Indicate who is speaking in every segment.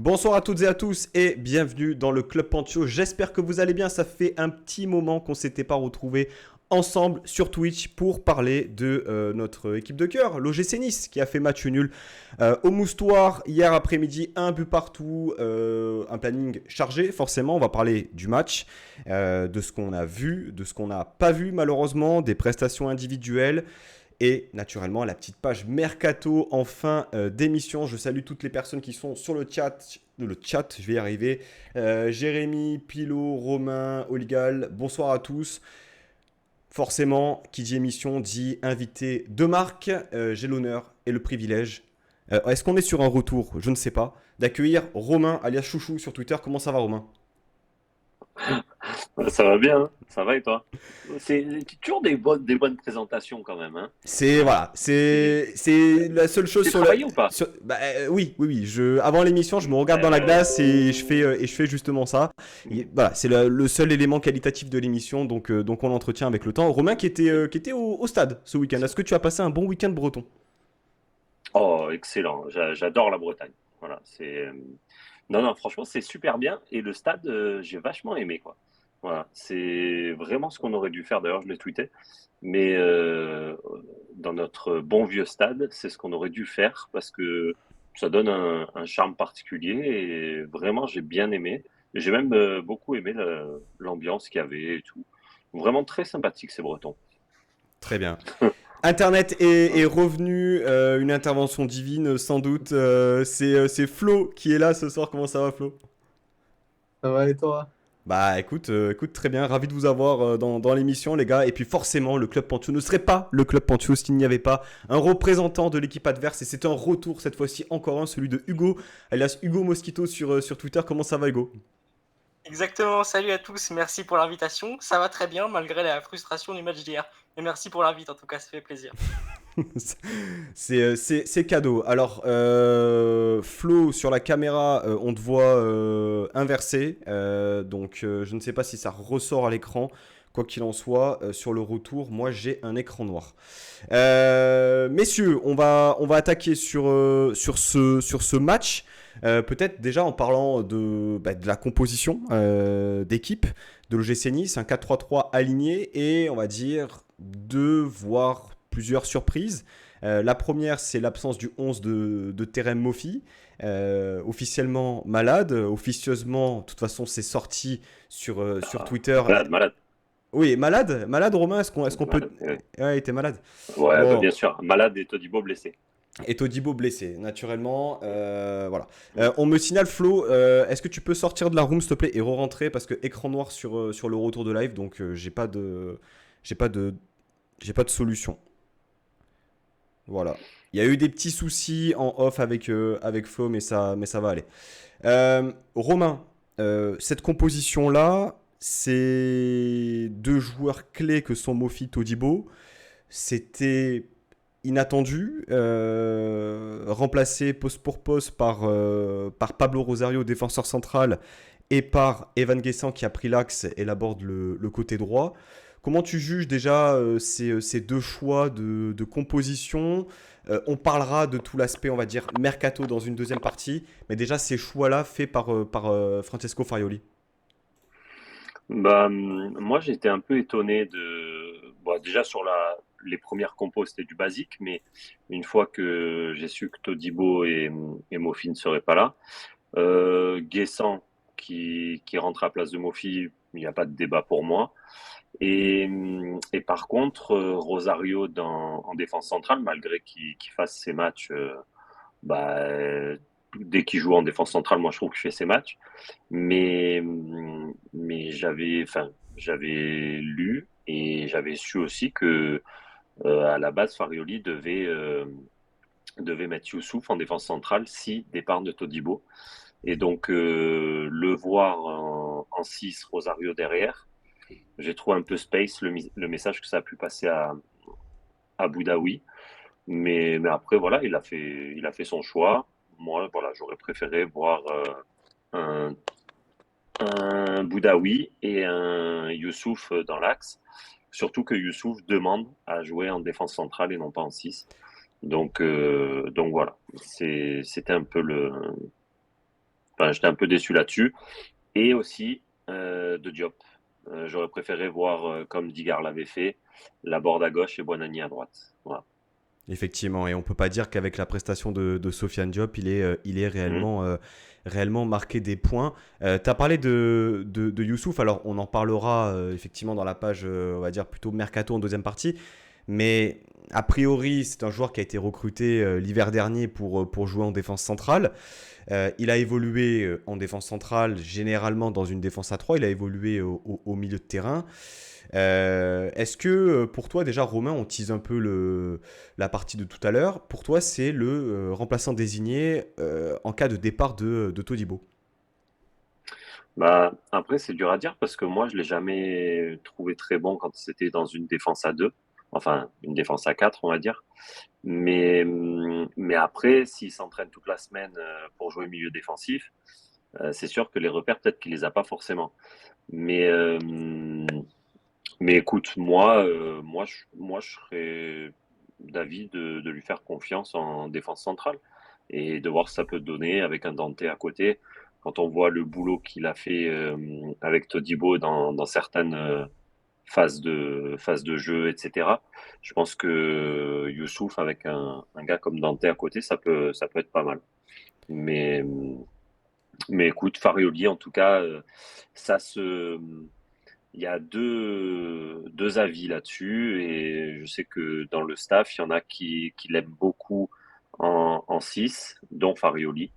Speaker 1: Bonsoir à toutes et à tous et bienvenue dans le Club Pantio. J'espère que vous allez bien. Ça fait un petit moment qu'on ne s'était pas retrouvés ensemble sur Twitch pour parler de notre équipe de cœur, l'OGC Nice, qui a fait match nul au Moustoir hier après-midi, un but partout, un planning chargé. Forcément, on va parler du match, de ce qu'on a vu, de ce qu'on n'a pas vu malheureusement, des prestations individuelles. Et naturellement, la petite page Mercato en fin d'émission. Je salue toutes les personnes qui sont sur le chat. Je vais y arriver. Jérémy, Pilo, Romain, Oligal, bonsoir à tous. Forcément, qui dit émission dit invité de marque. J'ai l'honneur et le privilège. Est-ce qu'on est sur un retour? Je ne sais pas. D'accueillir Romain, alias Chouchou sur Twitter. Comment ça va, Romain?
Speaker 2: Ça va bien, hein, ça va et toi? C'est toujours des bonnes présentations quand même, hein.
Speaker 1: C'est voilà,
Speaker 2: C'est
Speaker 1: c'est la seule chose
Speaker 2: c'est
Speaker 1: sur la.
Speaker 2: travaillé ou pas?
Speaker 1: Oui, oui, oui. Avant l'émission, je me regarde dans la
Speaker 2: Euh,
Speaker 1: glace et je fais justement ça. Voilà, c'est le seul élément qualitatif de l'émission, donc on l'entretient avec le temps. Romain qui était au stade ce week-end. Est-ce que tu as passé un bon week-end breton?
Speaker 2: Oh, excellent, j'adore la Bretagne. Voilà, non, non, franchement, c'est super bien et le stade, j'ai vachement aimé, quoi. Voilà, c'est vraiment ce qu'on aurait dû faire. D'ailleurs, je l'ai tweeté, mais dans notre bon vieux stade, c'est ce qu'on aurait dû faire parce que ça donne un charme particulier et vraiment, j'ai bien aimé. J'ai même beaucoup aimé l'ambiance qu'il y avait et tout. Vraiment très sympathique, ces Bretons.
Speaker 1: Très bien. Internet est revenu, une intervention divine sans doute. C'est Flo qui est là ce soir. Comment ça va, Flo?
Speaker 3: Ça va et toi?
Speaker 1: Bah écoute très bien, ravi de vous avoir dans l'émission les gars. Et puis forcément le Club Pantio ne serait pas le Club Pantio s'il n'y avait pas un représentant de l'équipe adverse. Et c'est un retour cette fois-ci, encore un, celui de Hugo, alias Hugo Mosquito sur Twitter. Comment ça va Hugo?
Speaker 4: Exactement, salut à tous, merci pour l'invitation. Ça va très bien malgré la frustration du match d'hier. Et merci pour l'invite, en tout cas, ça fait plaisir.
Speaker 1: C'est cadeau. Alors, Flo, sur la caméra, on te voit inversé. Donc, je ne sais pas si ça ressort à l'écran. Quoi qu'il en soit, sur le retour, moi j'ai un écran noir. Messieurs, on va attaquer sur ce match. Peut-être déjà en parlant de la composition d'équipe de l'OGC Nice, un 4-3-3 aligné et on va dire deux voire plusieurs surprises. La première, c'est l'absence du 11 de Terem Moffi, officiellement malade, officieusement, de toute façon, c'est sorti sur
Speaker 2: Ah,
Speaker 1: Twitter.
Speaker 2: malade, malade,
Speaker 1: Oui, malade, Romain, est-ce qu'on peut.
Speaker 2: malade. Ouais,
Speaker 1: Ouais, il était malade.
Speaker 2: ouais, bah,
Speaker 1: Bon,
Speaker 2: bien sûr, malade et Todibo blessé.
Speaker 1: et Todibo blessé, naturellement. Voilà. On me signale, Flo, est-ce que tu peux sortir de la room, s'il te plaît, et re-rentrer parce que écran noir sur le retour de live, donc j'ai pas de, j'ai pas de solution. Voilà. Il y a eu des petits soucis en off avec Flo, mais ça va aller. Romain, cette composition-là, c'est deux joueurs clés que sont Mofi Todibo. C'était inattendu, remplacé poste pour poste par Pablo Rosario, défenseur central, et par Evan Guessant qui a pris l'axe et l'aborde le côté droit. Comment tu juges déjà ces deux choix de composition? On parlera de tout l'aspect, on va dire, mercato dans une deuxième partie, mais déjà ces choix-là faits par Francesco Farioli.
Speaker 2: Bah, moi, j'étais un peu étonné bon, déjà sur les premières compos, c'était du basique, mais une fois que j'ai su que Todibo et Mofi ne seraient pas là, Guessant qui rentre à la place de Mofi, il n'y a pas de débat pour moi. Et par contre, Rosario en défense centrale, malgré qu'il fasse ses matchs, bah, dès qu'il joue en défense centrale, moi je trouve qu'il fait ses matchs. Mais, mais j'avais lu et j'avais su aussi que à la base, Farioli devait mettre Youssouf en défense centrale si départ de Todibo. Et donc, le voir en 6, Rosario derrière, j'ai trouvé un peu space le message que ça a pu passer à Boudaoui. Mais après, voilà, il a fait son choix. Moi, voilà, j'aurais préféré voir un, un Boudaoui et un Youssouf dans l'axe. Surtout que Youssouf demande à jouer en défense centrale et non pas en 6. Donc voilà, c'était un peu Enfin, j'étais un peu déçu là-dessus. Et aussi de Diop. J'aurais préféré voir, comme Digard l'avait fait, Laborde à gauche et Buonanni à droite. Voilà.
Speaker 1: Effectivement, et on peut pas dire qu'avec la prestation de Sofiane Diop, il est
Speaker 2: Mhm.
Speaker 1: réellement marqué des points. Tu as parlé de Youssouf, alors on en parlera effectivement dans la page, on va dire plutôt Mercato en deuxième partie, mais a priori c'est un joueur qui a été recruté l'hiver dernier pour jouer en défense centrale. Il a évolué en défense centrale, généralement dans une défense à 3, il a évolué au milieu de terrain. Est-ce que pour toi, déjà, Romain, on tease un peu la partie de tout à l'heure. Pour toi, c'est le remplaçant désigné en cas de départ de Todibo.
Speaker 2: Bah, après, c'est dur à dire parce que moi, je l'ai jamais trouvé très bon quand c'était dans une défense à 2. Enfin, une défense à 4, on va dire. Mais après, s'il s'entraîne toute la semaine pour jouer milieu défensif, c'est sûr que les repères, peut-être qu'il les a pas forcément. Mais, euh, mais écoute, moi, je serais d'avis de lui faire confiance en défense centrale et de voir ce que ça peut donner avec un Dante à côté. Quand on voit le boulot qu'il a fait avec Todibo dans certaines phases de jeu, etc., je pense que Youssouf, avec un gars comme Dante à côté, ça peut être pas mal. Mais, mais écoute, Farioli, en tout cas, ça se il y a deux avis là-dessus et je sais que dans le staff, il y en a qui l'aiment beaucoup en 6, dont Farioli,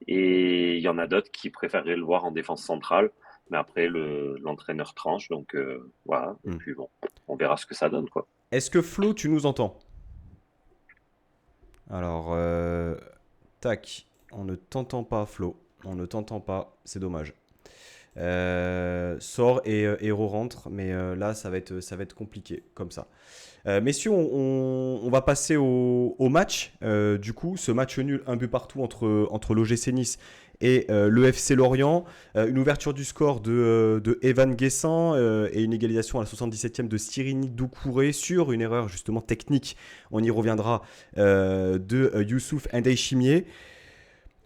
Speaker 2: et il y en a d'autres qui préféreraient le voir en défense centrale, mais après l'entraîneur tranche, donc voilà, et
Speaker 1: Hmm.
Speaker 2: puis bon, on verra ce que ça donne, quoi.
Speaker 1: Est-ce que Flo, tu nous entends? Alors, tac, on ne t'entend pas, Flo. On ne t'entend pas, c'est dommage. Sort et Hero rentre, mais là, ça va être compliqué, comme ça. Messieurs, on va passer au match. Du coup, ce match nul, un but partout entre l'OGC Nice et le FC Lorient. Une ouverture du score de Evan Guessant et une égalisation à la 77e de Sirini Doucouré sur une erreur justement technique. On y reviendra de Youssouf Ndaychimier.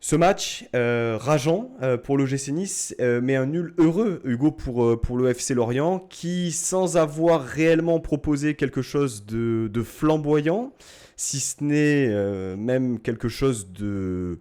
Speaker 1: Ce match rageant pour l'OGC Nice, mais un nul heureux, Hugo, pour le FC Lorient, qui, sans avoir réellement proposé quelque chose de flamboyant, si ce n'est même quelque chose de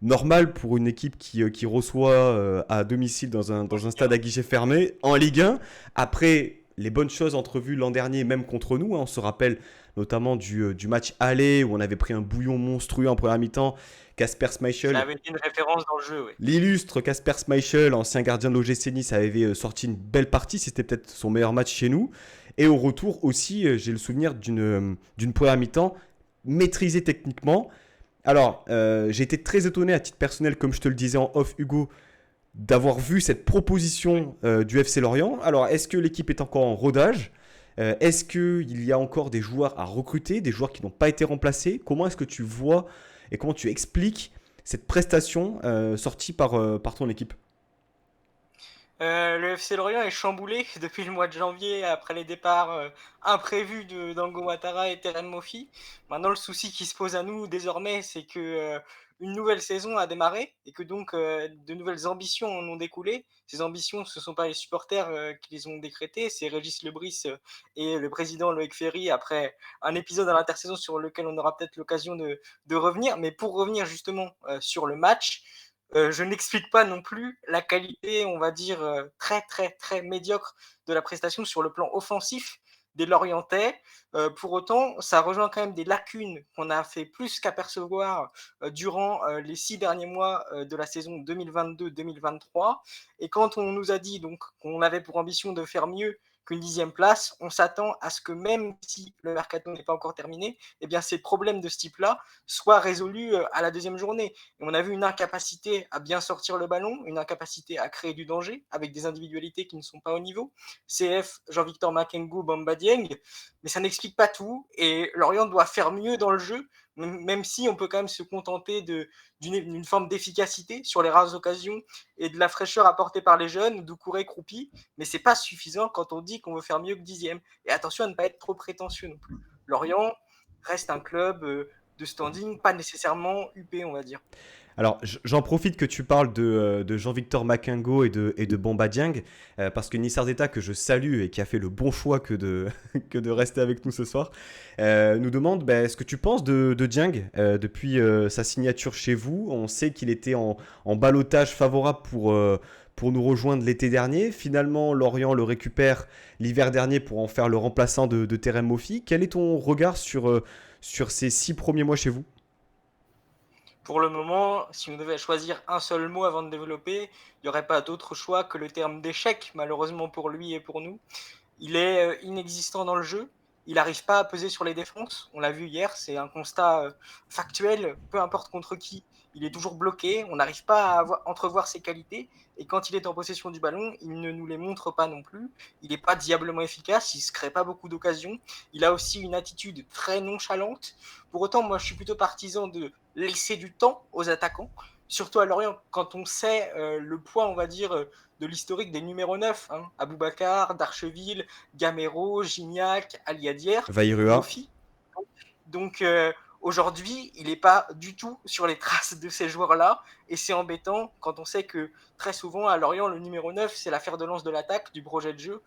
Speaker 1: normal pour une équipe qui reçoit à domicile dans un stade à guichet fermé, en Ligue 1, après les bonnes choses entrevues l'an dernier, même contre nous, hein, on se rappelle notamment du match aller, où on avait pris un bouillon monstrueux en première mi-temps. Casper
Speaker 4: Ça
Speaker 1: Schmeichel,
Speaker 4: avait été une référence dans le jeu, oui.
Speaker 1: l'illustre Casper Schmeichel, ancien gardien de l'OGC Nice, avait sorti une belle partie. C'était peut-être son meilleur match chez nous. Et au retour aussi, j'ai le souvenir d'une première mi-temps maîtrisée techniquement. Alors, j'ai été très étonné à titre personnel, comme je te le disais en off, Hugo, d'avoir vu cette proposition du FC Lorient. Alors, est-ce que l'équipe est encore en rodage? Est-ce qu'il y a encore des joueurs à recruter, des joueurs qui n'ont pas été remplacés? Comment est-ce que tu vois et comment tu expliques cette prestation sortie par ton équipe?
Speaker 4: Le FC Lorient est chamboulé depuis le mois de janvier après les départs imprévus de Dango Ouattara et Terem Moffi. Maintenant, le souci qui se pose à nous désormais, c'est que une nouvelle saison a démarré et que donc de nouvelles ambitions en ont découlé. Ces ambitions, ce ne sont pas les supporters qui les ont décrétées, c'est Régis Lebris et le président Loïc Ferry après un épisode à l'intersaison sur lequel on aura peut-être l'occasion de revenir. Mais pour revenir justement sur le match, je n'explique pas non plus la qualité, on va dire, très très très médiocre de la prestation sur le plan offensif des Lorientais. Pour autant, ça rejoint quand même des lacunes qu'on a fait plus qu'apercevoir durant les 6 derniers mois de la saison 2022-2023. Et quand on nous a dit donc qu'on avait pour ambition de faire mieux qu'une 10e place, on s'attend à ce que même si le mercato n'est pas encore terminé, eh bien ces problèmes de ce type-là soient résolus à la deuxième journée. Et on a vu une incapacité à bien sortir le ballon, une incapacité à créer du danger avec des individualités qui ne sont pas au niveau. CF, Jean-Victor Makengo, Bamba Dieng, mais ça n'explique pas tout et Lorient doit faire mieux dans le jeu, même si on peut quand même se contenter d'une forme d'efficacité sur les rares occasions et de la fraîcheur apportée par les jeunes, Doucouré, Croupi, mais c'est pas suffisant quand on dit qu'on veut faire mieux que 10e. Et attention à ne pas être trop prétentieux non plus. Lorient reste un club de standing, pas nécessairement UP, on va dire.
Speaker 1: Alors, j'en profite que tu parles de Jean-Victor Makengo et de Bamba Dieng, parce que Nissar Zeta, que je salue et qui a fait le bon choix que de rester avec nous ce soir, nous demande ce que tu penses de Dieng depuis sa signature chez vous. On sait qu'il était en ballottage favorable pour nous rejoindre l'été dernier. Finalement, Lorient le récupère l'hiver dernier pour en faire le remplaçant de Terem Moffi. Quel est ton regard sur ces 6 premiers mois chez vous?
Speaker 4: Pour le moment, si on devait choisir un seul mot avant de développer, il n'y aurait pas d'autre choix que le terme d'échec, malheureusement pour lui et pour nous. Il est inexistant dans le jeu. Il n'arrive pas à peser sur les défenses. On l'a vu hier, c'est un constat factuel. Peu importe contre qui, il est toujours bloqué. On n'arrive pas à entrevoir ses qualités. Et quand il est en possession du ballon, il ne nous les montre pas non plus. Il n'est pas diablement efficace. Il ne se crée pas beaucoup d'occasions. Il a aussi une attitude très nonchalante. Pour autant, moi, je suis plutôt partisan de laisser du temps aux attaquants. Surtout à Lorient, quand on sait le poids, on va dire, de l'historique des numéros 9, hein, Aboubacar, Darcheville, Gamero, Gignac, Aliadière,
Speaker 1: Vairua.
Speaker 4: Mofi. Donc aujourd'hui, il n'est pas du tout sur les traces de ces joueurs-là. Et c'est embêtant quand on sait que très souvent à Lorient, le numéro 9, c'est la fer de lance de l'attaque, du projet de jeu.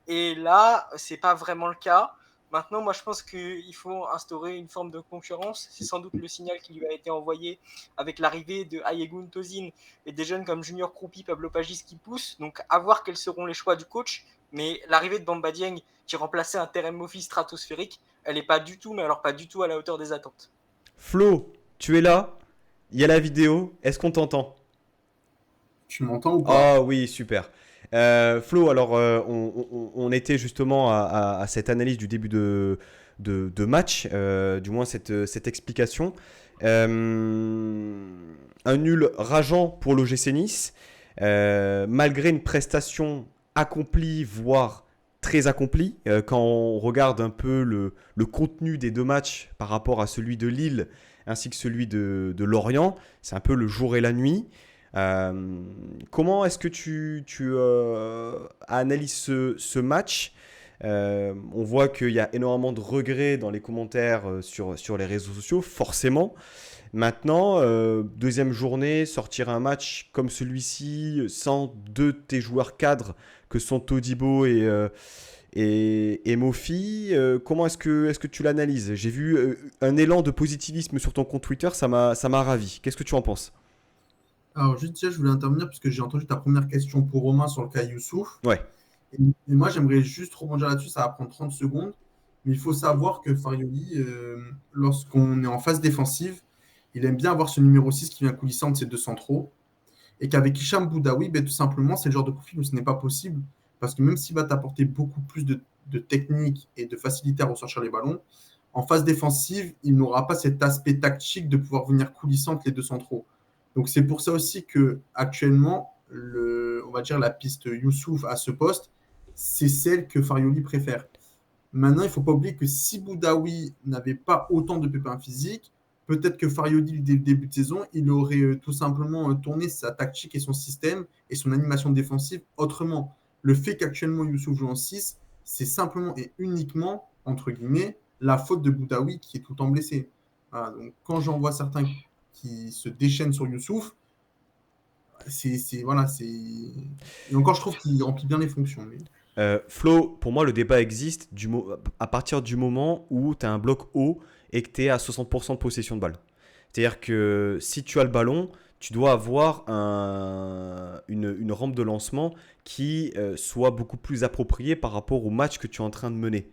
Speaker 4: Et là, ce n'est pas vraiment le cas. Maintenant, moi, je pense qu'il faut instaurer une forme de concurrence. C'est sans doute le signal qui lui a été envoyé avec l'arrivée de Ayegun Tozin et des jeunes comme Junior Kroupi, Pablo Pagis qui poussent. Donc, à voir quels seront les choix du coach. Mais l'arrivée de Bamba Dieng, qui remplaçait un Terem Moffi stratosphérique, elle n'est pas du tout, mais alors pas du tout à la hauteur des attentes.
Speaker 1: Flo, tu es là? Il y a la vidéo. Est-ce qu'on t'entend?
Speaker 3: Tu m'entends ou pas?
Speaker 1: Ah oui, super. Flo, alors on était justement à cette analyse du début de match, du moins cette explication. Un nul rageant pour l'OGC Nice, malgré une prestation accomplie, voire très accomplie. Quand on regarde un peu le contenu des 2 matchs par rapport à celui de Lille ainsi que celui de Lorient, c'est un peu le jour et la nuit. Comment est-ce que tu analyses ce match? On voit qu'il y a énormément de regrets dans les commentaires sur les réseaux sociaux, forcément. Maintenant, deuxième journée, sortir un match comme celui-ci, sans 2 de tes joueurs cadres que sont Todibo et Mofi, comment est-ce que tu l'analyses? J'ai vu un élan de positivisme sur ton compte Twitter, ça m'a ravi. Qu'est-ce que tu en penses?
Speaker 3: Alors, juste, tiens, je voulais intervenir parce que j'ai entendu ta première question pour Romain sur le cas Youssouf.
Speaker 1: Ouais.
Speaker 3: Et moi, j'aimerais juste rebondir là-dessus, ça va prendre 30 secondes. Mais il faut savoir que Farioli, lorsqu'on est en phase défensive, il aime bien avoir ce numéro 6 qui vient coulissant de ses 2 centraux. Et qu'avec Hicham Boudaoui, tout simplement, c'est le genre de profil où ce n'est pas possible. Parce que même s'il va t'apporter beaucoup plus de technique et de facilité à ressortir les ballons, en phase défensive, il n'aura pas cet aspect tactique de pouvoir venir coulissant entre les 2 centraux. Donc c'est pour ça aussi que actuellement, on va dire la piste Youssouf à ce poste, c'est celle que Farioli préfère. Maintenant, il ne faut pas oublier que si Boudaoui n'avait pas autant de pépins physiques, peut-être que Farioli, dès le début de saison, il aurait tout simplement tourné sa tactique et son système et son animation défensive autrement. Le fait qu'actuellement Youssouf joue en 6, c'est simplement et uniquement, entre guillemets, la faute de Boudaoui qui est tout le temps blessé. Voilà, donc quand j'en vois certains qui se déchaînent sur Youssouf, voilà, et encore, je trouve qu'il remplit bien les fonctions. Mais...
Speaker 1: Flo, pour moi, le débat existe à partir du moment où tu as un bloc haut et que tu es à 60% de possession de balle. C'est-à-dire que si tu as le ballon, tu dois avoir une rampe de lancement qui soit beaucoup plus appropriée par rapport au match que tu es en train de mener.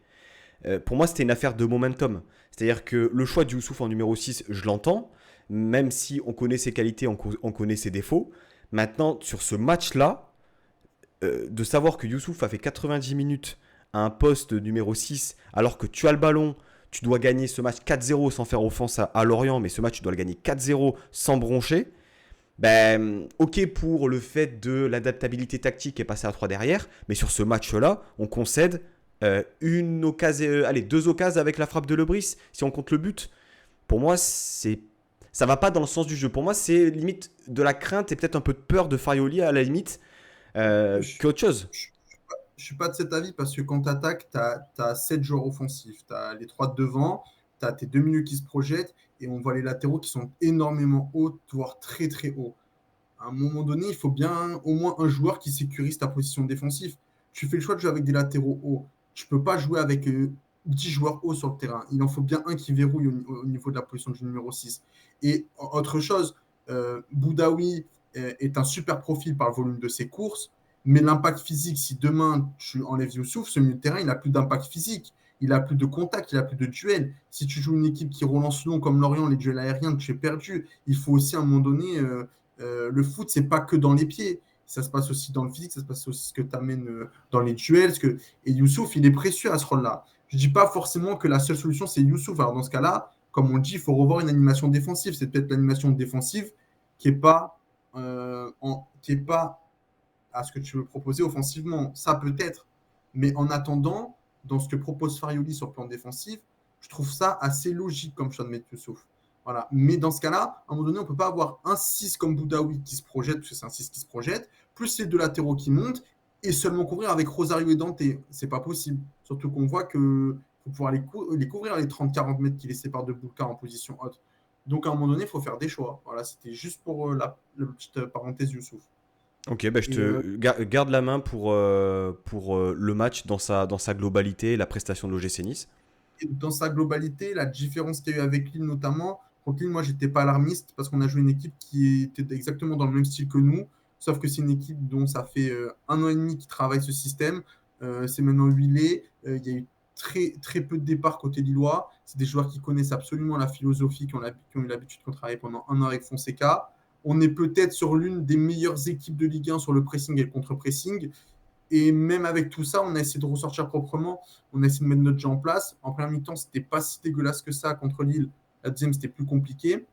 Speaker 1: Pour moi, c'était une affaire de momentum. C'est-à-dire que le choix de Youssouf en numéro 6, je l'entends, même si on connaît ses qualités, on connaît ses défauts. Maintenant, sur ce match-là, de savoir que Youssouf a fait 90 minutes à un poste numéro 6, alors que tu as le ballon, tu dois gagner ce match 4-0 sans faire offense à Lorient, mais ce match, tu dois le gagner 4-0 sans broncher. Ok pour le fait de l'adaptabilité tactique et passer à 3 derrière, mais sur ce match-là, on concède 2 occasions avec la frappe de Lebris, si on compte le but. Pour moi, ça va pas dans le sens du jeu. Pour moi, c'est limite de la crainte et peut-être un peu de peur de Farioli à la limite qu'autre chose.
Speaker 3: Je ne suis pas de cet avis parce que quand tu attaques, tu as 7 joueurs offensifs. Tu as les 3 de devant, tu as tes 2 milieux qui se projettent et on voit les latéraux qui sont énormément hauts, voire très très hauts. À un moment donné, il faut bien au moins un joueur qui sécurise ta position défensive. Tu fais le choix de jouer avec des latéraux hauts. Tu ne peux pas jouer avec 10 joueurs hauts sur le terrain. Il en faut bien un qui verrouille au niveau de la position du numéro 6. Et autre chose, Boudaoui est un super profil par le volume de ses courses, mais l'impact physique, si demain tu enlèves Youssouf, ce milieu de terrain, il n'a plus d'impact physique. Il n'a plus de contact, il n'a plus de duel. Si tu joues une équipe qui relance long comme Lorient, les duels aériens, tu es perdu. Il faut aussi à un moment donné, le foot, c'est pas que dans les pieds. Ça se passe aussi dans le physique, ça se passe aussi ce que tu amènes dans les duels. Et Youssouf, il est précieux à ce rôle-là. Je ne dis pas forcément que la seule solution, c'est Youssouf. Alors dans ce cas-là, comme on le dit, il faut revoir une animation défensive. C'est peut-être l'animation défensive qui n'est pas, à ce que tu veux proposer offensivement. Ça peut-être. Mais en attendant, dans ce que propose Farioli sur le plan défensif, je trouve ça assez logique comme choix de mettre Youssouf. Voilà. Mais dans ce cas-là, à un moment donné, on ne peut pas avoir un 6 comme Boudaoui qui se projette, parce que c'est un 6 qui se projette, plus les deux latéraux qui montent, et seulement couvrir avec Rosario et Dante. C'est pas possible. Surtout qu'on voit qu'il faut pouvoir les couvrir les 30-40 mètres qui les séparent de Bouka en position haute. Donc à un moment donné, il faut faire des choix. Voilà, c'était juste pour la petite parenthèse Youssouf.
Speaker 1: Ok, bah je te garde la main pour le match dans sa globalité, la prestation de l'OGC Nice.
Speaker 3: Dans sa globalité, la différence qu'il y a eu avec Lille notamment, contre Lille, moi, j'étais pas alarmiste parce qu'on a joué une équipe qui était exactement dans le même style que nous, sauf que c'est une équipe dont ça fait 1 an et demi qu'ils travaille ce système. C'est maintenant huilé. Il y a eu très, très peu de départs côté lillois. C'est des joueurs qui connaissent absolument la philosophie, qui ont eu l'habitude qu'on travaille pendant 1 an avec Fonseca. On est peut-être sur l'une des meilleures équipes de Ligue 1 sur le pressing et le contre-pressing. Et même avec tout ça, on a essayé de ressortir proprement. On a essayé de mettre notre jeu en place. En première mi-temps, c'était pas si dégueulasse que ça contre Lille. La deuxième, c'était plus compliqué.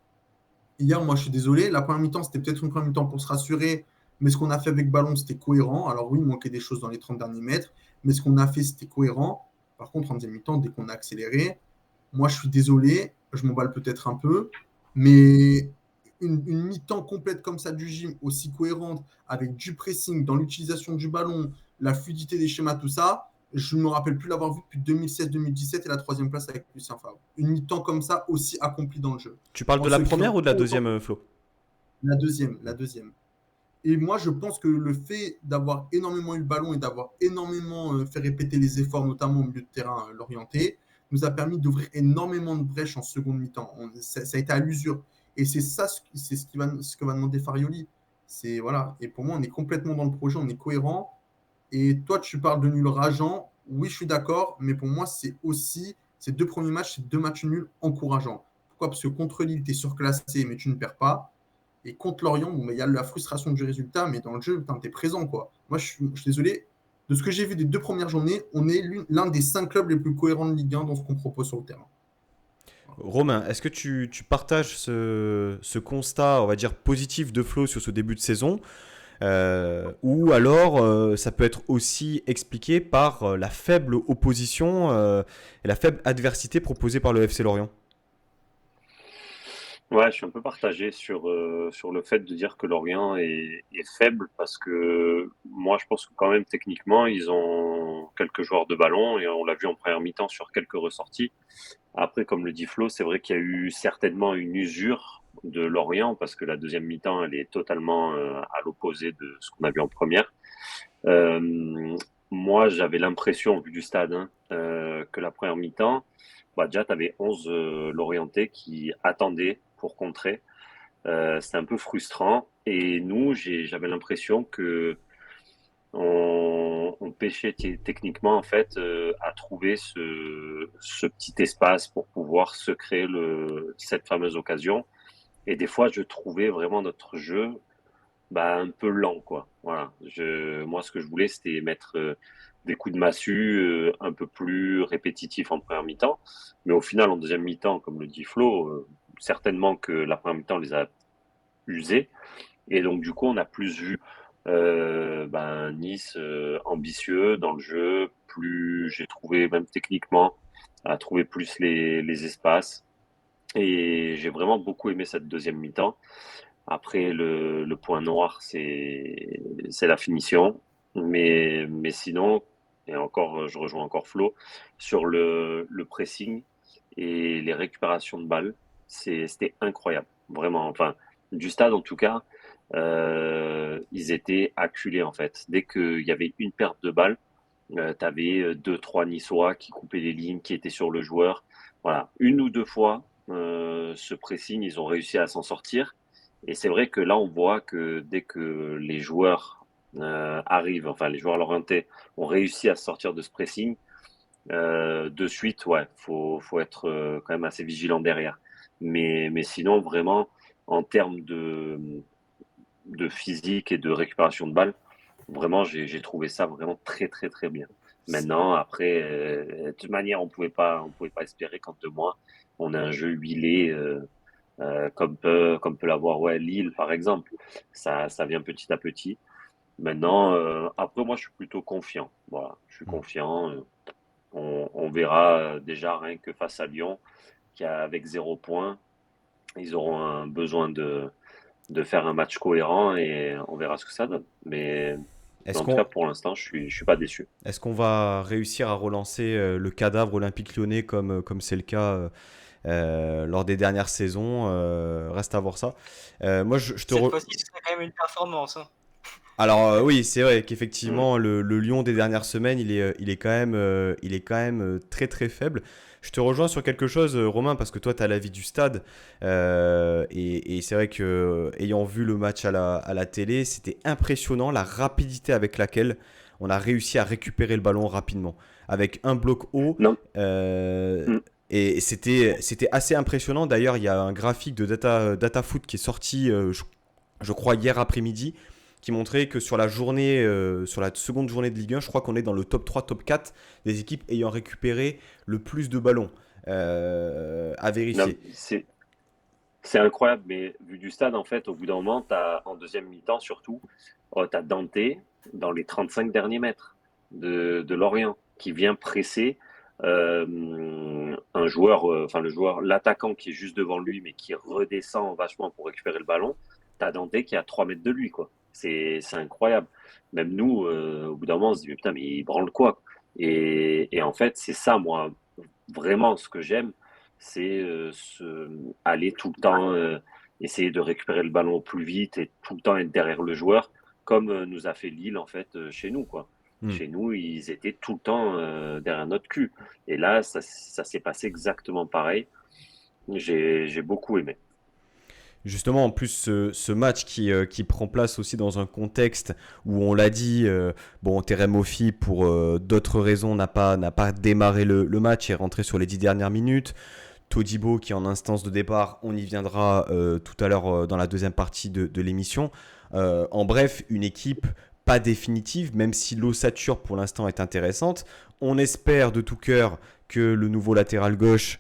Speaker 3: Hier, moi, je suis désolé. La première mi-temps, c'était peut-être une première mi-temps pour se rassurer. Mais ce qu'on a fait avec ballon, c'était cohérent. Alors oui, il manquait des choses dans les 30 derniers mètres. Mais ce qu'on a fait, c'était cohérent. Par contre, en deuxième mi-temps, dès qu'on a accéléré, moi, je suis désolé. Je m'emballe peut-être un peu. Mais une mi-temps complète comme ça du gym, aussi cohérente, avec du pressing, dans l'utilisation du ballon, la fluidité des schémas, tout ça, je ne me rappelle plus l'avoir vu depuis 2016-2017 et la troisième place avec Lucien Favre. Une mi-temps comme ça, aussi accomplie dans le jeu.
Speaker 1: Tu parles de la première ou de la deuxième, Flo?
Speaker 3: La deuxième, la deuxième. Et moi, je pense que le fait d'avoir énormément eu le ballon et d'avoir énormément fait répéter les efforts, notamment au milieu de terrain l'orienté, nous a permis d'ouvrir énormément de brèches en seconde mi-temps. Ça a été à l'usure. Et c'est ça, c'est ce que va demander Farioli. Voilà. Et pour moi, on est complètement dans le projet, on est cohérent. Et toi, tu parles de nul rageant. Oui, je suis d'accord, mais pour moi, c'est aussi ces 2 premiers matchs, c'est 2 matchs nuls encourageants. Pourquoi? Parce que contre Lille, tu es surclassé, mais tu ne perds pas. Et contre Lorient, bon, il y a la frustration du résultat, mais dans le jeu, tu es présent, quoi. Moi, je suis désolé. De ce que j'ai vu des 2 premières journées, on est l'un des 5 clubs les plus cohérents de Ligue 1 dans ce qu'on propose sur le terrain.
Speaker 1: Romain, est-ce que tu partages ce constat, on va dire, positif de Flo sur ce début de saison, ou alors ça peut être aussi expliqué par la faible opposition et la faible adversité proposée par le FC Lorient?
Speaker 2: Ouais, je suis un peu partagé sur le fait de dire que Lorient est faible parce que moi, je pense que quand même, techniquement, ils ont quelques joueurs de ballon et on l'a vu en première mi-temps sur quelques ressorties. Après, comme le dit Flo, c'est vrai qu'il y a eu certainement une usure de Lorient parce que la deuxième mi-temps, elle est totalement à l'opposé de ce qu'on a vu en première. Euh, Moi, j'avais l'impression, vu du stade, hein, que la première mi-temps, bah, déjà, tu avais 11 Lorientais qui attendaient pour contrer. C'était un peu frustrant. Et nous, j'avais l'impression que on pêchait techniquement en fait à trouver ce petit espace pour pouvoir se créer cette fameuse occasion. Et des fois, je trouvais vraiment notre jeu un peu lent, quoi. Voilà. Moi, ce que je voulais, c'était mettre des coups de massue un peu plus répétitifs en première mi-temps. Mais au final, en deuxième mi-temps, comme le dit Flo, certainement que la première mi-temps les a usés. Et donc, du coup, on a plus vu Nice ambitieux dans le jeu, plus j'ai trouvé, même techniquement, à trouver plus les espaces. Et j'ai vraiment beaucoup aimé cette deuxième mi-temps. Après, le point noir, c'est la finition. Mais sinon, et encore, je rejoins encore Flo, sur le pressing et les récupérations de balles, C'était incroyable, vraiment. Enfin, du stade en tout cas, ils étaient acculés en fait. Dès qu'il y avait une perte de balle, tu avais deux, trois Niçois qui coupaient les lignes, qui étaient sur le joueur. Voilà, une ou deux fois, ce pressing, ils ont réussi à s'en sortir. Et c'est vrai que là, on voit que dès que les joueurs arrivent, enfin les joueurs lorientais ont réussi à sortir de ce pressing, de suite, ouais, faut être quand même assez vigilant derrière. Mais sinon, vraiment, en termes de physique et de récupération de balles, vraiment, j'ai trouvé ça vraiment très, très, très bien. Maintenant, après, de toute manière, on pouvait pas espérer qu'en 2 mois, on a un jeu huilé comme peut l'avoir ouais, Lille, par exemple. Ça vient petit à petit. Maintenant, après, moi, je suis plutôt confiant. Voilà, je suis confiant. On verra déjà rien que face à Lyon, qui a avec 0 point, ils auront un besoin de faire un match cohérent et on verra ce que ça donne. Mais
Speaker 1: Est-ce
Speaker 2: en tout cas,
Speaker 1: qu'on
Speaker 2: pour l'instant, je suis pas déçu.
Speaker 1: est-ce qu'on va réussir à relancer le cadavre olympique lyonnais comme c'est le cas lors des dernières saisons? Reste à voir ça. Moi, je te
Speaker 4: Cette fois-ci, ce serait quand même une performance, hein.
Speaker 1: Alors oui, c'est vrai qu'effectivement le Lyon des dernières semaines, il est quand même très très faible. Je te rejoins sur quelque chose, Romain, parce que toi, tu as l'avis du stade. Et c'est vrai que ayant vu le match à la télé, c'était impressionnant la rapidité avec laquelle on a réussi à récupérer le ballon rapidement. Avec un bloc haut.
Speaker 2: Non.
Speaker 1: euh,
Speaker 2: Mm.
Speaker 1: et c'était assez impressionnant. D'ailleurs, il y a un graphique de DataFoot qui est sorti, je crois, hier après-midi qui montrait que sur la journée, sur la seconde journée de Ligue 1, je crois qu'on est dans le top 3, top 4 des équipes ayant récupéré le plus de ballons à
Speaker 2: Non,
Speaker 1: vérifier.
Speaker 2: c'est incroyable, mais vu du stade, en fait, au bout d'un moment, en deuxième mi-temps surtout, tu as Dante dans les 35 derniers mètres de Lorient qui vient presser un joueur, enfin le joueur, l'attaquant qui est juste devant lui, mais qui redescend vachement pour récupérer le ballon. Tu as Dante qui est à 3 mètres de lui, quoi. C'est incroyable. Même nous, au bout d'un moment, on se dit, mais putain, mais il branle quoi? Et en fait, c'est ça, moi, vraiment, ce que j'aime, c'est aller tout le temps, essayer de récupérer le ballon au plus vite et tout le temps être derrière le joueur, comme nous a fait Lille, en fait, chez nous, quoi.
Speaker 1: Hmm.
Speaker 2: Chez nous, ils étaient tout le temps derrière notre cul. Et là, ça s'est passé exactement pareil. J'ai beaucoup aimé.
Speaker 1: Justement, en plus, ce match qui prend place aussi dans un contexte où on l'a dit, bon, Terem Moffi, pour d'autres raisons, n'a pas démarré le match et est rentré sur les 10 dernières minutes. Todibo qui est en instance de départ, on y viendra tout à l'heure dans la deuxième partie de l'émission. En bref, une équipe pas définitive, même si l'ossature pour l'instant est intéressante. On espère de tout cœur que le nouveau latéral gauche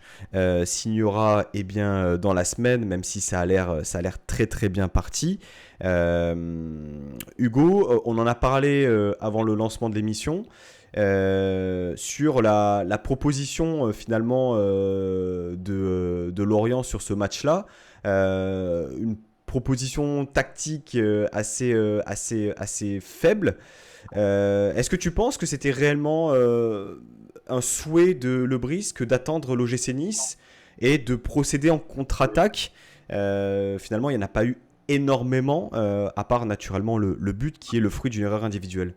Speaker 1: signera dans la semaine, même si ça a l'air très très bien parti. Hugo, on en a parlé avant le lancement de l'émission. Sur la proposition finalement de Lorient sur ce match-là. Une proposition tactique assez faible. Est-ce que tu penses que c'était réellement un souhait de Lebris que d'attendre l'OGC Nice et de procéder en contre-attaque? Finalement, il n'y en a pas eu énormément, à part naturellement le but qui est le fruit d'une erreur individuelle.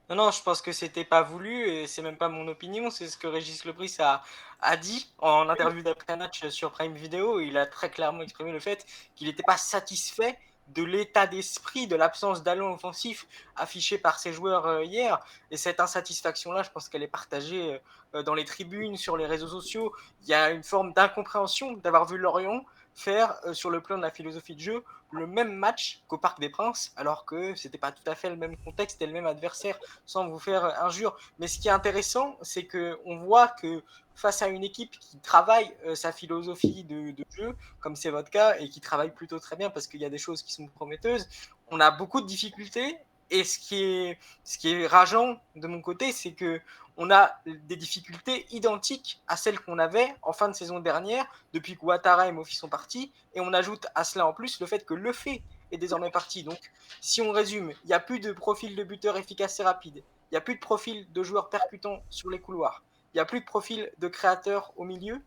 Speaker 4: Non, non, je pense que c'était pas voulu et c'est même pas mon opinion, c'est ce que Régis Lebris a dit en interview d'après-match sur Prime Video. Il a très clairement exprimé le fait qu'il n'était pas satisfait de l'état d'esprit, de l'absence d'allant offensif affiché par ses joueurs hier. Et cette insatisfaction-là, je pense qu'elle est partagée dans les tribunes, sur les réseaux sociaux. Il y a une forme d'incompréhension d'avoir vu Lorient faire, sur le plan de la philosophie de jeu, le même match qu'au Parc des Princes, alors que c'était pas tout à fait le même contexte et le même adversaire, sans vous faire injure. Mais ce qui est intéressant, c'est qu'on voit que face à une équipe qui travaille sa philosophie de jeu, comme c'est votre cas, et qui travaille plutôt très bien parce qu'il y a des choses qui sont prometteuses, on a beaucoup de difficultés. Et ce qui est rageant de mon côté, c'est que on a des difficultés identiques à celles qu'on avait en fin de saison dernière, depuis que Ouattara et Mofi sont partis, et on ajoute à cela en plus le fait que Lefebvre est désormais parti. Donc, si on résume, il n'y a plus de profil de buteur efficace et rapide, il n'y a plus de profil de joueur percutant sur les couloirs, il n'y a plus de profil de créateur au milieu.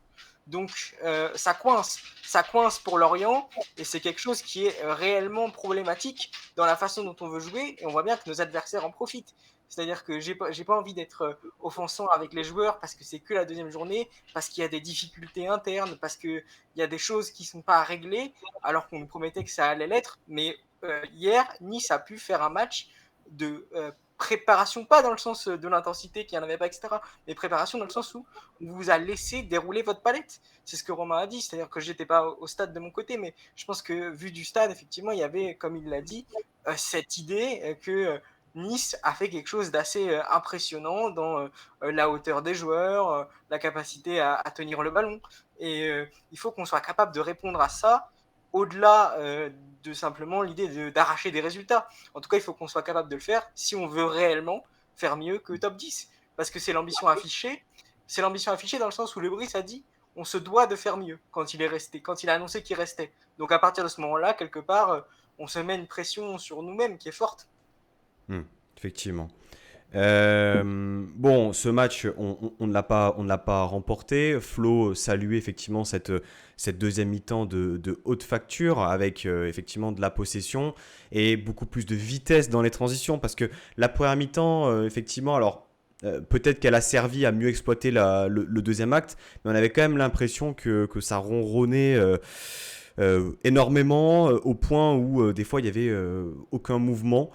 Speaker 4: Donc ça coince pour Lorient, et c'est quelque chose qui est réellement problématique dans la façon dont on veut jouer, et on voit bien que nos adversaires en profitent. C'est-à-dire que j'ai pas envie d'être offensant avec les joueurs parce que c'est que la deuxième journée, parce qu'il y a des difficultés internes, parce qu'il y a des choses qui sont pas réglées, alors qu'on nous promettait que ça allait l'être. Mais hier, Nice a pu faire un match de préparation, pas dans le sens de l'intensité qu'il n'y en avait pas, etc., mais préparation dans le sens où on vous a laissé dérouler votre palette. C'est ce que Romain a dit, c'est-à-dire que j'étais pas au stade de mon côté, mais je pense que vu du stade, effectivement, il y avait, comme il l'a dit, cette idée que Nice a fait quelque chose d'assez impressionnant dans la hauteur des joueurs, la capacité à tenir le ballon. Et il faut qu'on soit capable de répondre à ça au-delà de simplement l'idée d'arracher des résultats. En tout cas, il faut qu'on soit capable de le faire si on veut réellement faire mieux que top 10. Parce que c'est l'ambition affichée. C'est l'ambition affichée dans le sens où Le Brice a dit on se doit de faire mieux quand il est resté, quand il a annoncé qu'il restait. Donc à partir de ce moment-là, quelque part, on se met une pression sur nous-mêmes qui est forte.
Speaker 1: Effectivement. Bon, ce match, on ne l'a pas remporté. Flo saluait effectivement cette deuxième mi-temps de haute facture avec effectivement de la possession et beaucoup plus de vitesse dans les transitions parce que la première mi-temps, effectivement, alors peut-être qu'elle a servi à mieux exploiter le deuxième acte, mais on avait quand même l'impression que ça ronronnait énormément au point où des fois il y avait aucun mouvement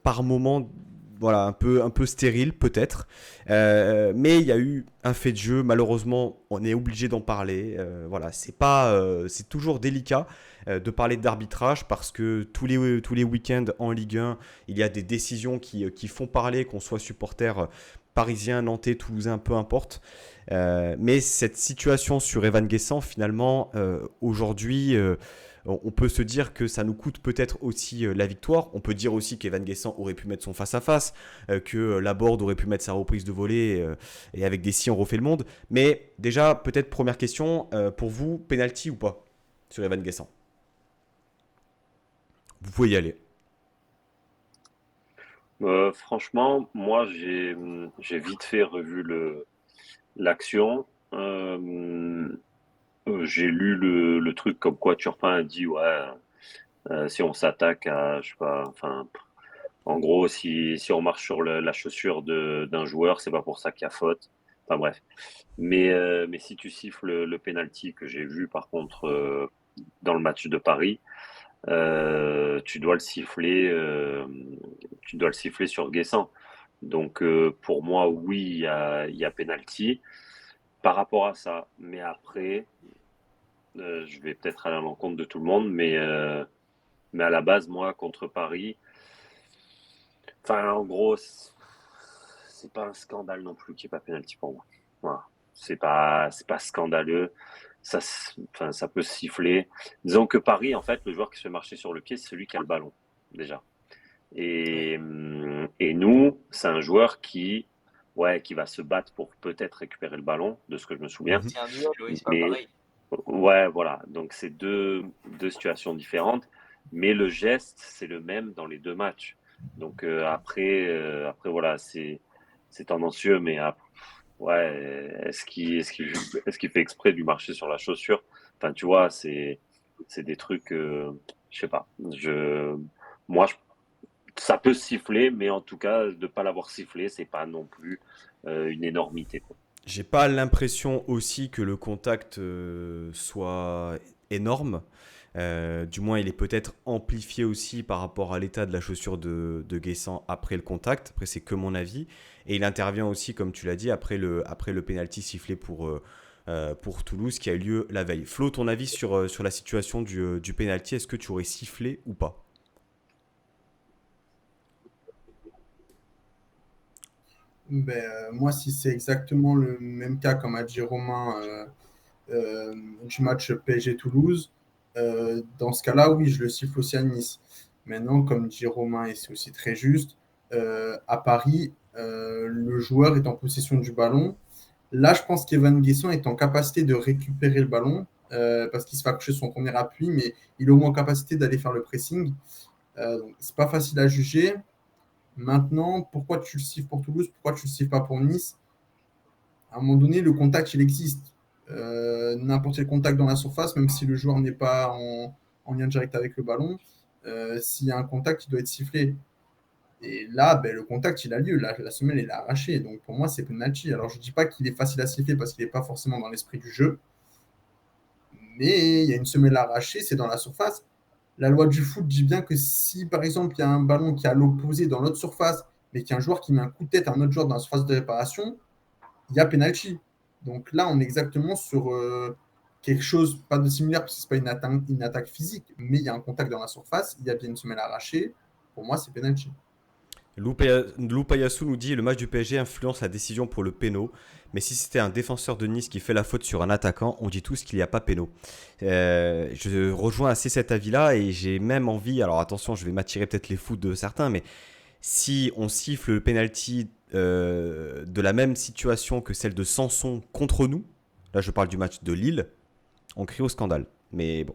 Speaker 1: par moment, voilà, un peu stérile peut-être. Mais il y a eu un fait de jeu, malheureusement, on est obligé d'en parler. Voilà, c'est toujours délicat de parler d'arbitrage parce que tous les week-ends en Ligue 1, il y a des décisions qui font parler, qu'on soit supporter parisien, nantais, toulousain, peu importe. Mais cette situation sur Evan Guessant, finalement, aujourd'hui, on peut se dire que ça nous coûte peut-être aussi la victoire. On peut dire aussi qu'Evan Guessant aurait pu mettre son face-à-face, que Laborde aurait pu mettre sa reprise de volée et avec des si on refait le monde. Mais déjà, peut-être première question, pour vous, penalty ou pas sur Evan Guessant? Vous pouvez y aller.
Speaker 2: Franchement, moi, j'ai vite fait revu l'action. J'ai lu le truc comme quoi Turpin a dit, ouais, si on s'attaque à, je sais pas, enfin, en gros, si on marche sur la chaussure d'un joueur, c'est pas pour ça qu'il y a faute. Enfin bref. Mais si tu siffles le penalty que j'ai vu par contre dans le match de Paris, tu dois le siffler, tu dois le siffler sur Guessant. Donc pour moi, oui, il y a penalty par rapport à ça. Mais après, je vais peut-être aller à l'encontre de tout le monde, mais à la base, moi, contre Paris, enfin, en gros, c'est pas un scandale non plus qu'il n'y ait pas penalty pour moi. Voilà. C'est pas scandaleux. Enfin, ça peut siffler. Disons que Paris, en fait, le joueur qui se fait marcher sur le pied, c'est celui qui a le ballon, déjà. Et nous, c'est un joueur qui va se battre pour peut-être récupérer le ballon, de ce que je me souviens.
Speaker 4: C'est un duel, oui, c'est pas
Speaker 2: Mais
Speaker 4: pareil.
Speaker 2: ouais, voilà. Donc c'est deux situations différentes, mais le geste c'est le même dans les deux matchs. Donc après voilà, c'est tendancieux, mais ouais, est-ce qu'il fait exprès du marcher sur la chaussure? Enfin, tu vois, c'est des trucs, je sais pas. Moi, ça peut siffler, mais en tout cas, de pas l'avoir sifflé, c'est pas non plus une énormité, quoi.
Speaker 1: J'ai pas l'impression aussi que le contact soit énorme. Du moins, il est peut-être amplifié aussi par rapport à l'état de la chaussure de Guessant après le contact. Après, c'est que mon avis. Et il intervient aussi, comme tu l'as dit, après le penalty sifflé pour Toulouse qui a eu lieu la veille. Flo, ton avis sur la situation du penalty, est-ce que tu aurais sifflé ou pas?
Speaker 3: Moi, si c'est exactement le même cas comme a dit Romain du match PSG-Toulouse, dans ce cas-là, oui, je le siffle aussi à Nice. Maintenant, comme dit Romain, et c'est aussi très juste, à Paris, le joueur est en possession du ballon. Là, je pense qu'Evan Guessant est en capacité de récupérer le ballon parce qu'il se fait accrocher son premier appui, mais il est au moins en capacité d'aller faire le pressing. Donc, c'est pas facile à juger. Maintenant, pourquoi tu le siffles pour Toulouse? Pourquoi tu le siffles pas pour Nice? À un moment donné, le contact, il existe. n'importe quel contact dans la surface, même si le joueur n'est pas en lien direct avec le ballon, s'il y a un contact, il doit être sifflé. Et là, ben, le contact, il a lieu. La semelle, elle est arrachée. Donc pour moi, c'est penalty. Alors je ne dis pas qu'il est facile à siffler parce qu'il n'est pas forcément dans l'esprit du jeu. Mais il y a une semelle arrachée, c'est dans la surface. La loi du foot dit bien que si, par exemple, il y a un ballon qui est à l'opposé dans l'autre surface, mais qu'il y a un joueur qui met un coup de tête à un autre joueur dans la surface de réparation, il y a penalty. Donc là, on est exactement sur quelque chose, pas de similaire, parce que ce n'est pas une attaque physique, mais il y a un contact dans la surface, il y a bien une semelle arrachée. Pour moi, c'est penalty.
Speaker 1: Lou Payassou nous dit le match du PSG influence la décision pour le péno, mais si c'était un défenseur de Nice qui fait la faute sur un attaquant, on dit tous qu'il n'y a pas péno. Je rejoins assez cet avis-là et j'ai même envie, alors attention, je vais m'attirer peut-être les foot de certains, mais si on siffle le penalty de la même situation que celle de Sanson contre nous, là je parle du match de Lille, on crie au scandale. Mais bon,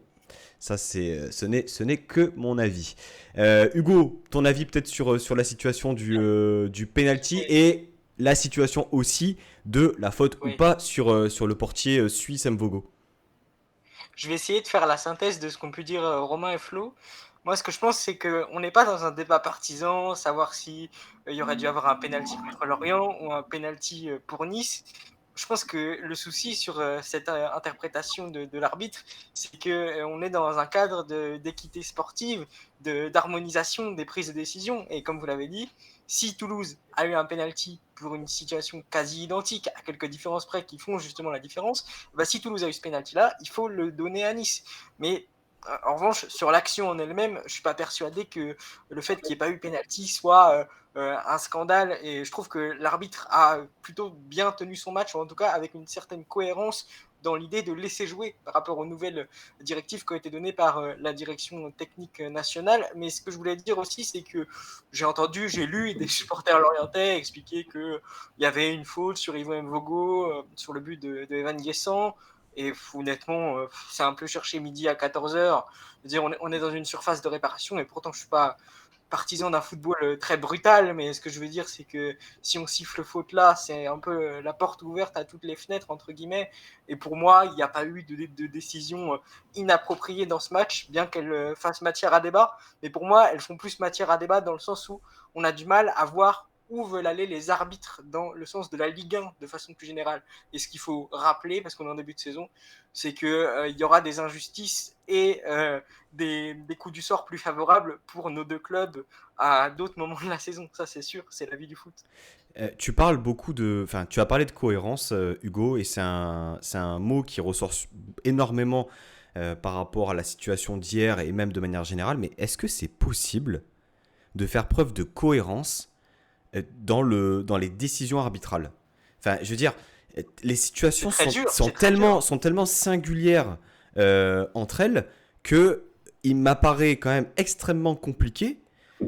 Speaker 1: ça ce n'est que mon avis. Hugo, ton avis peut-être sur la situation du penalty et la situation aussi de la faute ou pas sur le portier suisse Mvogo.
Speaker 4: Je vais essayer de faire la synthèse de ce qu'ont pu dire Romain et Flo. Moi, ce que je pense, c'est qu'on n'est pas dans un débat partisan, savoir si il y aurait dû avoir un penalty contre Lorient ou un penalty pour Nice. Je pense que le souci sur cette interprétation de l'arbitre, c'est qu'on est dans un cadre d'équité sportive, d'harmonisation des prises de décision. Et comme vous l'avez dit, si Toulouse a eu un penalty pour une situation quasi identique, à quelques différences près qui font justement la différence, bah, si Toulouse a eu ce penalty-là, il faut le donner à Nice. Mais en revanche, sur l'action en elle-même, je ne suis pas persuadé que le fait qu'il n'y ait pas eu penalty soit un scandale. Et je trouve que l'arbitre a plutôt bien tenu son match, ou en tout cas avec une certaine cohérence dans l'idée de laisser jouer par rapport aux nouvelles directives qui ont été données par la direction technique nationale. Mais ce que je voulais dire aussi, c'est que j'ai lu des supporters lorientais expliquer qu'il y avait une faute sur Ivo Mvogo, sur le but de Evan Guessant. Et honnêtement, c'est un peu chercher midi à 14h. On est dans une surface de réparation et pourtant je ne suis pas partisan d'un football très brutal, mais ce que je veux dire, c'est que si on siffle faute là, c'est un peu la porte ouverte à toutes les fenêtres, entre guillemets. Et pour moi, il n'y a pas eu de décision inappropriée dans ce match, bien qu'elles fassent matière à débat. Mais pour moi, elles font plus matière à débat dans le sens où on a du mal à voir où veulent aller les arbitres dans le sens de la Ligue 1 de façon plus générale. Et ce qu'il faut rappeler, parce qu'on est en début de saison, c'est qu'il y aura des injustices et des coups du sort plus favorables pour nos deux clubs à d'autres moments de la saison. Ça, c'est sûr, c'est la vie du foot.
Speaker 1: Tu parles beaucoup tu as parlé de cohérence, Hugo, et c'est un mot qui ressort énormément par rapport à la situation d'hier et même de manière générale. Mais est-ce que c'est possible de faire preuve de cohérence dans les décisions arbitrales? Enfin, je veux dire, les situations sont tellement singulières entre elles que il m'apparaît quand même extrêmement compliqué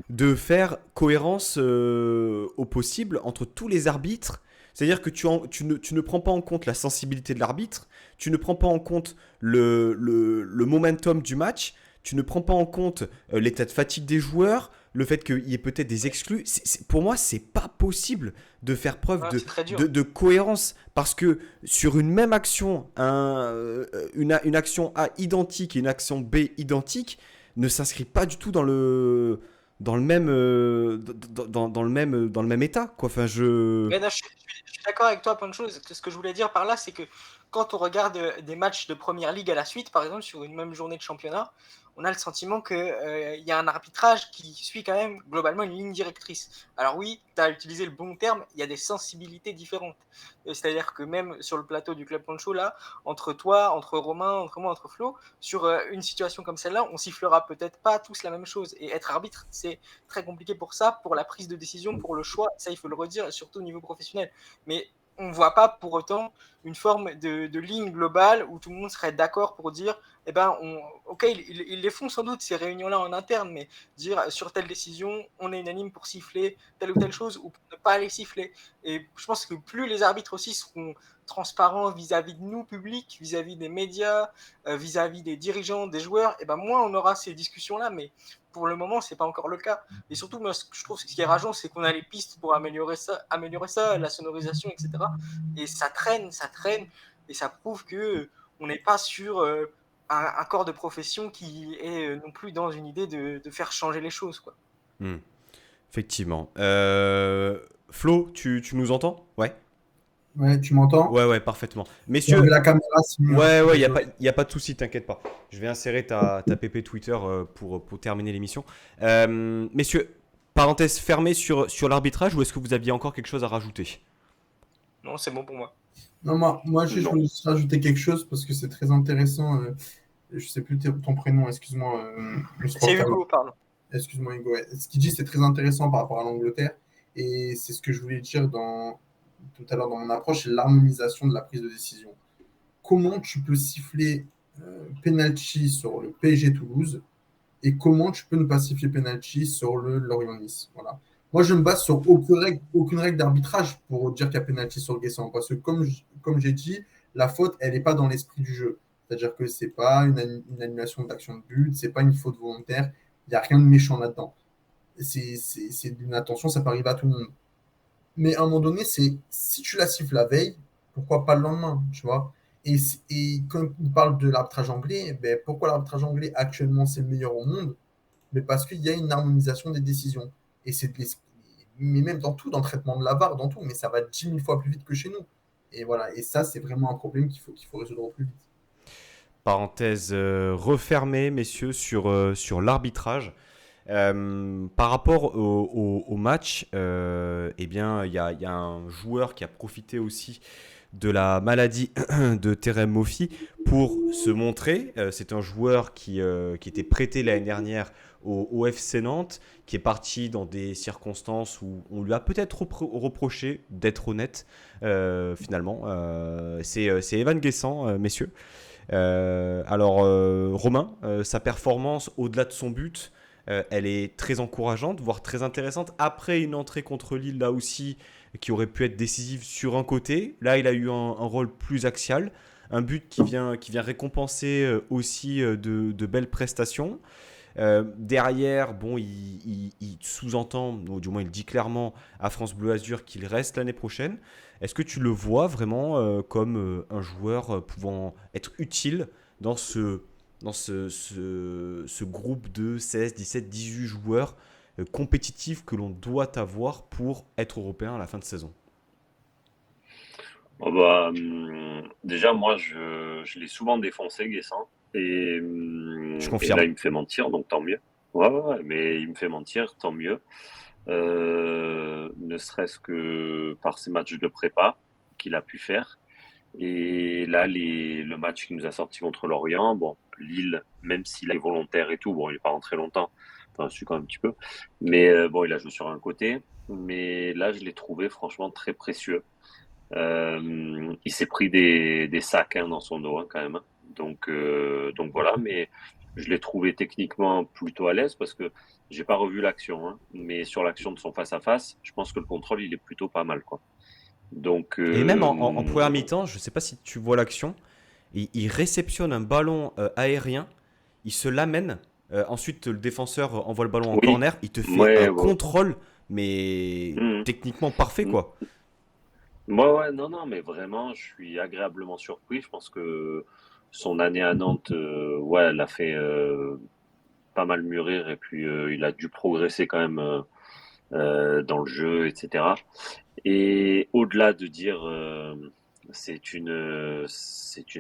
Speaker 1: de faire cohérence au possible entre tous les arbitres. C'est-à-dire que tu ne prends pas en compte la sensibilité de l'arbitre, tu ne prends pas en compte le momentum du match, tu ne prends pas en compte l'état de fatigue des joueurs, le fait qu'il y ait peut-être des exclus. Pour moi, c'est pas possible de faire preuve de cohérence parce que sur une même action, une action A identique et une action B identique ne s'inscrit pas du tout dans le même état, quoi. Enfin,
Speaker 4: je suis d'accord avec toi, plein de choses. Ce que je voulais dire par là, c'est que quand on regarde des matchs de première ligue à la suite, par exemple, sur une même journée de championnat, on a le sentiment qu'il y a un arbitrage qui suit quand même globalement une ligne directrice. Alors oui, tu as utilisé le bon terme, il y a des sensibilités différentes. C'est-à-dire que même sur le plateau du Club Poncho, là, entre toi, entre Romain, entre moi, entre Flo, sur une situation comme celle-là, on sifflera peut-être pas tous la même chose. Et être arbitre, c'est très compliqué pour ça, pour la prise de décision, pour le choix. Ça, il faut le redire, surtout au niveau professionnel. Mais on ne voit pas pour autant une forme de ligne globale où tout le monde serait d'accord pour dire eh ben, ok, ils les font sans doute ces réunions-là en interne, mais dire sur telle décision, on est unanime pour siffler telle ou telle chose ou pour ne pas les siffler. Et je pense que plus les arbitres aussi seront transparents vis-à-vis de nous, public, vis-à-vis des médias, vis-à-vis des dirigeants, des joueurs, et ben moins on aura ces discussions-là, mais pour le moment, c'est pas encore le cas. Et surtout, moi, je trouve que ce qui est rageant, c'est qu'on a les pistes pour améliorer ça, la sonorisation, etc. Et ça traîne. et ça prouve que on n'est pas sur un corps de profession qui est non plus dans une idée de faire changer les choses, quoi.
Speaker 1: Effectivement. Flo, tu nous entends? Ouais.
Speaker 3: Ouais, tu m'entends?
Speaker 1: Ouais, parfaitement.
Speaker 3: J'ai enlevé
Speaker 1: Messieurs,
Speaker 3: la caméra, sinon
Speaker 1: ouais,
Speaker 3: je
Speaker 1: il n'y a
Speaker 3: rigole.
Speaker 1: pas, y a pas de souci, t'inquiète pas. Je vais insérer ta PP Twitter pour terminer l'émission. Messieurs, parenthèse fermée sur l'arbitrage, ou est-ce que vous aviez encore quelque chose à rajouter?
Speaker 4: Non, c'est bon pour moi.
Speaker 3: Non, moi juste, je
Speaker 2: Non.
Speaker 3: voulais juste rajouter quelque chose parce que c'est très intéressant. Je sais plus ton prénom, excuse-moi, le
Speaker 4: C'est
Speaker 3: supporter.
Speaker 4: Hugo, pardon.
Speaker 3: Excuse-moi, Hugo. Ouais. Ce qu'il dit, c'est très intéressant par rapport à l'Angleterre. Et c'est ce que je voulais dire tout à l'heure dans mon approche, c'est l'harmonisation de la prise de décision. Comment tu peux siffler penalty sur le PSG Toulouse et comment tu peux ne pas siffler penalty sur le Lorient-Nice. Voilà. Moi, je me base sur aucune règle d'arbitrage pour dire qu'il y a penalty sur Guessant. Parce que, comme j'ai dit, la faute, elle n'est pas dans l'esprit du jeu. C'est-à-dire que ce n'est pas une annulation d'action de but, ce n'est pas une faute volontaire. Il n'y a rien de méchant là-dedans. C'est d'une attention, ça peut arriver à tout le monde. Mais à un moment donné, c'est si tu la siffles la veille, pourquoi pas le lendemain, tu vois. Et quand on parle de l'arbitrage anglais, ben, pourquoi l'arbitrage anglais actuellement c'est le meilleur au monde? Mais parce qu'il y a une harmonisation des décisions. Et mais même dans tout, dans le traitement de la VAR, dans tout, mais ça va 10 000 fois plus vite que chez nous. Et voilà, et ça, c'est vraiment un problème qu'il faut résoudre au plus vite.
Speaker 1: Parenthèse refermée, messieurs, sur l'arbitrage. Par rapport au match, eh bien, il y a un joueur qui a profité aussi de la maladie de Terem Moffi pour se montrer. C'est un joueur qui était prêté l'année dernière au FC Nantes, qui est parti dans des circonstances où on lui a peut-être reproché d'être honnête, finalement. C'est Evan Guessant, messieurs. Romain, sa performance au-delà de son but, elle est très encourageante, voire très intéressante. Après une entrée contre Lille, là aussi, qui aurait pu être décisive sur un côté. Là, il a eu un rôle plus axial. Un but qui vient récompenser aussi de belles prestations. Derrière, bon, il sous-entend, ou du moins il dit clairement à France Bleu Azur qu'il reste l'année prochaine. Est-ce que tu le vois vraiment comme un joueur pouvant être utile dans ce groupe de 16, 17, 18 joueurs compétitifs que l'on doit avoir pour être européen à la fin de saison?
Speaker 2: Oh bah, déjà, moi, je l'ai souvent défoncé, Guessant.
Speaker 1: Je
Speaker 2: Et là,
Speaker 1: confirme.
Speaker 2: il me fait mentir, donc tant mieux. Ouais, mais il me fait mentir, tant mieux. Ne serait-ce que par ces matchs de prépa qu'il a pu faire. Et là, le match qui nous a sorti contre Lorient, bon, Lille, même s'il est volontaire et tout, bon, il n'est pas rentré longtemps, enfin, je suis quand même un petit peu, mais bon, il a joué sur un côté. Mais là, je l'ai trouvé franchement très précieux. Il s'est pris des sacs hein, dans son dos hein, quand même. Hein. Donc voilà, mais je l'ai trouvé techniquement plutôt à l'aise parce que j'ai pas revu l'action, hein, mais sur l'action de son face à face, je pense que le contrôle il est plutôt pas mal quoi. Donc
Speaker 1: Et même en première mi-temps, je ne sais pas si tu vois l'action, il réceptionne un ballon aérien, il se l'amène, ensuite le défenseur envoie le ballon en
Speaker 2: oui,
Speaker 1: corner, il te fait un
Speaker 2: ouais, ouais.
Speaker 1: contrôle, mais
Speaker 2: Mhm.
Speaker 1: techniquement parfait quoi.
Speaker 2: Ouais, non, mais vraiment, je suis agréablement surpris. Je pense que son année à Nantes, ouais, elle a fait pas mal mûrir et puis il a dû progresser quand même dans le jeu, etc. Et au-delà de dire c'est une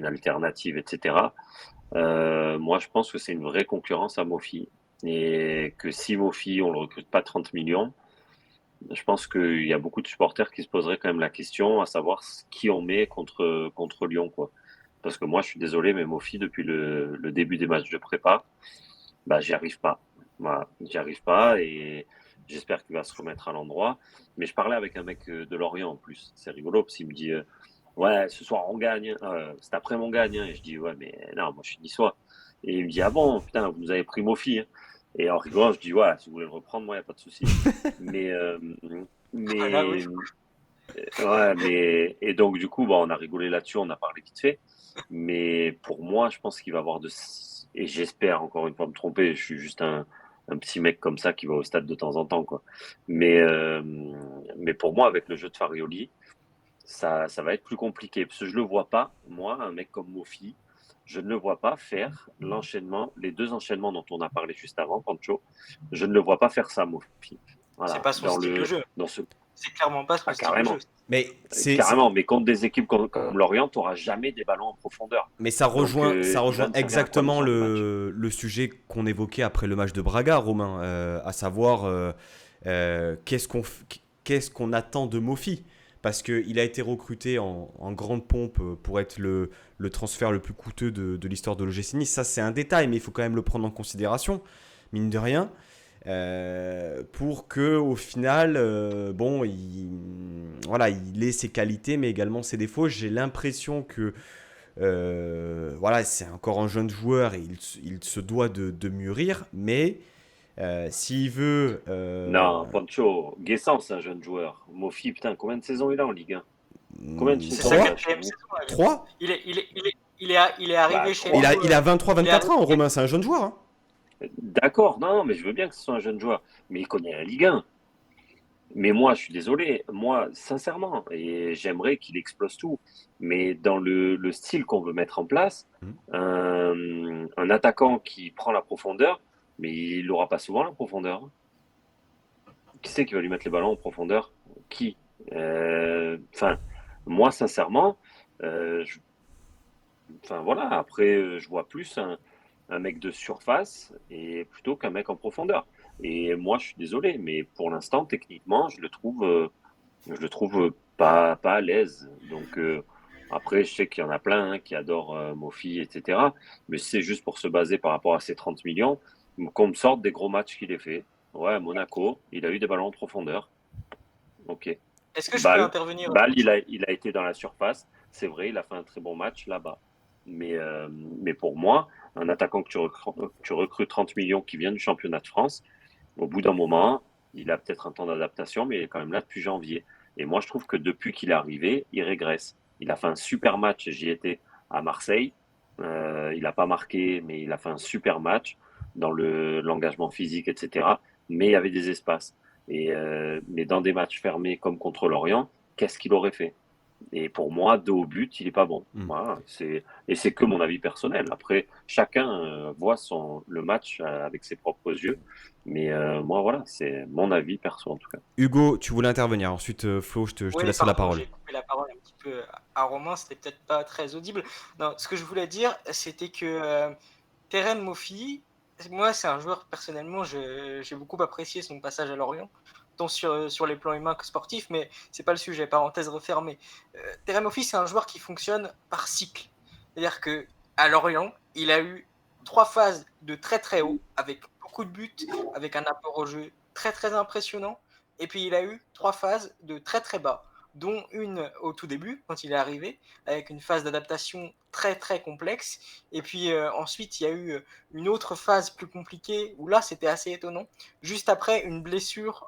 Speaker 2: alternative, etc. Moi, je pense que c'est une vraie concurrence à Mofi et que si Mofi on le recrute pas 30 millions, je pense qu'il y a beaucoup de supporters qui se poseraient quand même la question à savoir qui on met contre Lyon quoi. Parce que moi, je suis désolé, mais Mofi depuis le début des matchs de prépa, bah j'y arrive pas. Voilà, j'y arrive pas et j'espère qu'il va se remettre à l'endroit. Mais je parlais avec un mec de Lorient en plus. C'est rigolo parce qu'il me dit ouais, ce soir on gagne. Cet après-midi on gagne. Et je dis ouais, mais non, moi je suis niçois. Et il me dit ah bon, putain, vous nous avez pris Mofi. Hein. Et en rigolant, je dis ouais, si vous voulez le reprendre, moi il y a pas de souci. Mais
Speaker 4: Ah là, oui.
Speaker 2: mais ouais, mais et donc du coup, bon, on a rigolé là-dessus, on a parlé vite fait. Mais pour moi, je pense qu'il va avoir et j'espère encore une fois me tromper. Je suis juste un petit mec comme ça qui va au stade de temps en temps, quoi. Mais mais pour moi, avec le jeu de Farioli, ça va être plus compliqué. Parce que je ne le vois pas, moi, un mec comme Mofi, je ne le vois pas faire les deux enchaînements dont on a parlé juste avant, Pancho. Je ne le vois pas faire ça, Mofi.
Speaker 4: C'est
Speaker 2: Voilà,
Speaker 4: pas son style de jeu.
Speaker 2: dans ce,
Speaker 4: C'est clairement pas son style de
Speaker 2: carrément,
Speaker 4: jeu.
Speaker 1: Mais
Speaker 2: carrément. Mais contre des équipes comme Lorient, tu n'auras jamais des ballons en profondeur.
Speaker 1: Mais ça
Speaker 2: Donc,
Speaker 1: rejoint,
Speaker 2: il va me servir à quoi dans ce
Speaker 1: exactement
Speaker 2: genre de match?
Speaker 1: le sujet qu'on évoquait après le match de Braga, Romain, à savoir qu'est-ce qu'on attend de Mofi. Parce qu'il a été recruté en grande pompe pour être le transfert le plus coûteux de l'histoire de l'OGC Nice. Ça, c'est un détail, mais il faut quand même le prendre en considération, mine de rien. Pour que au final, bon, voilà, il ait ses qualités, mais également ses défauts. J'ai l'impression que voilà, c'est encore un jeune joueur et il se doit de mûrir, mais s'il veut.
Speaker 2: Non, Pancho, Guessant, c'est un jeune joueur. Mofi, putain, combien de saisons il a en Ligue 1? Combien de
Speaker 4: C'est
Speaker 2: saisons
Speaker 4: sa
Speaker 2: il a
Speaker 1: 3
Speaker 2: chez
Speaker 4: quatrième
Speaker 2: vous?
Speaker 4: saison. Là.
Speaker 1: 3
Speaker 4: Il est arrivé chez nous.
Speaker 1: Il a 23-24 ans,
Speaker 4: arrivé-
Speaker 1: Romain, c'est un jeune joueur. Hein.
Speaker 2: D'accord, non, mais je veux bien que ce soit un jeune joueur. Mais il connaît la Ligue 1. Mais moi, je suis désolé, moi, sincèrement, et j'aimerais qu'il explose tout. Mais dans le style qu'on veut mettre en place, un attaquant qui prend la profondeur, mais il n'aura pas souvent la profondeur. Qui c'est qui va lui mettre les ballons en profondeur? Qui? Enfin, moi, sincèrement, je enfin voilà, après, je vois plus un mec de surface et plutôt qu'un mec en profondeur. Et moi, je suis désolé, mais pour l'instant, techniquement, je le trouve pas à l'aise. Donc après, je sais qu'il y en a plein qui adorent Mofi, etc. Mais c'est juste pour se baser par rapport à ces 30 millions, qu'on me sorte des gros matchs qu'il ait fait. Ouais, à Monaco, il a eu des ballons en profondeur. Ok.
Speaker 4: Est-ce que je peux
Speaker 2: Bâle,
Speaker 4: intervenir?
Speaker 2: Bâle, il a été dans la surface. C'est vrai, il a fait un très bon match là-bas. Mais pour moi, un attaquant que tu recrutes 30 millions qui vient du championnat de France, au bout d'un moment, il a peut-être un temps d'adaptation, mais il est quand même là depuis janvier. Et moi, je trouve que depuis qu'il est arrivé, il régresse. Il a fait un super match, j'y étais à Marseille. Il n'a pas marqué, mais il a fait un super match dans l'engagement physique, etc. Mais il y avait des espaces. Mais dans des matchs fermés comme contre Lorient, qu'est-ce qu'il aurait fait? Et pour moi, dos au but, il n'est pas bon. Voilà, et c'est que mon avis personnel. Après, chacun voit le match avec ses propres yeux. Mais moi, voilà, c'est mon avis perso en tout cas.
Speaker 1: Hugo, tu voulais intervenir. Ensuite, Flo, je te
Speaker 4: Oui,
Speaker 1: laisserai la
Speaker 4: pardon,
Speaker 1: parole.
Speaker 4: j'ai coupé la parole un petit peu à Romain, c'était peut-être pas très audible. Non, ce que je voulais dire, c'était que Terren Moffi, moi, c'est un joueur, personnellement, j'ai beaucoup apprécié son passage à Lorient, tant sur les plans humains que sportifs, mais c'est pas le sujet, parenthèse refermée. Terren Moffi, c'est un joueur qui fonctionne par cycle. C'est-à-dire qu'à Lorient, il a eu 3 phases de très très haut, avec beaucoup de buts, avec un apport au jeu très très impressionnant. Et puis il a eu 3 phases de très très bas, dont une au tout début, quand il est arrivé, avec une phase d'adaptation très très complexe. Et puis ensuite, il y a eu une autre phase plus compliquée, où là, c'était assez étonnant, juste après une blessure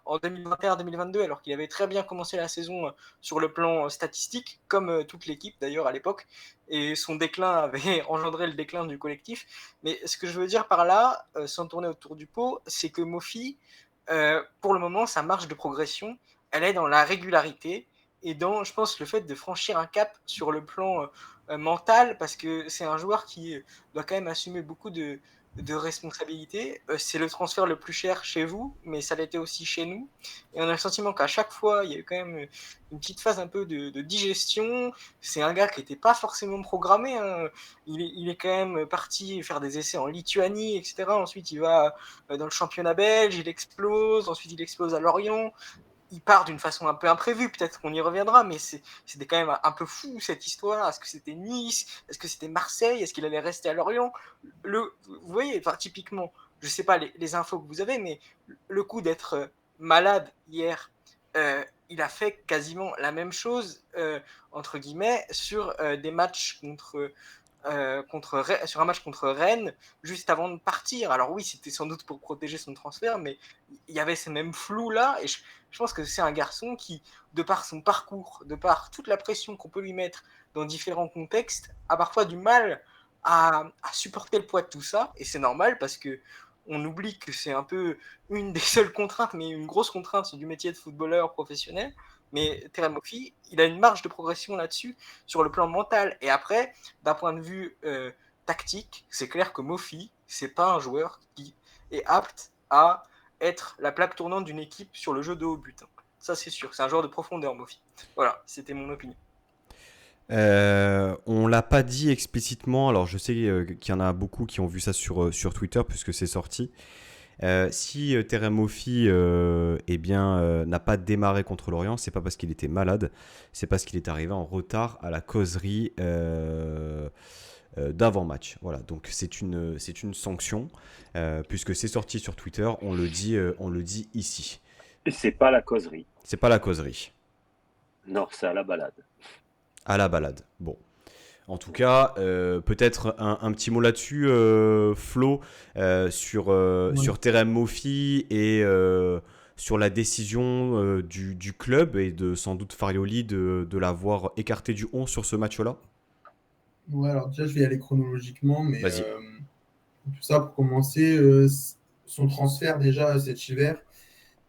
Speaker 4: en 2021-2022, alors qu'il avait très bien commencé la saison sur le plan statistique, comme toute l'équipe d'ailleurs à l'époque, et son déclin avait engendré le déclin du collectif. Mais ce que je veux dire par là, sans tourner autour du pot, c'est que Mofi, pour le moment, sa marge de progression, elle est dans la régularité et dans, je pense, le fait de franchir un cap sur le plan mental, parce que c'est un joueur qui doit quand même assumer beaucoup de responsabilités. C'est le transfert le plus cher chez vous, mais ça l'était aussi chez nous. Et on a le sentiment qu'à chaque fois, il y a eu quand même une petite phase un peu de digestion. C'est un gars qui n'était pas forcément programmé. Hein. Il est quand même parti faire des essais en Lituanie, etc. Ensuite, il va dans le championnat belge, il explose. Ensuite, il explose à Lorient. Il part d'une façon un peu imprévue, peut-être qu'on y reviendra, mais c'était quand même un peu fou cette histoire. Est-ce que c'était Nice? Est-ce que c'était Marseille? Est-ce qu'il allait rester à Lorient? Vous voyez, enfin, typiquement, je ne sais pas les infos que vous avez, mais le coup d'être malade hier, il a fait quasiment la même chose, entre guillemets, sur des matchs sur un match contre Rennes, juste avant de partir. Alors oui, c'était sans doute pour protéger son transfert, mais il y avait ce même flou-là, et je pense que c'est un garçon qui, de par son parcours, de par toute la pression qu'on peut lui mettre dans différents contextes, a parfois du mal à supporter le poids de tout ça, et c'est normal parce que on oublie que c'est un peu une des seules contraintes, mais une grosse contrainte du métier de footballeur professionnel. mais Terem Moffi, il a une marge de progression là-dessus sur le plan mental. Et après, d'un point de vue tactique, c'est clair que Moffi, c'est pas un joueur qui est apte à être la plaque tournante d'une équipe sur le jeu de haut but. Ça, c'est sûr. C'est un joueur de profondeur, Moffi. Voilà, c'était mon opinion.
Speaker 1: On l'a pas dit explicitement, alors je sais qu'il y en a beaucoup qui ont vu ça sur Twitter puisque c'est sorti. Si Terem Moffi n'a pas démarré contre Lorient, c'est pas parce qu'il était malade, c'est parce qu'il est arrivé en retard à la causerie d'avant-match. Voilà, donc c'est une sanction puisque c'est sorti sur Twitter, on le dit ici.
Speaker 2: Et c'est pas la causerie.
Speaker 1: C'est pas la causerie.
Speaker 2: Non, c'est à la balade.
Speaker 1: À la balade. Bon. En tout cas, peut-être un petit mot là-dessus, Flo, sur Terem Moffi et sur la décision du club et de sans doute Farioli de l'avoir écarté du 11 sur ce match-là.
Speaker 3: Ouais, alors déjà, je vais y aller chronologiquement, mais
Speaker 1: Vas-y.
Speaker 3: tout ça pour commencer, son transfert déjà cet hiver.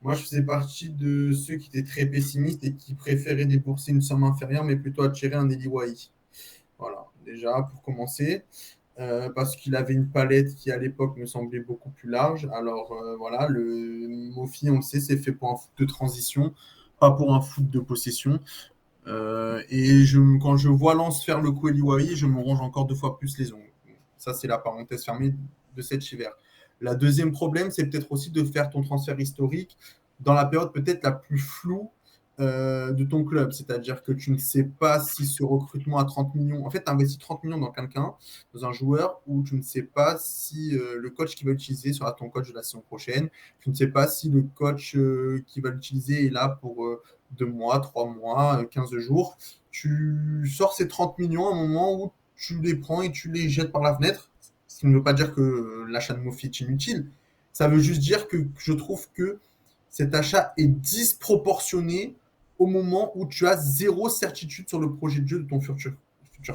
Speaker 3: Moi, je faisais partie de ceux qui étaient très pessimistes et qui préféraient débourser une somme inférieure, mais plutôt attirer un Eli Wahi. Voilà, déjà pour commencer, parce qu'il avait une palette qui à l'époque me semblait beaucoup plus large. Alors voilà, le Moffi, on le sait, c'est fait pour un foot de transition, pas pour un foot de possession. Quand je vois Lens faire le coup Eli Wahi, je me ronge encore 2 fois plus les ongles. Ça, c'est la parenthèse fermée de cet hiver. La deuxième problème, c'est peut-être aussi de faire ton transfert historique dans la période peut-être la plus floue de ton club. C'est-à-dire que tu ne sais pas si ce recrutement à 30 millions, en fait, tu investis 30 millions dans quelqu'un, dans un joueur, où tu ne sais pas si le coach qui va l'utiliser sera ton coach de la saison prochaine. Tu ne sais pas si le coach qui va l'utiliser est là pour 2 mois, 3 mois, 15 jours. Tu sors ces 30 millions à un moment où tu les prends et tu les jettes par la fenêtre. Ce qui ne veut pas dire que l'achat de Moffi est inutile. Ça veut juste dire que je trouve que cet achat est disproportionné au moment où tu as zéro certitude sur le projet de jeu de ton futur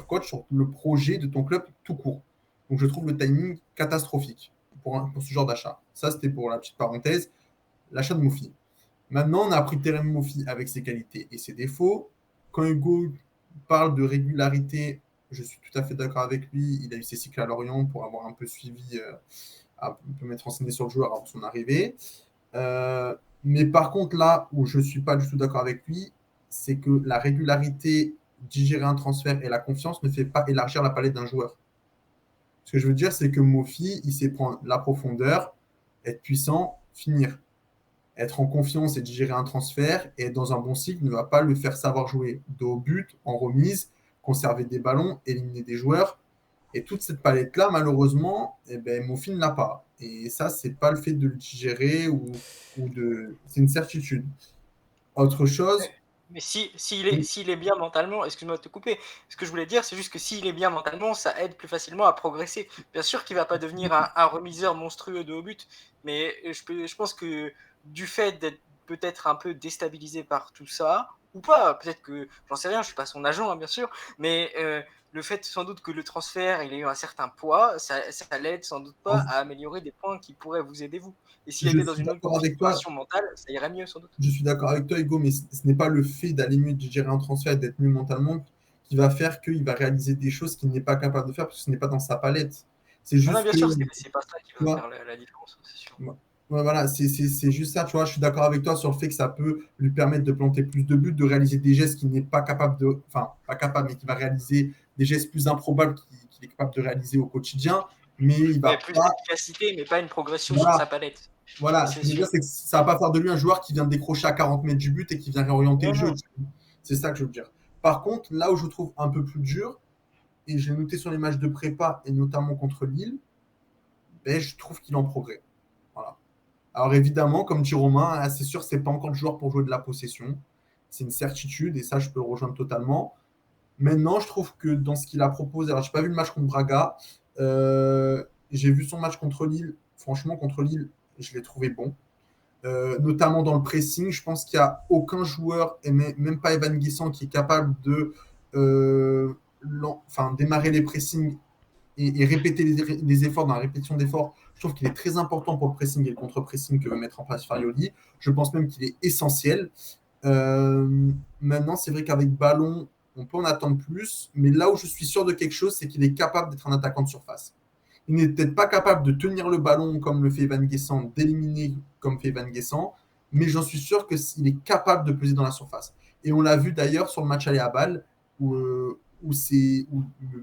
Speaker 3: coach, sur le projet de ton club tout court. Donc je trouve le timing catastrophique pour ce genre d'achat. Ça, c'était pour la petite parenthèse, l'achat de Moffi. Maintenant, on a appris Terem Moffi avec ses qualités et ses défauts. Quand Hugo parle de régularité, je suis tout à fait d'accord avec lui. Il a eu ses cycles à Lorient pour avoir un peu suivi, un peu m'être renseigné sur le joueur avant son arrivée. Mais par contre, là où je ne suis pas du tout d'accord avec lui, c'est que la régularité, digérer un transfert et la confiance ne fait pas élargir la palette d'un joueur. Ce que je veux dire, c'est que Moffi, il sait prendre la profondeur, être puissant, finir. Être en confiance et digérer un transfert et être dans un bon cycle ne va pas le faire savoir jouer de haut but, en remise, conserver des ballons, éliminer des joueurs. Et toute cette palette-là, malheureusement, Moffi ne l'a pas. Et ça, c'est pas le fait de le digérer ou de. C'est une certitude. Autre chose.
Speaker 4: Mais s'il est bien mentalement, excuse-moi de te couper, ce que je voulais dire, c'est juste que s'il est bien mentalement, ça aide plus facilement à progresser. Bien sûr qu'il ne va pas devenir un remiseur monstrueux de haut but, mais je pense que du fait d'être peut-être un peu déstabilisé par tout ça, ou pas, peut-être que, j'en sais rien, je ne suis pas son agent, hein, bien sûr, mais le fait sans doute que le transfert il ait eu un certain poids, ça l'aide sans doute pas à améliorer des points qui pourraient vous aider vous. Et s'il était dans une autre configuration mentale, ça irait mieux sans doute.
Speaker 3: Je suis d'accord avec toi, Hugo, mais ce n'est pas le fait d'aller mieux digérer un transfert et d'être mieux mentalement qui va faire qu'il va réaliser des choses qu'il n'est pas capable de faire parce que ce n'est pas dans sa palette. C'est juste
Speaker 4: non, bien sûr, c'est pas ça qui va faire la différence, c'est sûr.
Speaker 3: Ouais, voilà, c'est juste ça, tu vois. Je suis d'accord avec toi sur le fait que ça peut lui permettre de planter plus de buts, de réaliser des gestes qu'il n'est pas capable de. Enfin, pas capable, mais qui va réaliser des gestes plus improbables qu'il est capable de réaliser au quotidien. Mais il va
Speaker 4: plus d'efficacité, mais pas une progression sur sa palette.
Speaker 3: Voilà, ce que je veux dire, c'est que ça ne va pas faire de lui un joueur qui vient décrocher à 40 mètres du but et qui vient réorienter le jeu. C'est ça que je veux dire. Par contre, là où je trouve un peu plus dur, et je l'ai noté sur les matchs de prépa, et notamment contre Lille, je trouve qu'il en progresse. Voilà. Alors évidemment, comme dit Romain, c'est sûr, c'est pas encore le joueur pour jouer de la possession. C'est une certitude, et ça, je peux le rejoindre totalement. Maintenant, je trouve que dans ce qu'il a proposé, alors je n'ai pas vu le match contre Braga, j'ai vu son match contre Lille. Franchement, contre Lille, je l'ai trouvé bon. Notamment dans le pressing, je pense qu'il n'y a aucun joueur, et même pas Evan Guessant, qui est capable de démarrer les pressings et répéter les efforts dans la répétition d'efforts. Je trouve qu'il est très important pour le pressing et le contre-pressing que veut mettre en place Farioli. Je pense même qu'il est essentiel. Maintenant, c'est vrai qu'avec ballon, on peut en attendre plus. Mais là où je suis sûr de quelque chose, c'est qu'il est capable d'être un attaquant de surface. Il n'est peut-être pas capable de tenir le ballon comme le fait Evan Guessant, d'éliminer comme fait Evan Guessant, mais j'en suis sûr qu'il est capable de peser dans la surface. Et on l'a vu d'ailleurs sur le match aller à Bâle, où le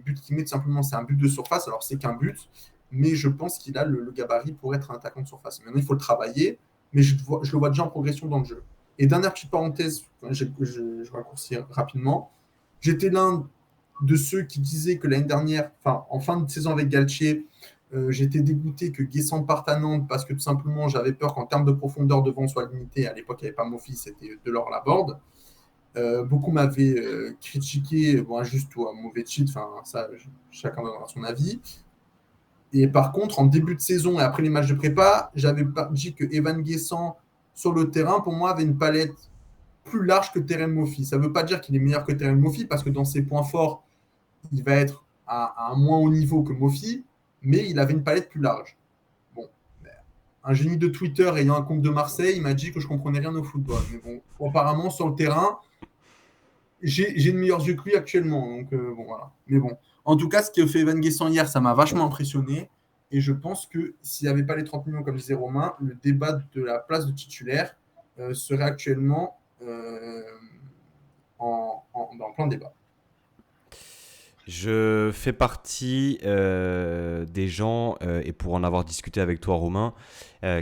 Speaker 3: but qu'il met, tout simplement, c'est un but de surface. Alors, c'est qu'un but, mais je pense qu'il a le gabarit pour être un attaquant de surface. Maintenant, il faut le travailler, mais je le vois déjà en progression dans le jeu. Et dernière petite parenthèse, je raccourcis rapidement. J'étais l'un de ceux qui disaient que l'année dernière, enfin en fin de saison avec Galtier, j'étais dégoûté que Guessant parte à Nantes parce que tout simplement j'avais peur qu'en termes de profondeur devant soit limité. À l'époque, il n'y avait pas Mofi, c'était Delors Laborde. Beaucoup m'avaient critiqué, bon, juste ou à mauvais cheat, enfin ça, chacun donnera son avis. Et par contre, en début de saison et après les matchs de prépa, j'avais dit que Evan Guessant sur le terrain, pour moi, avait une palette plus large que Terem Moffi. Ça ne veut pas dire qu'il est meilleur que Terem Moffi parce que dans ses points forts, il va être à un moins haut niveau que Moffi, mais il avait une palette plus large. Bon, un génie de Twitter ayant un compte de Marseille, il m'a dit que je comprenais rien au football. Mais bon, apparemment, sur le terrain, j'ai de meilleurs yeux que lui actuellement. Donc, bon, voilà. Mais bon, en tout cas, ce que fait Evan Guessant hier, ça m'a vachement impressionné. Et je pense que s'il n'y avait pas les 30 millions, comme disait Romain, le débat de la place de titulaire serait actuellement dans plein débat.
Speaker 1: Je fais partie des gens, et pour en avoir discuté avec toi Romain,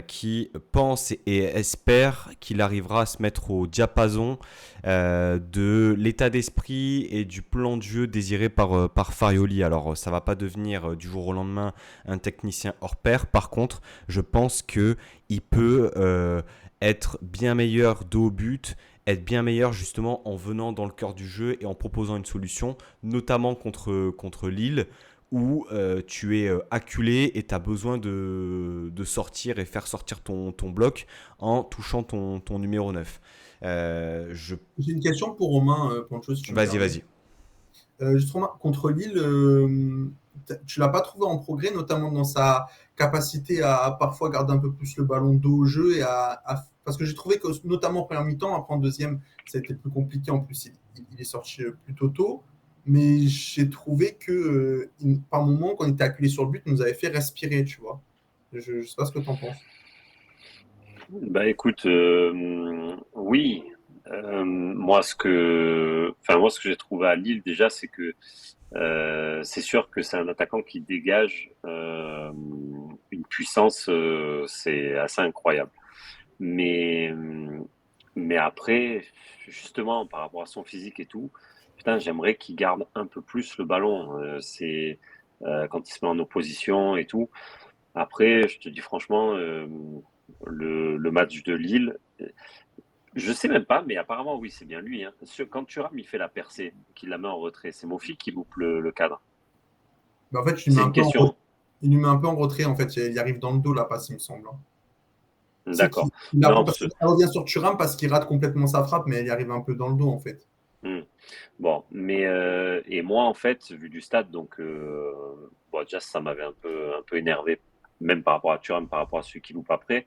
Speaker 1: qui pensent et espèrent qu'il arrivera à se mettre au diapason de l'état d'esprit et du plan de jeu désiré par Farioli. Alors ça ne va pas devenir du jour au lendemain un technicien hors pair. Par contre, je pense qu'il peut être bien meilleur dos au but, être bien meilleur justement en venant dans le cœur du jeu et en proposant une solution, notamment contre Lille, où tu es acculé et tu as besoin de sortir et faire sortir ton bloc en touchant ton numéro 9.
Speaker 3: J'ai une question pour Romain, Pancho, si tu me
Speaker 1: Vas-y,
Speaker 3: permets.
Speaker 1: vas-y.
Speaker 3: Juste Romain, contre Lille, tu ne l'as pas trouvé en progrès, notamment dans sa capacité à parfois garder un peu plus le ballon dos au jeu parce que j'ai trouvé que, notamment en première mi-temps, après en deuxième, ça a été plus compliqué. En plus, il est sorti plutôt tôt. Mais j'ai trouvé que, par moment, quand il était acculé sur le but, il nous avait fait respirer, tu vois. Je ne sais pas ce que tu en penses.
Speaker 2: Bah écoute, oui. Moi, ce que j'ai trouvé à Lille déjà, c'est que c'est sûr que c'est un attaquant qui dégage une puissance, c'est assez incroyable. Mais, mais après, justement, par rapport à son physique et tout, putain, j'aimerais qu'il garde un peu plus le ballon. Quand il se met en opposition et tout. Après, je te dis franchement, le match de Lille, je sais même pas, mais apparemment, oui, c'est bien lui. Hein. Quand Thuram il fait la percée, qu'il la met en retrait, c'est Mofi qui loupe le cadre.
Speaker 3: Mais en fait,
Speaker 2: C'est une question.
Speaker 3: il lui met un peu en retrait. En fait, il arrive dans le dos, la passe, il me semble. Tu sais
Speaker 2: D'accord.
Speaker 3: apprend
Speaker 2: Non,
Speaker 3: parce qu'il revient sur Thuram parce qu'il rate complètement sa frappe, mais elle y arrive un peu dans le dos, en fait.
Speaker 2: Hmm. Bon, mais et moi en fait, vu du stade, donc bon, déjà ça m'avait un peu énervé, même par rapport à Thuram, par rapport à celui qui loupe après.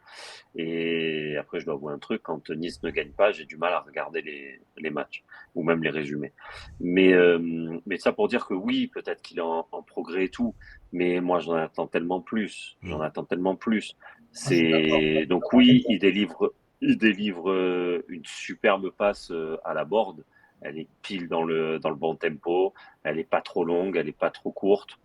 Speaker 2: Et après, je dois avouer un truc, quand Nice ne gagne pas, j'ai du mal à regarder les matchs ou même les résumés. Mais ça pour dire que oui, peut-être qu'il est en progrès et tout, mais moi j'en attends tellement plus, j'en attends tellement plus.
Speaker 3: Ah, je suis d'accord.
Speaker 2: C'est donc oui, il délivre une superbe passe à la board. Elle est pile dans le bon tempo. Elle est pas trop longue, elle est pas trop courte.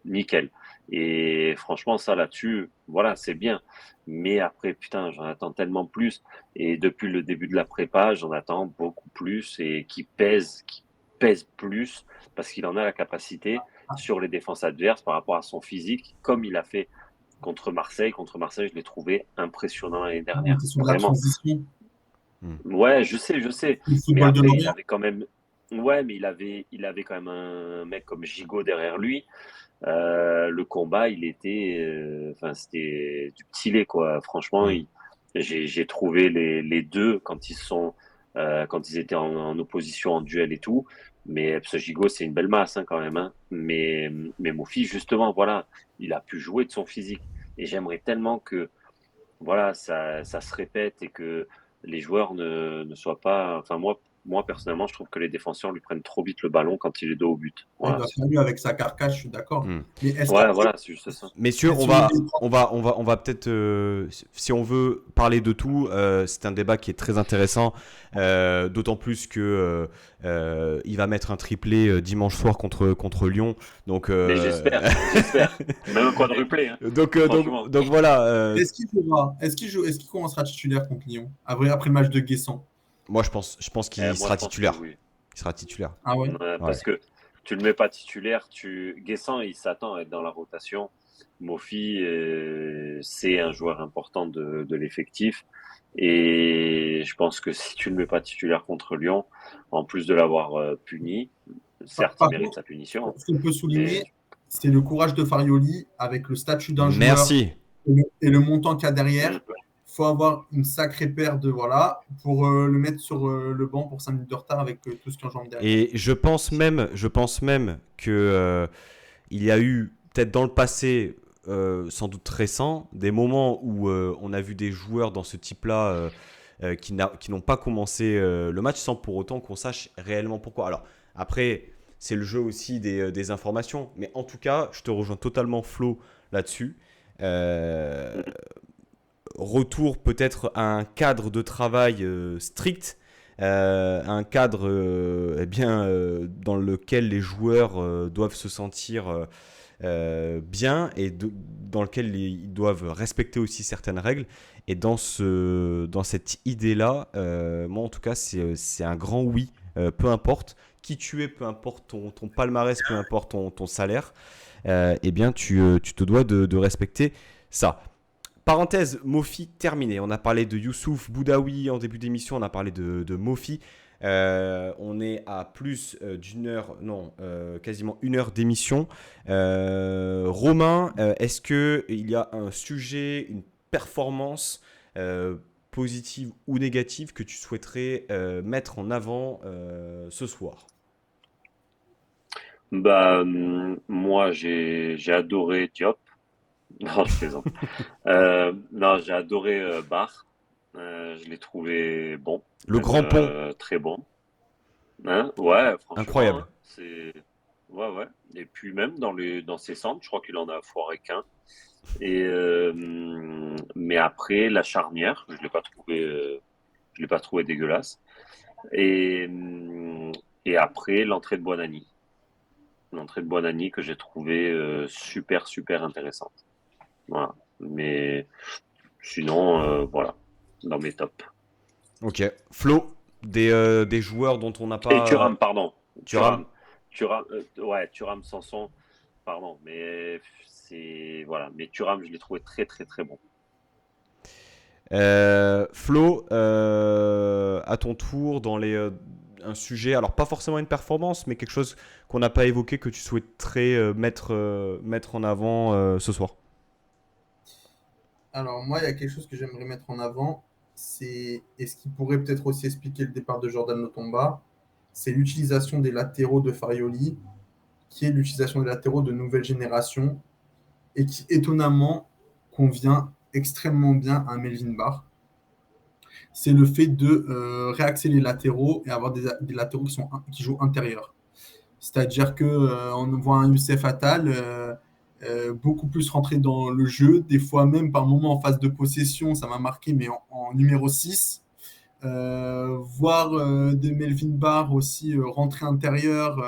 Speaker 2: Nickel. Et franchement, ça là-dessus, voilà, c'est bien. Mais après, putain, j'en attends tellement plus. Et depuis le début de la prépa, j'en attends beaucoup plus et qui pèse plus parce qu'il en a la capacité sur les défenses adverses par rapport à son physique, comme il a fait contre Marseille. Contre Marseille, je l'ai trouvé impressionnant l'année dernière.
Speaker 3: C'est sur la
Speaker 2: Vraiment.
Speaker 3: transition.
Speaker 2: Ouais, je sais.
Speaker 3: Le
Speaker 2: Mais
Speaker 3: football de
Speaker 2: après, il
Speaker 3: Lorient.
Speaker 2: avait quand même, ouais, mais il avait quand même un mec comme Gigot derrière lui. Le combat, il était, enfin, c'était du petit lait, quoi. Franchement, j'ai trouvé les deux quand ils étaient en opposition, en duel et tout. Mais ce Gigot, c'est une belle masse, hein, quand même, hein. Mais Mofi, justement, voilà, il a pu jouer de son physique. Et j'aimerais tellement que, voilà, ça se répète et que les joueurs ne soient pas. Enfin, moi, personnellement, je trouve que les défenseurs lui prennent trop vite le ballon quand il est dos au but.
Speaker 3: Il
Speaker 2: Voilà.
Speaker 3: doit faire mieux avec sa carcasse, je suis d'accord.
Speaker 1: Hmm.
Speaker 3: Mais est-ce
Speaker 2: Ouais,
Speaker 3: qu'après,
Speaker 2: voilà, c'est juste ça.
Speaker 1: Messieurs,
Speaker 3: si on devait
Speaker 1: on va peut-être, si on veut parler de tout, c'est un débat qui est très intéressant, d'autant plus que il va mettre un triplé dimanche soir contre Lyon, donc
Speaker 2: Mais j'espère. Même un quadruplé, hein, franchement.
Speaker 1: donc voilà.
Speaker 3: est-ce qu'il commencera titulaire contre Lyon après le match de Guessant?
Speaker 1: Moi, je pense qu'il
Speaker 2: Moi,
Speaker 1: sera
Speaker 2: je pense que
Speaker 1: titulaire.
Speaker 2: oui.
Speaker 1: Il sera titulaire.
Speaker 3: Ah ouais?
Speaker 2: Ouais,
Speaker 1: Ouais.
Speaker 2: parce que tu le mets pas titulaire, Guessant, il s'attend à être dans la rotation. Mofi, c'est un joueur important de l'effectif. Et je pense que si tu ne le mets pas titulaire contre Lyon, en plus de l'avoir puni, certes, il
Speaker 3: Par
Speaker 2: mérite
Speaker 3: contre,
Speaker 2: sa punition,
Speaker 3: ce qu'on peut
Speaker 2: mais
Speaker 3: souligner, c'est le courage de Farioli avec le statut d'un joueur
Speaker 1: Merci.
Speaker 3: et le montant qu'il y a derrière.
Speaker 2: mm,
Speaker 3: Il faut avoir une sacrée paire de voilà pour le mettre sur le banc pour 5 minutes de retard avec tout ce qui enjambe derrière.
Speaker 1: Et je pense même que il y a eu peut-être dans le passé, sans doute récent, des moments où on a vu des joueurs dans ce type-là qui n'ont pas commencé le match sans pour autant qu'on sache réellement pourquoi. Alors après, c'est le jeu aussi des informations, mais en tout cas, je te rejoins totalement Flo là-dessus. Euh, Retour peut-être à un cadre de travail strict, un cadre dans lequel les joueurs doivent se sentir bien et dans lequel ils doivent respecter aussi certaines règles. Et dans cette idée-là, moi en tout cas, c'est un grand oui, peu importe qui tu es, peu importe ton palmarès, peu importe ton salaire, eh bien tu te dois de respecter ça. Parenthèse, Mofi terminé. On a parlé de Youssouf Boudaoui en début d'émission, on a parlé de Mofi. On est à plus d'une heure, non, quasiment une heure d'émission. Romain, est-ce qu'il y a un sujet, une performance positive ou négative que tu souhaiterais mettre en avant ce soir?
Speaker 2: moi, j'ai adoré Diop. Non, je plaisante. Non, j'ai adoré Barr. Je l'ai trouvé bon,
Speaker 1: Le
Speaker 2: même
Speaker 1: grand pont,
Speaker 2: très bon. Hein, ouais, franchement,
Speaker 1: incroyable.
Speaker 2: hein, ouais, ouais. Et puis même dans ses centres, je crois qu'il en a foiré qu'un. Mais après la charnière, je l'ai pas trouvé dégueulasse. Et et après l'entrée de Buonanni que j'ai trouvé super super intéressante. Voilà. Mais sinon, voilà, dans mes tops.
Speaker 1: Ok. Flo, des joueurs dont on n'a
Speaker 2: Et
Speaker 1: pas.
Speaker 2: Thuram, pardon.
Speaker 1: Thuram.
Speaker 2: Ouais, Thuram Sanson, pardon, mais c'est voilà. Mais Thuram, je l'ai trouvé très très très bon.
Speaker 1: Flo, à ton tour, un sujet, alors pas forcément une performance, mais quelque chose qu'on n'a pas évoqué que tu souhaiterais mettre en avant ce soir.
Speaker 3: Alors moi, il y a quelque chose que j'aimerais mettre en avant, et ce qui pourrait peut-être aussi expliquer le départ de Jordan Lotomba, c'est l'utilisation des latéraux de Farioli, qui est l'utilisation des latéraux de nouvelle génération, et qui étonnamment convient extrêmement bien à Melvin Barr. C'est le fait de réaxer les latéraux et avoir des latéraux qui jouent intérieurs. C'est-à-dire qu'on voit un Youssef Attal beaucoup plus rentrer dans le jeu, des fois même par moment en phase de possession, ça m'a marqué, mais en numéro 6. Voir de Melvin Barr aussi rentrer intérieur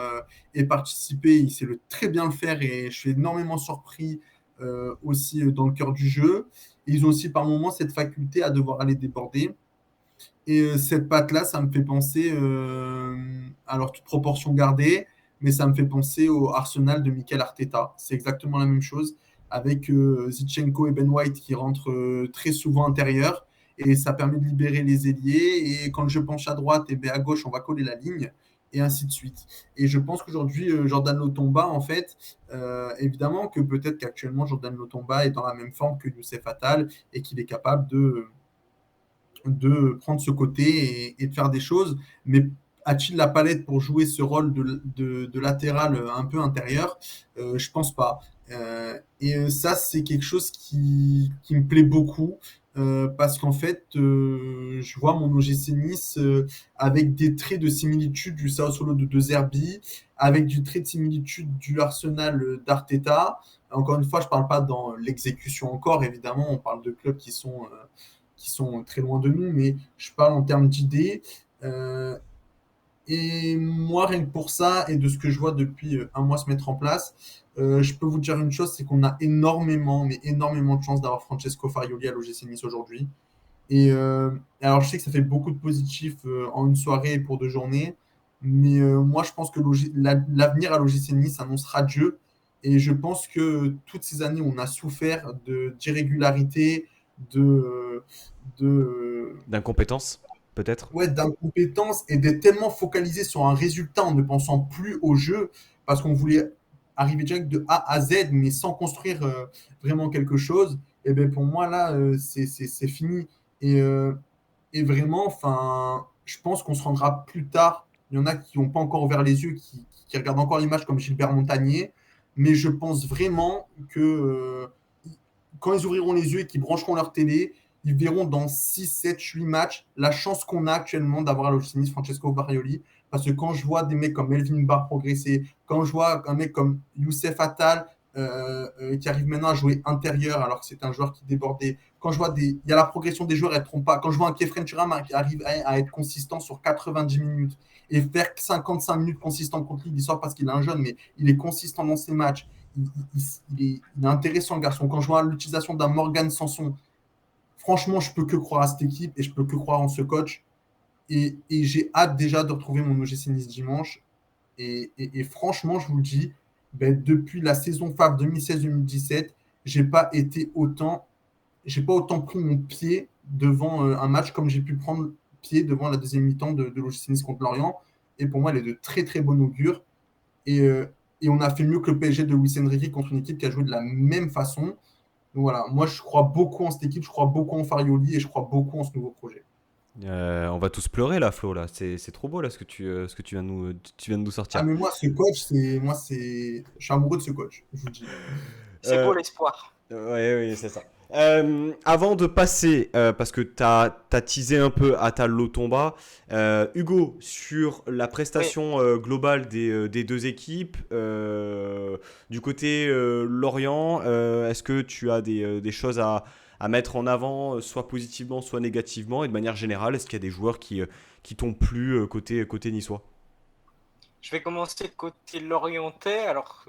Speaker 3: et participer, il sait très bien le faire et je suis énormément surpris aussi dans le cœur du jeu. Et ils ont aussi par moments cette faculté à devoir aller déborder. Et cette patte-là, ça me fait penser, alors toute proportion gardée, mais ça me fait penser au Arsenal de Mikel Arteta. C'est exactement la même chose avec Zinchenko et Ben White qui rentrent très souvent intérieur et ça permet de libérer les ailiers. Et quand je penche à droite et à gauche, on va coller la ligne et ainsi de suite. Et je pense qu'aujourd'hui, Jordan Lotomba, en fait, évidemment que peut-être qu'actuellement, Jordan Lotomba est dans la même forme que Youssef Attal et qu'il est capable de prendre ce côté et de faire des choses, mais a-t-il la palette pour jouer ce rôle de latéral un peu intérieur? Je pense pas. Et ça, c'est quelque chose qui me plaît beaucoup. parce qu'en fait, je vois mon OGC Nice avec des traits de similitude du Sao Solo de De Zerbi, avec du trait de similitude du Arsenal d'Arteta. Encore une fois, je ne parle pas dans l'exécution encore, évidemment, on parle de clubs qui sont très loin de nous, mais je parle en termes d'idées. Euh, et moi, rien que pour ça, et de ce que je vois depuis un mois se mettre en place, je peux vous dire une chose, c'est qu'on a énormément, mais énormément de chance d'avoir Francesco Farioli à l'OGC Nice aujourd'hui. Et alors, je sais que ça fait beaucoup de positifs en une soirée et pour 2 journées, mais moi, je pense que l'avenir à l'OGC Nice annonce radieux. Et je pense que toutes ces années où on a souffert d'irrégularités, de, de,
Speaker 1: D'incompétence, peut-être.
Speaker 3: ouais, d'incompétence et d'être tellement focalisé sur un résultat en ne pensant plus au jeu, parce qu'on voulait arriver direct de A à Z, mais sans construire vraiment quelque chose, et bien pour moi, là, c'est fini. Et, euh, et vraiment, enfin, je pense qu'on se rendra plus tard. Il y en a qui n'ont pas encore ouvert les yeux, qui regardent encore l'image comme Gilbert Montagnier, mais je pense vraiment que quand ils ouvriront les yeux et qu'ils brancheront leur télé, ils verront dans 6, 7, 8 matchs la chance qu'on a actuellement d'avoir à l'OGC Nice Francesco Barioli. Parce que quand je vois des mecs comme Melvin Barr progresser, quand je vois un mec comme Youssef Attal qui arrive maintenant à jouer intérieur alors que c'est un joueur qui débordait, quand je vois il y a la progression des joueurs, elles ne trompent pas. Quand je vois un Kefren Turam qui arrive à être consistant sur 90 minutes et faire 55 minutes consistant contre lui, l'histoire parce qu'il est un jeune, mais il est consistant dans ses matchs. Il est intéressant, le garçon. Quand je vois l'utilisation d'un Morgan Sanson, franchement, je peux que croire à cette équipe et je peux que croire en ce coach. Et j'ai hâte déjà de retrouver mon OGC Nice dimanche. Et franchement, je vous le dis, ben, depuis la saison phare 2016-2017, j'ai pas été autant, j'ai pas autant pris mon pied devant un match comme j'ai pu prendre pied devant la deuxième mi-temps de l'OGC Nice contre Lorient. Et pour moi, elle est de très très bon augure. Et, euh, et on a fait mieux que le PSG de Luis Enrique contre une équipe qui a joué de la même façon. Donc voilà, moi je crois beaucoup en cette équipe, je crois beaucoup en Farioli et je crois beaucoup en ce nouveau projet.
Speaker 1: On va tous pleurer là, Flo. Là, c'est trop beau là ce que tu viens de nous
Speaker 3: Ah
Speaker 1: sortir.
Speaker 3: mais moi ce coach, je suis amoureux de ce coach, je vous le dis.
Speaker 4: C'est
Speaker 1: Euh,
Speaker 4: beau l'espoir.
Speaker 1: Ouais, oui, c'est ça. Avant de passer, parce que tu as teasé un peu Atal Lotomba, Hugo, sur la
Speaker 4: Oui.
Speaker 1: prestation globale des deux équipes, du côté Lorient, est-ce que tu as des choses à mettre en avant, soit positivement, soit négativement, et de manière générale, est-ce qu'il y a des joueurs qui t'ont plu côté niçois?
Speaker 4: Je vais commencer côté Lorientais. Alors,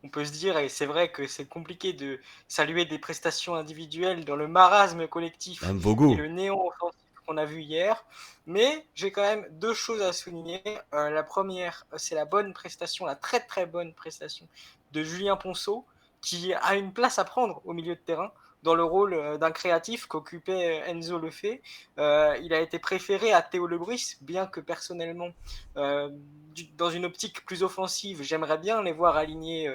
Speaker 4: on peut se dire, et c'est vrai que c'est compliqué de saluer des prestations individuelles dans le marasme collectif
Speaker 1: Un
Speaker 4: et
Speaker 1: Vogo.
Speaker 4: le néant offensif qu'on a vu hier. Mais j'ai quand même deux choses à souligner. La première, c'est la bonne prestation, la très très bonne prestation de Julien Ponceau, qui a une place à prendre au milieu de terrain dans le rôle d'un créatif qu'occupait Enzo Lefebvre. Il a été préféré à Théo Lebris, bien que personnellement, dans une optique plus offensive, j'aimerais bien les voir alignés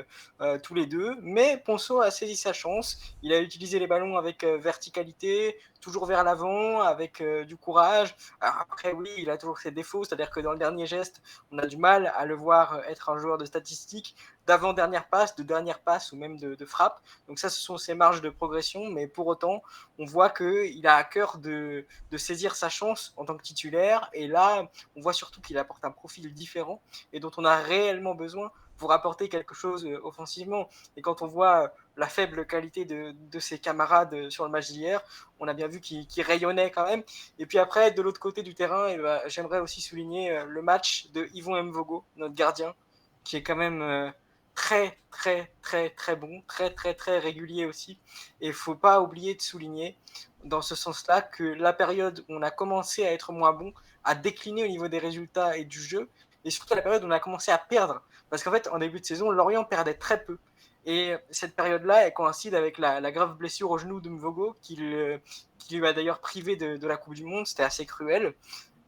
Speaker 4: tous les deux, mais Ponceau a saisi sa chance, il a utilisé les ballons avec verticalité, toujours vers l'avant, avec du courage. Alors après, oui, il a toujours ses défauts, c'est-à-dire que dans le dernier geste, on a du mal à le voir être un joueur de statistiques, d'avant-dernière passe, de dernière passe ou même de frappe. Donc ça, ce sont ses marges de progression, mais pour autant, on voit qu'il a à cœur de saisir sa chance en tant que titulaire, et là, on voit surtout qu'il apporte un profil différent et dont on a réellement besoin pour apporter quelque chose offensivement. Et quand on voit la faible qualité de ses camarades sur le match d'hier, on a bien vu qu'il rayonnait quand même. Et puis après, de l'autre côté du terrain, j'aimerais aussi souligner le match de Yvon Mvogo, notre gardien, qui est quand même très très très très bon, très très très régulier aussi. Et il ne faut pas oublier de souligner dans ce sens-là que la période où on a commencé à être moins bon a décliné au niveau des résultats et du jeu, et surtout la période où on a commencé à perdre. Parce qu'en fait, en début de saison, Lorient perdait très peu. Et cette période-là, elle coïncide avec la grave blessure au genou de Mvogo, qui lui a d'ailleurs privé de la Coupe du Monde. C'était assez cruel.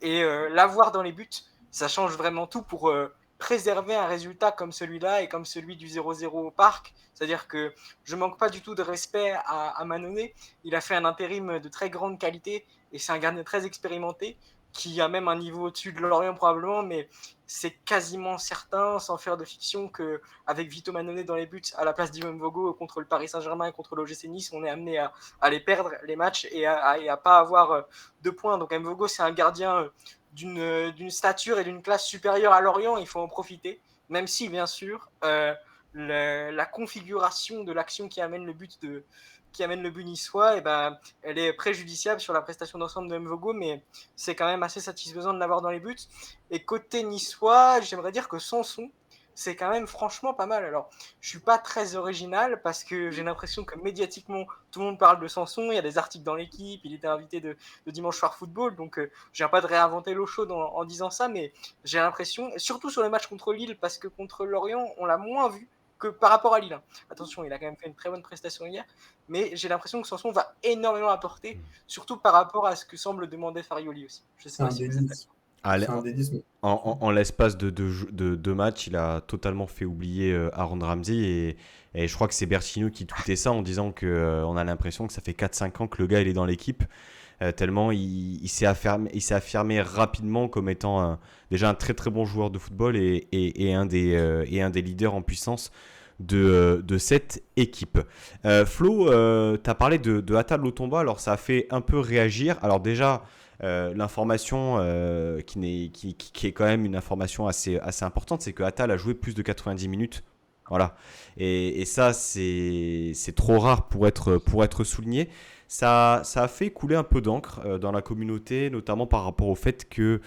Speaker 4: Et l'avoir dans les buts, ça change vraiment tout pour préserver un résultat comme celui-là et comme celui du 0-0 au Parc. C'est-à-dire que je ne manque pas du tout de respect à Manoné. Il a fait un intérim de très grande qualité et c'est un gardien très expérimenté qui a même un niveau au-dessus de Lorient probablement, mais c'est quasiment certain, sans faire de fiction, qu'avec Vito Mannone dans les buts à la place d'Ivan Vogo contre le Paris Saint-Germain et contre l'OGC Nice, on est amené à les perdre, les matchs, et à pas avoir de points. Donc Mvogo, c'est un gardien d'une stature et d'une classe supérieure à Lorient, il faut en profiter, même si, bien sûr, la configuration de l'action qui amène le but niçois, elle est préjudiciable sur la prestation d'ensemble de Mvogo, mais c'est quand même assez satisfaisant de l'avoir dans les buts. Et côté niçois, j'aimerais dire que Sanson, c'est quand même franchement pas mal. Alors, je suis pas très original parce que j'ai l'impression que médiatiquement, tout le monde parle de Sanson, il y a des articles dans l'équipe, il était invité de Dimanche Soir Football, donc je viens pas de réinventer l'eau chaude en disant ça, mais j'ai l'impression, surtout sur le match contre Lille, parce que contre Lorient, on l'a moins vu que par rapport à Lille. Attention, il a quand même fait une très bonne prestation hier, mais j'ai l'impression que Sanson va énormément apporter, surtout par rapport à ce que semble demander Farioli aussi. Je sais
Speaker 3: C'est
Speaker 4: pas
Speaker 3: un
Speaker 4: si vous êtes
Speaker 3: délice.
Speaker 1: Ah,
Speaker 3: C'est un délice.
Speaker 1: en l'espace de deux matchs, il a totalement fait oublier Aaron Ramsey et je crois que c'est Bertino qui tweetait ça en disant qu'on a l'impression que ça fait 4-5 ans que le gars il est dans l'équipe, tellement il s'est affirmé rapidement comme étant déjà un très très bon joueur de football et un des leaders en puissance de cette équipe. Flo, tu as parlé de Atal Lotomba, alors ça a fait un peu réagir. Alors déjà, l'information qui est quand même une information assez importante, c'est que Atal a joué plus de 90 minutes. Voilà. Et ça, c'est trop rare pour être souligné. Ça a fait couler un peu d'encre dans la communauté, notamment par rapport au fait que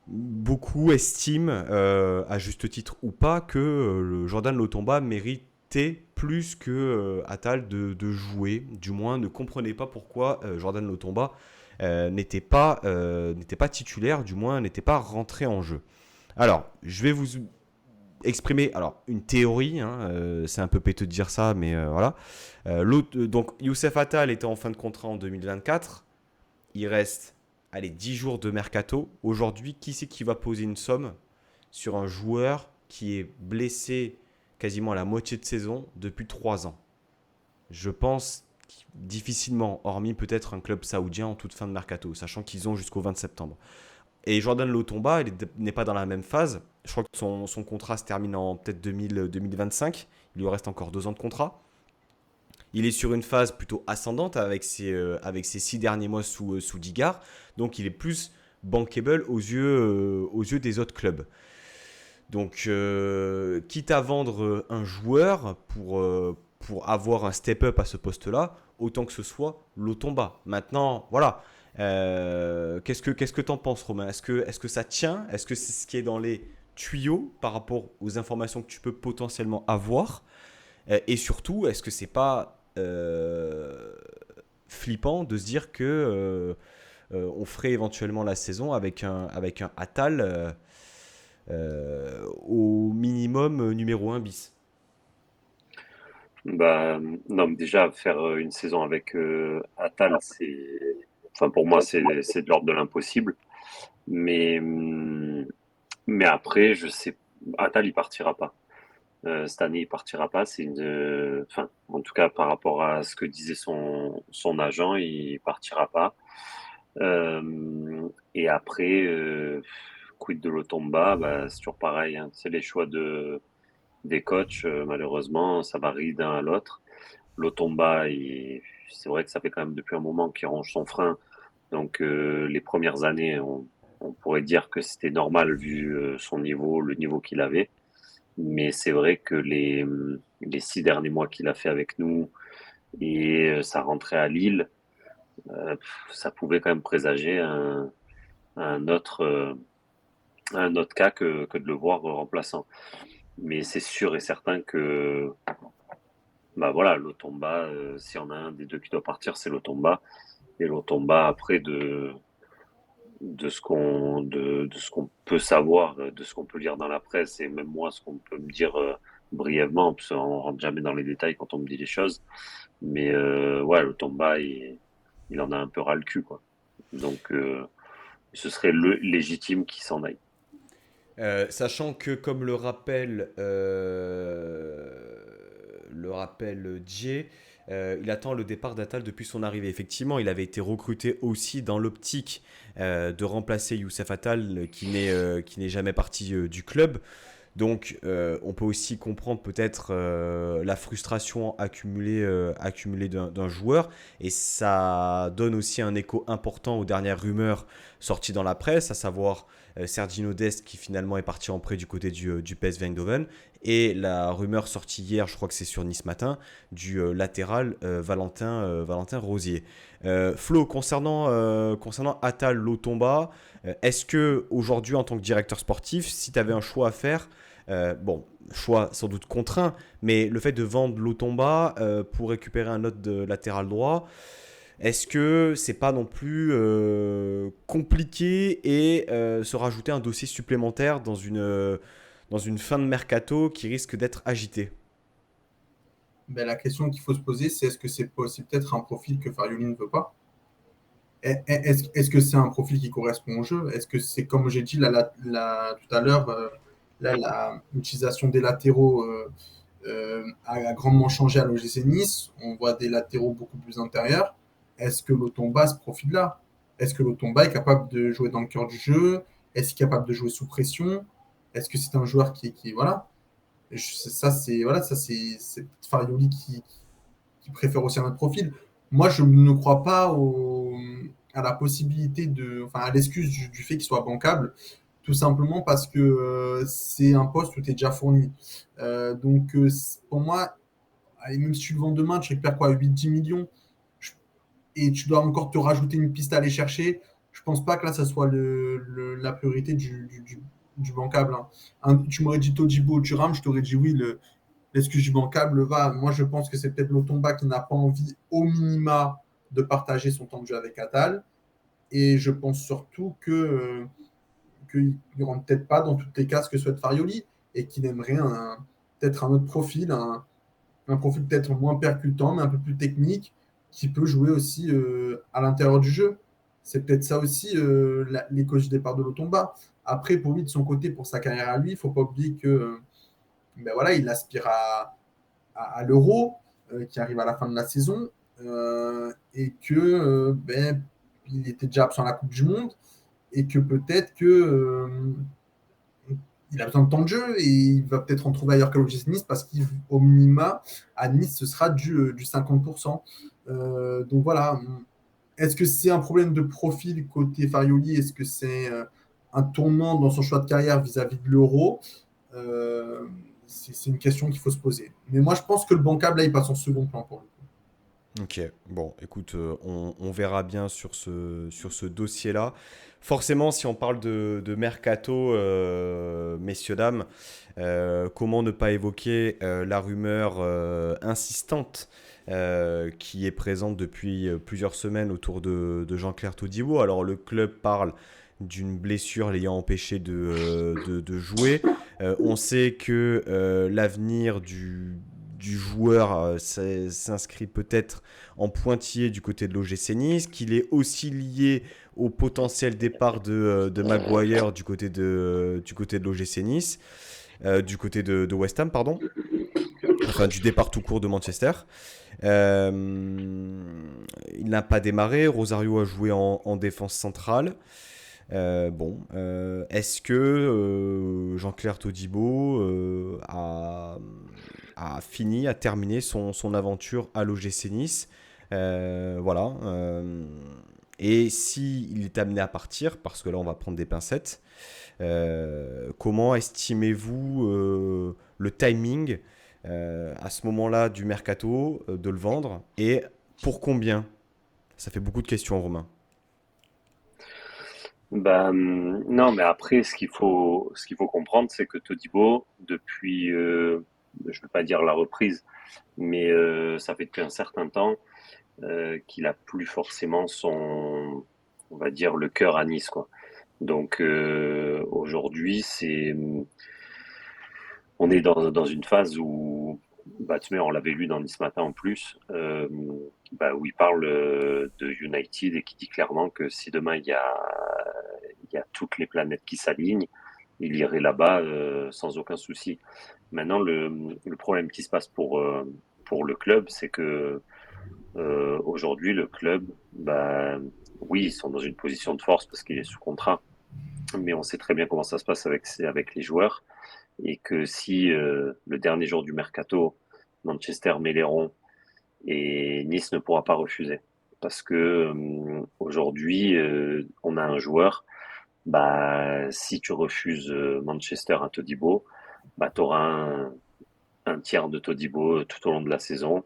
Speaker 1: beaucoup estiment, à juste titre ou pas, que le Jordan Lotomba méritait plus que Atal de jouer. Du moins, ne comprenait pas pourquoi Jordan Lotomba n'était pas titulaire, du moins n'était pas rentré en jeu. Alors, je vais vous exprimer une théorie, hein, c'est un peu péteux de dire ça, mais voilà. Donc, Youssef Attal était en fin de contrat en 2024. Il reste 10 jours de mercato. Aujourd'hui, qui c'est qui va poser une somme sur un joueur qui est blessé quasiment à la moitié de saison depuis 3 ans? Je pense difficilement, hormis peut-être un club saoudien en toute fin de mercato, sachant qu'ils ont jusqu'au 20 septembre. Et Jordan Lotomba, il n'est pas dans la même phase. Je crois que son contrat se termine en peut-être 2025. Il lui reste encore 2 ans de contrat. Il est sur une phase plutôt ascendante avec ses 6 derniers mois sous Digard. Donc il est plus bankable aux yeux des autres clubs. Donc quitte à vendre un joueur pour avoir un step-up à ce poste-là, autant que ce soit Lotomba. Maintenant, voilà. Qu'est-ce que t'en penses, Romain? Est-ce que ça tient? Est-ce que c'est ce qui est dans les tuyaux par rapport aux informations que tu peux potentiellement avoir? Et surtout, est-ce que c'est pas flippant de se dire que on ferait éventuellement la saison avec un Atal au minimum numéro 1 bis?
Speaker 2: Bah, non, mais déjà, faire une saison avec Atal, enfin, pour moi, c'est de l'ordre de l'impossible. Mais, mais après, je sais, Atal, il partira pas. Cette année, il partira pas. Enfin, en tout cas, par rapport à ce que disait son agent, il partira pas. Et après, quid de Lotomba, bah, c'est toujours pareil, hein. C'est les choix des coachs, malheureusement, ça varie d'un à l'autre. Lotomba, c'est vrai que ça fait quand même depuis un moment qu'il range son frein. Donc, les premières années, on pourrait dire que c'était normal vu son niveau, le niveau qu'il avait. Mais c'est vrai que les 6 derniers mois qu'il a fait avec nous et sa rentrée à Lille, ça pouvait quand même présager un autre, un autre cas que de le voir remplaçant. Mais c'est sûr et certain que bah voilà, Lotomba, s'il y en a un des deux qui doit partir, c'est Lotomba. Et Lotomba, après, de ce qu'on peut savoir, de ce qu'on peut lire dans la presse, et même moi, ce qu'on peut me dire brièvement, parce qu'on rentre jamais dans les détails quand on me dit les choses. Mais ouais, Lotomba, il en a un peu ras le cul, quoi. Donc, ce serait légitime qu'il s'en aille.
Speaker 1: Sachant que, comme le rappelle Jay, il attend le départ d'Attal depuis son arrivée. Effectivement, il avait été recruté aussi dans l'optique de remplacer Youssef Attal, qui n'est jamais parti du club. Donc, on peut aussi comprendre peut-être la frustration accumulée d'un joueur. Et ça donne aussi un écho important aux dernières rumeurs sorties dans la presse, à savoir Sergino Dest qui finalement est parti en prêt du côté du PSV Eindhoven. Et la rumeur sortie hier, je crois que c'est sur Nice Matin, du latéral Valentin Rosier. Flo, concernant Attal Lotomba, est-ce que aujourd'hui en tant que directeur sportif, si tu avais un choix à faire, bon, choix sans doute contraint, mais le fait de vendre Lotomba pour récupérer un autre de latéral droit, est-ce que c'est pas non plus compliqué et se rajouter un dossier supplémentaire dans une fin de mercato qui risque d'être agitée?
Speaker 3: Ben, la question qu'il faut se poser, c'est est-ce que c'est peut-être un profil que Farioli ne veut pas? Est-ce que c'est un profil qui correspond au jeu? Est-ce que c'est, comme j'ai dit tout à l'heure, l'utilisation des latéraux a grandement changé à l'OGC Nice. On voit des latéraux beaucoup plus intérieurs. Est-ce que Lotomba a ce profil-là? Est-ce que Lotomba est capable de jouer dans le cœur du jeu? Est-il capable de jouer sous pression? Est-ce que c'est un joueur voilà. C'est Farioli qui préfère aussi un autre profil. Moi, je ne crois pas à la possibilité à l'excuse du fait qu'il soit bancable, tout simplement parce que c'est un poste où tu es déjà fourni. Pour moi, allez, même si tu le vends demain, tu récupères quoi, 8-10 millions et tu dois encore te rajouter une piste à aller chercher. Je pense pas que là, ça soit la priorité du bancable. Hein. Tu m'aurais dit Todibo ou Thuram, je t'aurais dit oui, l'excuse du bancable va. Moi, je pense que c'est peut-être Lotomba qui n'a pas envie, au minima, de partager son temps de jeu avec Attal. Et je pense surtout qu'il ne rentre peut-être pas dans toutes les cases que souhaite Farioli et qu'il aimerait peut-être un autre profil, un profil peut-être moins percutant, mais un peu plus technique, qui peut jouer aussi à l'intérieur du jeu. C'est peut-être ça aussi les causes du départ de Lotomba. Après, pour lui, de son côté, pour sa carrière à lui, il ne faut pas oublier que ben voilà, il aspire à l'Euro qui arrive à la fin de la saison et que il était déjà absent à la Coupe du Monde et que peut-être que il a besoin de temps de jeu et il va peut-être en trouver ailleurs qu'à l'OGC Nice parce qu'au minima, à Nice, ce sera du 50%. Donc voilà. Est-ce que c'est un problème de profil côté Farioli? Est-ce que c'est un tournant dans son choix de carrière vis-à-vis de l'Euro? C'est une question qu'il faut se poser. Mais moi, je pense que le bancable, là, il passe en second plan pour lui.
Speaker 1: Ok, bon, écoute, on verra bien sur ce dossier-là. Forcément, si on parle de mercato, messieurs, dames, comment ne pas évoquer la rumeur insistante qui est présente depuis plusieurs semaines autour de Jean-Claire Todibo. Alors, le club parle d'une blessure l'ayant empêché de jouer. On sait que l'avenir du joueur s'inscrit peut-être en pointillé du côté de l'OGC Nice, qu'il est aussi lié au potentiel départ de Maguire du côté de l'OGC Nice, du côté de West Ham, pardon. Enfin, du départ tout court de Manchester. Euh, il n'a pas démarré. Rosario a joué en défense centrale. Est-ce que Jean-Claire Todibo a fini, a terminé son aventure à l'OGC Nice? Voilà. Et s'il est amené à partir, parce que là on va prendre des pincettes, comment estimez-vous le timing à ce moment-là du mercato de le vendre et pour combien? Ça fait beaucoup de questions, Romain.
Speaker 2: Non, mais après, ce qu'il faut comprendre, c'est que Todibo, depuis, je ne veux pas dire la reprise, mais ça fait depuis un certain temps qu'il a plus forcément on va dire, le cœur à Nice, quoi. Donc aujourd'hui, on est dans une phase où, on l'avait lu dans Nice Matin en plus, où il parle de United et qui dit clairement que si demain il y a toutes les planètes qui s'alignent, il irait là-bas sans aucun souci. Maintenant, le problème qui se passe pour le club, c'est que Aujourd'hui, le club, bah, oui, ils sont dans une position de force parce qu'il est sous contrat, mais on sait très bien comment ça se passe avec les joueurs et que si le dernier jour du mercato, Manchester met les ronds et Nice ne pourra pas refuser parce que aujourd'hui, on a un joueur. Bah, si tu refuses Manchester à Todibo, bah, tu auras un tiers de Todibo tout au long de la saison.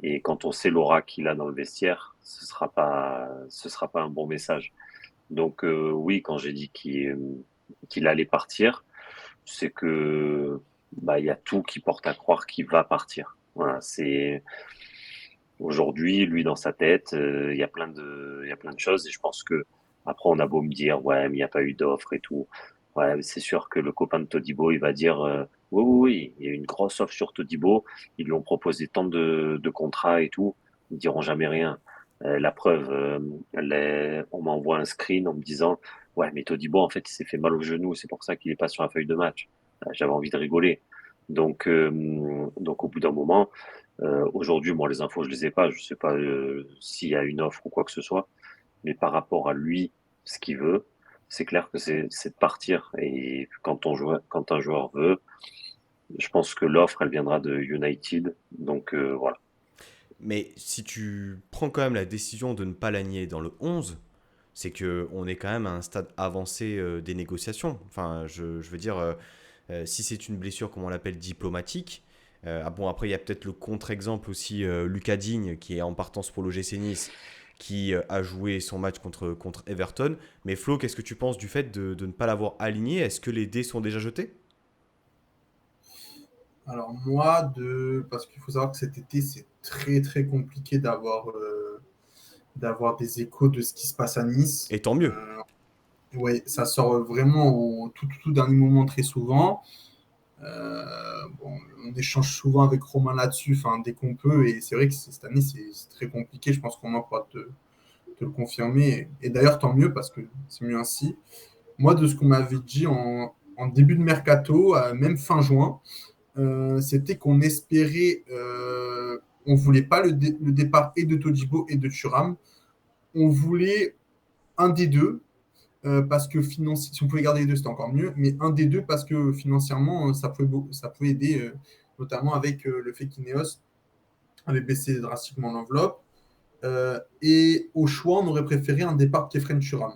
Speaker 2: Et quand on sait l'aura qu'il a dans le vestiaire, ce sera pas un bon message. Donc oui, quand j'ai dit qu'il allait partir, c'est que bah il y a tout qui porte à croire qu'il va partir. Voilà, c'est aujourd'hui lui dans sa tête, il y a plein de choses et je pense que après on a beau me dire ouais mais il n'y a pas eu d'offre et tout. Ouais, mais c'est sûr que le copain de Todibo il va dire oui oui oui, il y a eu une grosse offre sur Todibo, ils lui ont proposé tant de contrats et tout, ils diront jamais rien. La preuve, on m'envoie un screen en me disant ouais mais Todibo en fait il s'est fait mal au genou, c'est pour ça qu'il est pas sur la feuille de match. J'avais envie de rigoler. Donc au bout d'un moment, aujourd'hui, moi, les infos, je les ai pas. Je sais pas s'il y a une offre ou quoi que ce soit. Mais par rapport à lui, ce qu'il veut, c'est clair que c'est de partir. Et quand un joueur veut, je pense que l'offre, elle viendra de United. Donc voilà.
Speaker 1: Mais si tu prends quand même la décision de ne pas l'aligner dans le 11, c'est que on est quand même à un stade avancé des négociations. Enfin, je veux dire, si c'est une blessure, comme on l'appelle, diplomatique, ah bon, après, il y a peut-être le contre-exemple aussi, Lucas Digne, qui est en partance pour l'OGC Nice, qui a joué son match contre Everton. Mais Flo, qu'est-ce que tu penses du fait de ne pas l'avoir aligné? Est-ce que les dés sont déjà jetés?
Speaker 3: Alors moi, parce qu'il faut savoir que cet été, c'est très très compliqué d'avoir des échos de ce qui se passe à Nice.
Speaker 1: Et tant mieux.
Speaker 3: Oui, ça sort vraiment au tout dernier moment très souvent. Bon, on échange souvent avec Romain là-dessus, enfin, dès qu'on peut, et c'est vrai que cette année, c'est très compliqué. Je pense qu'on pourra te le confirmer. Et d'ailleurs, tant mieux, parce que c'est mieux ainsi. Moi, de ce qu'on m'avait dit en début de mercato, même fin juin, c'était qu'on espérait, on voulait pas le départ et de Todibo et de Thuram. On voulait un des deux, parce que si on pouvait garder les deux, c'était encore mieux, mais un des deux parce que financièrement, ça pouvait aider, notamment avec le fait qu'Ineos avait baissé drastiquement l'enveloppe. Et au choix, on aurait préféré un départ Kefren Turam.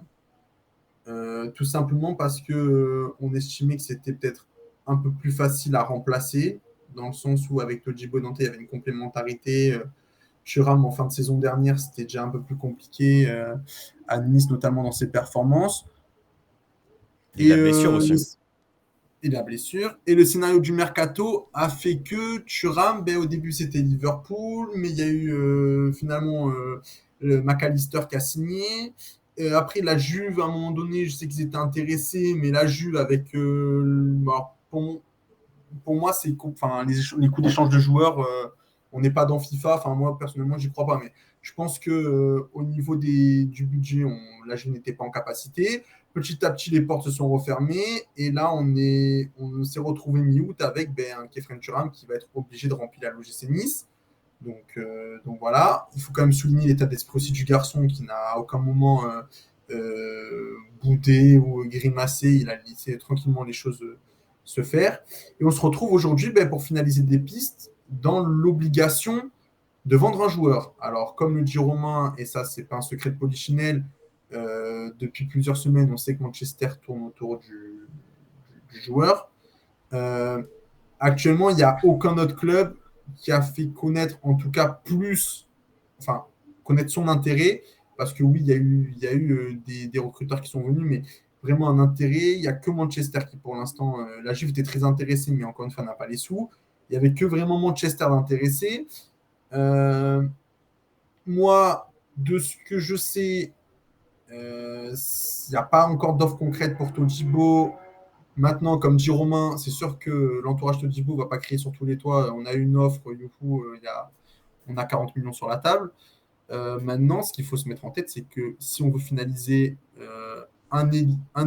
Speaker 3: Tout simplement parce que on estimait que c'était peut-être un peu plus facile à remplacer, dans le sens où avec Todibo Dante, il y avait une complémentarité. Thuram, en fin de saison dernière, c'était déjà un peu plus compliqué à Nice, notamment dans ses performances.
Speaker 1: Et
Speaker 3: Et,
Speaker 1: la blessure aussi.
Speaker 3: la blessure. Et le scénario du mercato a fait que Thuram, au début c'était Liverpool, mais il y a eu finalement le McAllister qui a signé. Après la Juve, à un moment donné, je sais qu'ils étaient intéressés, mais la Juve avec pour moi, enfin, les coûts d'échange de joueurs, on n'est pas dans FIFA. Enfin, moi, personnellement, j'y crois pas. Mais je pense que au niveau du budget, la Juve n'était pas en capacité. Petit à petit, les portes se sont refermées. Et là, on s'est retrouvé mi-août avec un Kefren Turam qui va être obligé de remplir la l'OGC Nice. Donc voilà, il faut quand même souligner l'état d'esprit aussi du garçon qui n'a à aucun moment boudé ou grimacé. Il a laissé tranquillement les choses se faire. Et on se retrouve aujourd'hui, pour finaliser des pistes, dans l'obligation de vendre un joueur. Alors, comme le dit Romain, et ça, c'est pas un secret de polichinelle, depuis plusieurs semaines, on sait que Manchester tourne autour du joueur. Euh, Actuellement, il n'y a aucun autre club qui a fait connaître, en tout cas enfin, connaître son intérêt, parce que oui, il y a eu des recruteurs qui sont venus, mais vraiment un intérêt. Il n'y a que Manchester qui, pour l'instant, la Juve était très intéressée, mais encore une fois, n'a pas les sous. Il n'y avait que vraiment Manchester d'intéressé. Euh, Moi, de ce que je sais, il n'y a pas encore d'offre concrète pour Todibo. Maintenant, comme dit Romain, c'est sûr que l'entourage Todibo ne va pas crier sur tous les toits. On a une offre, youhou, on a 40 millions sur la table. Maintenant, ce qu'il faut se mettre en tête, c'est que si on veut finaliser un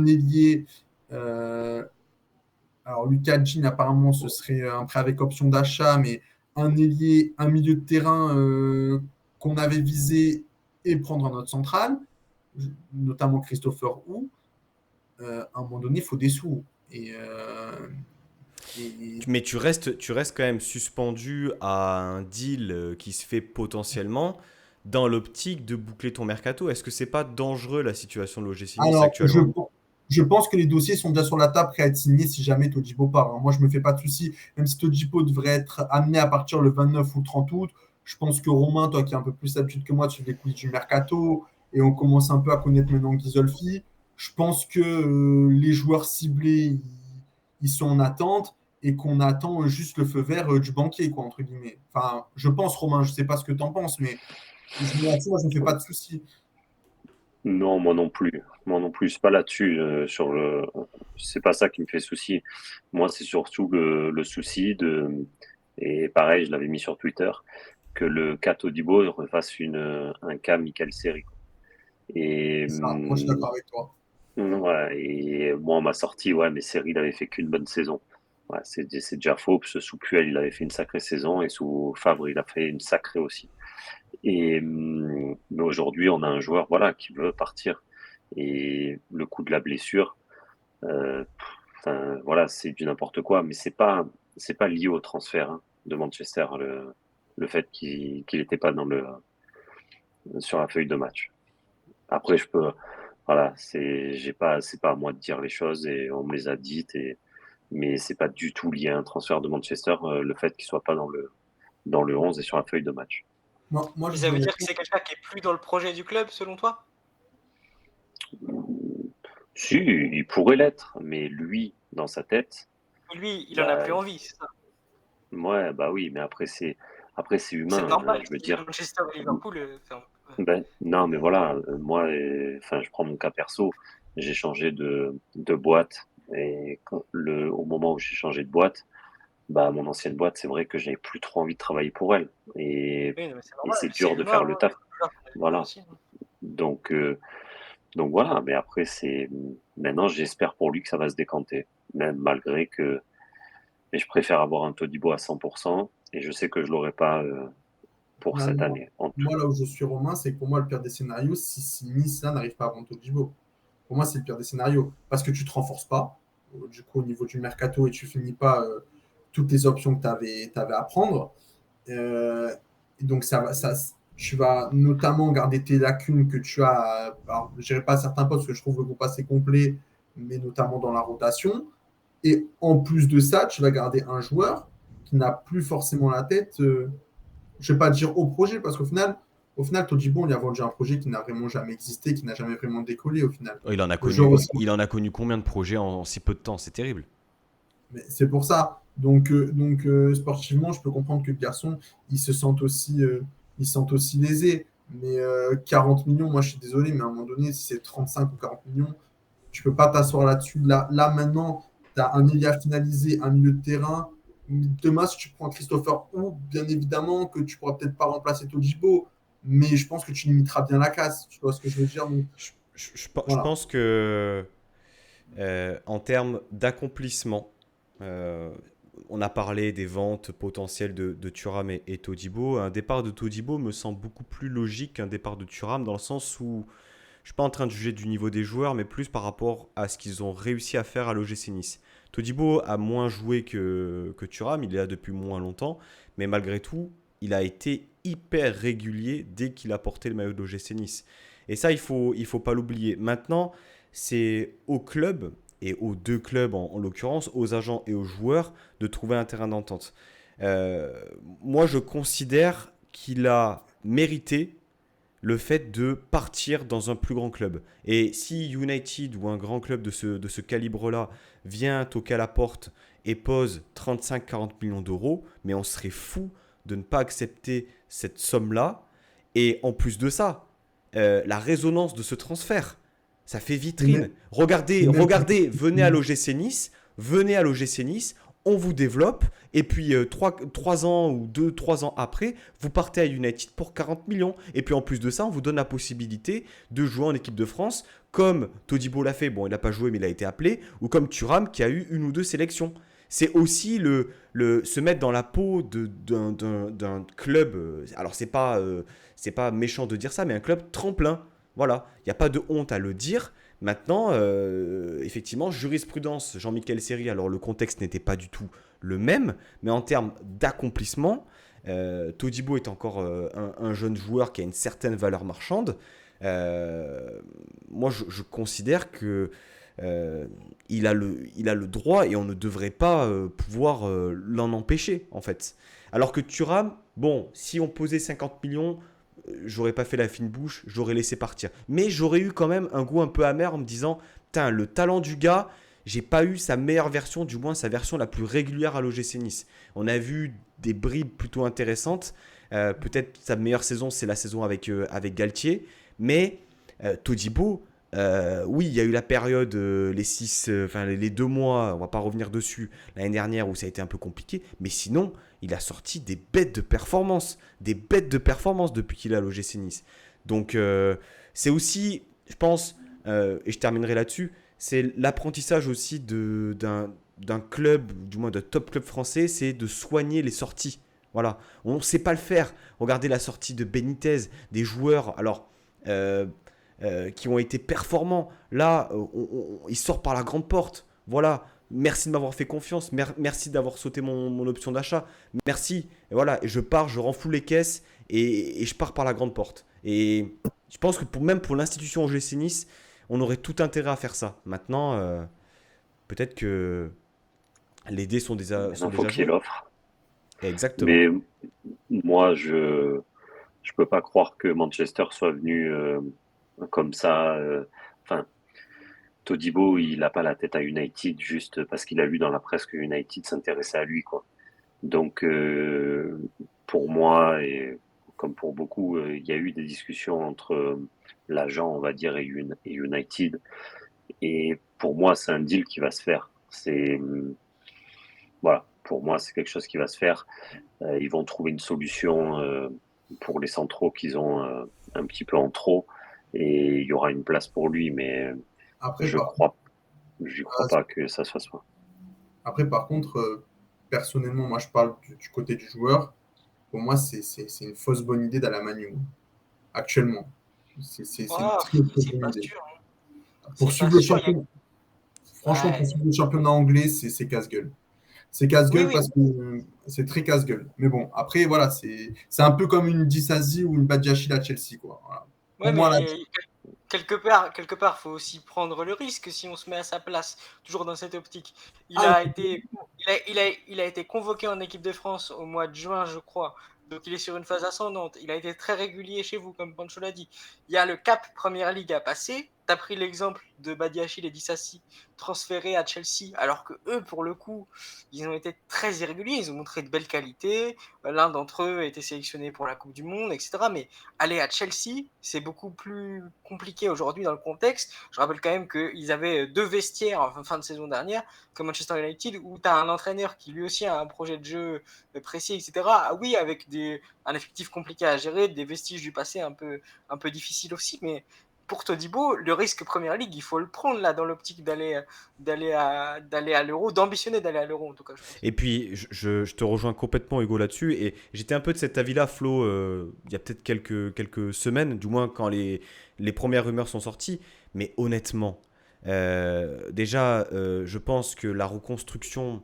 Speaker 3: ailier, alors Lucas Jean, apparemment, ce serait un prêt avec option d'achat, mais un ailier, un milieu de terrain qu'on avait visé et prendre un autre central, notamment Christopher Wu, à un moment donné, il faut des sous.
Speaker 1: Mais tu restes quand même suspendu à un deal qui se fait potentiellement dans l'optique de boucler ton mercato. Est-ce que c'est pas dangereux la situation de l'OGC Nice
Speaker 3: Alors,
Speaker 1: actuellement?
Speaker 3: je pense que les dossiers sont déjà sur la table prêts à être signés si jamais Todibo part. Moi, je ne me fais pas de soucis. Même si Todibo devrait être amené à partir le 29 ou 30 août, je pense que Romain, toi qui es un peu plus habitué que moi, tu fais les coulisses du mercato et on commence un peu à connaître maintenant Ghisolfi. Je pense que les joueurs ciblés, ils sont en attente et qu'on attend juste le feu vert du banquier, quoi, entre guillemets. Enfin, je pense, Romain, je ne sais pas ce que tu en penses, mais moi, je ne me fais pas de soucis.
Speaker 2: Non, moi non plus. Moi non plus. C'est pas là-dessus. C'est pas ça qui me fait souci. Moi, c'est surtout le souci de. Et pareil, je l'avais mis sur Twitter, que le cas Todibo refasse un cas Michael Seri. Et,
Speaker 3: C'est ça. Moi, je suis d'accord avec toi.
Speaker 2: ouais, et moi, on m'a sorti, ouais, mais Seri, il avait fait qu'une bonne saison. Ouais, c'est déjà faux, parce que sous Puel, il avait fait une sacrée saison, et sous Favre, il a fait une sacrée aussi. Mais aujourd'hui, on a un joueur, voilà, qui veut partir. Et le coup de la blessure, euh, voilà, c'est du n'importe quoi, mais c'est pas lié au transfert hein, de Manchester, le fait qu'il n'était pas sur la feuille de match. Après, voilà, c'est pas à moi de dire les choses et on me les a dites mais c'est pas du tout lié à un transfert de Manchester, le fait qu'il soit pas dans le 11 et sur la feuille de match.
Speaker 3: Moi,
Speaker 4: ça veut dire que c'est quelqu'un qui est plus dans le projet du club, selon toi?
Speaker 2: Si, il pourrait l'être, mais lui, dans sa tête,
Speaker 4: Lui, il en a
Speaker 2: bah,
Speaker 4: plus envie, c'est ça.
Speaker 2: ouais, bah oui, mais après c'est
Speaker 4: C'est
Speaker 2: humain,
Speaker 4: normal,
Speaker 2: je veux
Speaker 4: si
Speaker 2: dire.
Speaker 4: Manchester et Liverpool.
Speaker 2: Ben, non, mais voilà, moi, je prends mon cas perso, j'ai changé de boîte et au moment où j'ai changé de boîte, bah mon ancienne boîte, c'est vrai que j'avais plus trop envie de travailler pour elle
Speaker 4: Oui, non, mais c'est
Speaker 2: et
Speaker 4: normal,
Speaker 2: c'est
Speaker 4: c'est
Speaker 2: dur de
Speaker 4: humain.
Speaker 2: faire le taf,
Speaker 4: Il y a des joueurs qui ont des
Speaker 2: voilà.
Speaker 4: aussi, hein.
Speaker 2: Donc voilà, mais après c'est maintenant j'espère pour lui que ça va se décanter, même malgré que mais je préfère avoir un Todibo à 100% et je sais que je l'aurai pas pour
Speaker 3: Non,
Speaker 2: cette
Speaker 3: non.
Speaker 2: année.
Speaker 3: Moi, là où je suis Romain, c'est que pour moi, le pire des scénarios, si Nice là n'arrive pas à vendre Todibo. Pour moi, c'est le pire des scénarios. Parce que tu ne te renforces pas, du coup, au niveau du mercato, et tu finis pas toutes les options que tu avais à prendre. Et donc, tu vas notamment garder tes lacunes que tu as. Alors, je n'irai pas à certains postes parce que je trouve le groupe assez complet, mais notamment dans la rotation. Et en plus de ça, tu vas garder un joueur qui n'a plus forcément la tête. Je ne vais pas dire au projet, parce qu'au final, Todibo, il a vendu un projet qui n'a vraiment jamais existé, qui n'a jamais vraiment décollé au final.
Speaker 1: Oh, il en a
Speaker 3: Le joueur
Speaker 1: connu,
Speaker 3: aussi.
Speaker 1: il en a connu combien de projets en si peu de temps? C'est terrible.
Speaker 3: Mais c'est pour ça. Donc, sportivement, je peux comprendre que le garçon, il se sente aussi lésé. Mais 40 millions, moi je suis désolé, mais à un moment donné, si c'est 35 ou 40 millions, tu ne peux pas t'asseoir là-dessus. Là maintenant, tu as un Elia finalisé, un milieu de terrain. Demain, si tu prends Christopher Ou, bien évidemment que tu ne pourras peut-être pas remplacer Todibo, mais je pense que tu limiteras bien la casse. Tu vois ce que je veux dire? Donc,
Speaker 1: Je
Speaker 3: voilà.
Speaker 1: pense que en termes d'accomplissement, euh, on a parlé des ventes potentielles de Thuram et Todibo. Un départ de Todibo me semble beaucoup plus logique qu'un départ de Thuram dans le sens où je ne suis pas en train de juger du niveau des joueurs, mais plus par rapport à ce qu'ils ont réussi à faire à l'OGC Nice. Todibo a moins joué que Thuram, il est là depuis moins longtemps, mais malgré tout, il a été hyper régulier dès qu'il a porté le maillot de l'OGC Nice. Et ça, il faut pas l'oublier. Maintenant, c'est au club, et aux deux clubs en l'occurrence, aux agents et aux joueurs, de trouver un terrain d'entente. Euh, Moi, je considère qu'il a mérité le fait de partir dans un plus grand club. Et si United ou un grand club de ce calibre-là vient toquer à la porte et pose 35-40 millions d'euros, mais on serait fou de ne pas accepter cette somme-là. Et en plus de ça, la résonance de ce transfert, ça fait vitrine.
Speaker 3: Mais
Speaker 1: Regardez,
Speaker 3: même,
Speaker 1: regardez, venez à l'OGC Nice, on vous développe, et puis 3 ans ou 2-3 ans après, vous partez à United pour 40 millions. Et puis en plus de ça, on vous donne la possibilité de jouer en équipe de France, comme Todibo l'a fait, bon il n'a pas joué mais il a été appelé, ou comme Thuram qui a eu une ou deux sélections. c'est aussi se mettre dans la peau d'un club. Alors, c'est pas méchant de dire ça, mais un club tremplin. Voilà, il n'y a pas de honte à le dire. Maintenant, effectivement, jurisprudence, Jean-Michel Seri, alors le contexte n'était pas du tout le même, mais en termes d'accomplissement, Todibo est encore un jeune joueur qui a une certaine valeur marchande. Moi, je considère que il a le droit et on ne devrait pas pouvoir l'en empêcher, en fait. Alors que Thuram, bon, si on posait 50 millions, j'aurais pas fait la fine bouche, j'aurais laissé partir. Mais j'aurais eu quand même un goût un peu amer en me disant, putain, le talent du gars, j'ai pas eu sa meilleure version, du moins sa version la plus régulière à l'OGC Nice. On a vu des bribes plutôt intéressantes. Peut-être sa meilleure saison, c'est la saison avec Galtier. Mais Todibo, oui, il y a eu la période, les 2 mois, on va pas revenir dessus, l'année dernière où ça a été un peu compliqué. Mais sinon, il a sorti des bêtes de performance depuis qu'il est à l'OGC Nice. Donc, c'est aussi, je pense, et je terminerai là-dessus, c'est l'apprentissage aussi d'un club, du moins d'un top club français, c'est de soigner les sorties. Voilà, on ne sait pas le faire. Regardez la sortie de Benitez, des joueurs alors qui ont été performants. Là, il sort par la grande porte. Voilà, merci de m'avoir fait confiance. Merci d'avoir sauté mon option d'achat. Merci. Et voilà, et je pars, je renfloue les caisses et je pars par la grande porte. Et je pense que même pour l'institution OGC Nice, on aurait tout intérêt à faire ça. Maintenant, peut-être que les dés sont déjà
Speaker 2: Maintenant, il faut qu'il y ait
Speaker 1: joués.
Speaker 2: l'offre.
Speaker 1: Exactement.
Speaker 2: Mais moi, je peux pas croire que Manchester soit venu comme ça. Enfin, Todibo, il n'a pas la tête à United juste parce qu'il a lu dans la presse que United s'intéressait à lui, quoi. Donc, pour moi, et comme pour beaucoup, il y a eu des discussions entre l'agent, on va dire, et United. Et pour moi, c'est un deal qui va se faire. Voilà, pour moi, c'est quelque chose qui va se faire. Ils vont trouver une solution pour les centraux qu'ils ont un petit peu en trop. Et il y aura une place pour lui, mais
Speaker 3: Après,
Speaker 2: je crois pas que ça se fasse pas.
Speaker 3: Après, par contre, personnellement, moi, je parle du côté du joueur. Pour moi, c'est une fausse bonne idée d'aller à Man U, actuellement. C'est une
Speaker 4: Oh,
Speaker 3: très, très
Speaker 4: c'est
Speaker 3: bonne
Speaker 4: pas
Speaker 3: idée.
Speaker 4: sûr.
Speaker 3: Pour
Speaker 4: C'est pas
Speaker 3: suivre le
Speaker 4: sûr.
Speaker 3: championnat, franchement, pour
Speaker 4: Ouais.
Speaker 3: suivre le championnat anglais, c'est casse-gueule. C'est
Speaker 4: Oui,
Speaker 3: casse-gueule
Speaker 4: oui.
Speaker 3: parce que c'est très casse-gueule. Mais bon, après, voilà, c'est un peu comme une Disasi ou une Badiachil à Chelsea, quoi. Voilà.
Speaker 4: Ouais,
Speaker 3: Pour moi, là,
Speaker 4: mais quelque part, faut aussi prendre le risque si on se met à sa place, toujours dans cette optique. Il
Speaker 3: ah,
Speaker 4: a été, il a été convoqué en équipe de France au mois de juin, je crois. Donc il est sur une phase ascendante. Il a été très régulier chez vous, comme Pancho l'a dit. Il y a le cap Première Ligue à passer. Tu as pris l'exemple de Badiachil et Dissassi transférés à Chelsea, alors que eux, pour le coup, ils ont été très irréguliers. Ils ont montré de belles qualités. L'un d'entre eux a été sélectionné pour la Coupe du Monde, etc. Mais aller à Chelsea, c'est beaucoup plus compliqué aujourd'hui dans le contexte. Je rappelle quand même qu'ils avaient 2 vestiaires en fin de saison dernière, comme Manchester United, où tu as un entraîneur qui lui aussi a un projet de jeu précis, etc. Ah oui, avec un effectif compliqué à gérer, des vestiges du passé un peu difficiles aussi, mais pour Todibo, le risque Première Ligue, il faut le prendre là dans l'optique d'aller à l'Euro, d'ambitionner d'aller à l'Euro en tout cas. Je pense.
Speaker 1: Et puis, je te rejoins complètement, Hugo, là-dessus. Et j'étais un peu de cet avis-là, Flo, il y a peut-être quelques semaines, du moins quand les premières rumeurs sont sorties. Mais honnêtement, déjà, je pense que la reconstruction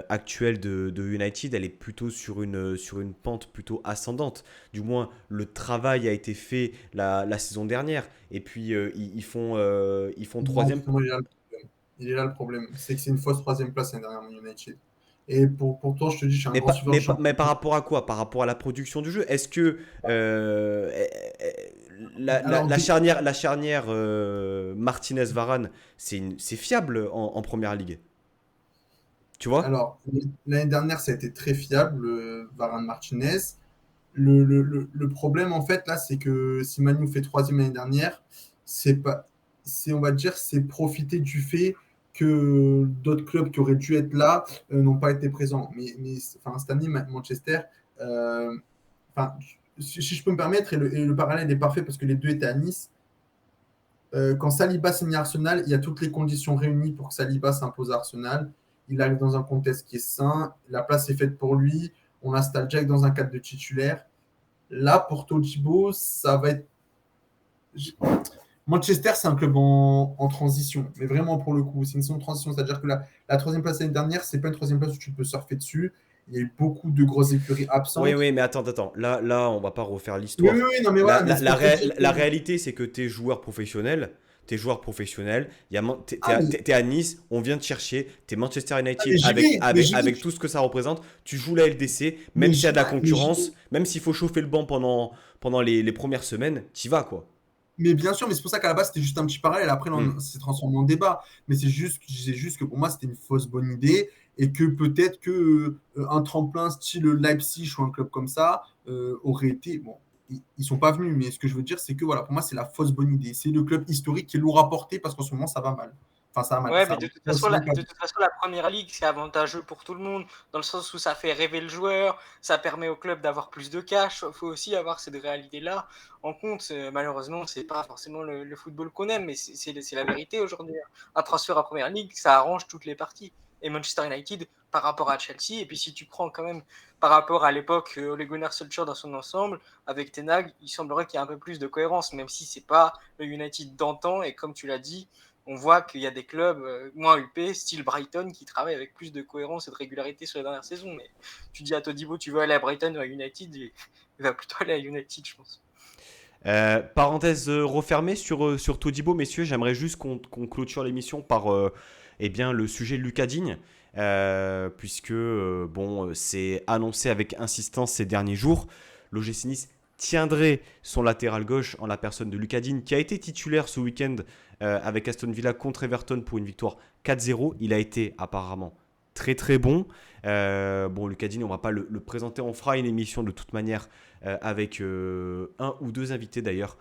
Speaker 1: actuelle de United, elle est plutôt sur une pente plutôt ascendante. Du moins, le travail a été fait la saison dernière. Et puis, ils font
Speaker 3: non,
Speaker 1: troisième.
Speaker 3: justement, il est là le problème. C'est que c'est une fausse troisième place l'année dernière, Man United. Et pour toi, je te dis, je suis un
Speaker 1: Mais,
Speaker 3: grand suiveur du
Speaker 1: mais par
Speaker 3: championnat.
Speaker 1: rapport à quoi? Par rapport à la production du jeu? Est-ce que
Speaker 3: Alors,
Speaker 1: la charnière Martinez-Varane, c'est fiable en première ligue? Tu vois?
Speaker 3: alors, l'année dernière, ça a été très fiable, Varane Martinez. Le problème, en fait, là, c'est que si Manu fait troisième l'année dernière, c'est pas, on va dire, c'est profiter du fait que d'autres clubs qui auraient dû être là n'ont pas été présents. Mais enfin, cette année, Manchester, euh, enfin, si je peux me permettre, et le parallèle est parfait parce que les deux étaient à Nice. Quand Saliba signe Arsenal, il y a toutes les conditions réunies pour que Saliba s'impose à Arsenal. il arrive dans un contexte qui est sain, la place est faite pour lui, on installe Jack dans un cadre de titulaire. Là, pour Todibo, ça va être. Manchester, c'est un club en transition, mais vraiment pour le coup, c'est une saison de transition. C'est-à-dire que la troisième place l'année dernière, c'est pas une troisième place où tu peux surfer dessus. Il y a eu beaucoup de grosses écuries absentes.
Speaker 1: Oui, mais attends. Là, on va pas refaire
Speaker 3: Oui,
Speaker 1: l'histoire.
Speaker 3: oui, oui, non, mais voilà. Mais
Speaker 1: La réalité, c'est que t'es joueur professionnel. T'es à Nice, on vient te chercher, t'es Manchester United avec tout ce que ça représente. Tu joues la LDC, même s'il y a de la concurrence, même s'il faut chauffer le banc pendant les premières semaines, t'y vas quoi.
Speaker 3: Mais bien sûr, mais c'est pour ça qu'à la base, c'était juste un petit parallèle. Après, c'est transformé en débat. Mais c'est juste que pour moi, c'était une fausse bonne idée. Et que peut-être un tremplin style Leipzig ou un club comme ça aurait été. Bon, ils ne sont pas venus. Mais ce que je veux dire, c'est que voilà, pour moi, c'est la fausse bonne idée. C'est le club historique qui est lourd à porter parce qu'en ce moment, ça va mal. Enfin, ça va mal.
Speaker 4: Ouais, mais de toute façon, la première ligue, c'est avantageux pour tout le monde, dans le sens où ça fait rêver le joueur, ça permet au club d'avoir plus de cash. Il faut aussi avoir cette réalité-là en compte. Malheureusement, c'est pas forcément le football qu'on aime, mais c'est la vérité aujourd'hui. Un transfert à première ligue, ça arrange toutes les parties. Et Manchester United, par rapport à Chelsea, et puis si tu prends quand même par rapport à l'époque Ole Gunnar Solskjaer dans son ensemble, avec Ten Hag, il semblerait qu'il y ait un peu plus de cohérence, même si c'est pas le United d'antan, et comme tu l'as dit, on voit qu'il y a des clubs moins huppés, style Brighton, qui travaillent avec plus de cohérence et de régularité sur les dernières saisons. Mais tu dis à Todibo, tu veux aller à Brighton ou à United, il va plutôt aller à United, je pense.
Speaker 1: Parenthèse refermée sur Todibo, messieurs, j'aimerais juste qu'on clôture l'émission par le sujet de Lucas Digne, puisque c'est annoncé avec insistance ces derniers jours. L'OGC Nice tiendrait son latéral gauche en la personne de Lucas Digne, qui a été titulaire ce week-end avec Aston Villa contre Everton pour une victoire 4-0. Il a été apparemment très très bon. Lucas Digne, on ne va pas le présenter. On fera une émission de toute manière avec un ou deux invités d'ailleurs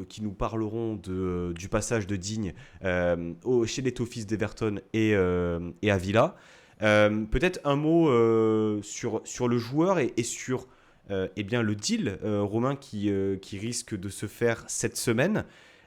Speaker 1: qui nous parleront du passage de Digne chez les Toffees d'Everton et à Villa. Peut-être un mot sur le joueur et sur le deal, Romain, qui risque de se faire cette semaine.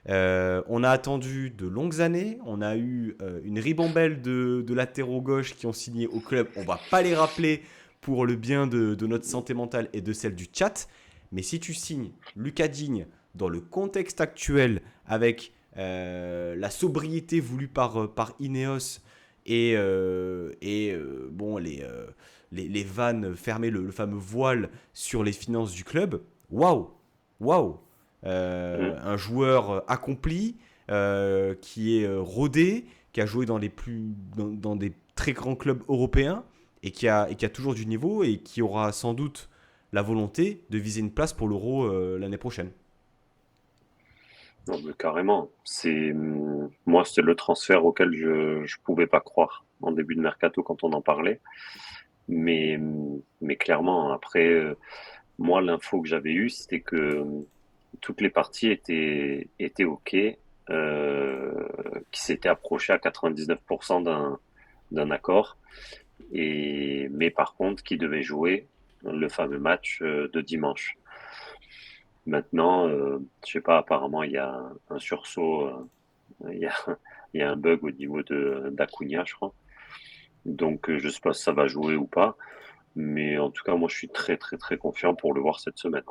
Speaker 1: On a attendu de longues années. On a eu une ribambelle de latéraux gauche qui ont signé au club. On ne va pas les rappeler pour le bien de notre santé mentale et de celle du chat. Mais si tu signes Lucas Digne dans le contexte actuel avec la sobriété voulue par Ineos et les vannes fermées, le fameux voile sur les finances du club, waouh. Un joueur accompli, qui est rodé, qui a joué dans des très grands clubs européens et qui a toujours du niveau et qui aura sans doute la volonté de viser une place pour l'Euro l'année prochaine.
Speaker 2: Non, mais carrément. Moi, c'était le transfert auquel je pouvais pas croire en début de mercato quand on en parlait. Mais clairement, après, moi, l'info que j'avais eue, c'était que toutes les parties étaient OK, qui s'étaient approchées à 99% d'un accord, mais par contre, qui devaient jouer le fameux match de dimanche. Maintenant, je sais pas, apparemment, il y a un sursaut, il y a un bug au niveau d'Acuna, je crois. Donc, je sais pas si ça va jouer ou pas. Mais en tout cas, moi, je suis très, très, très confiant pour le voir cette semaine.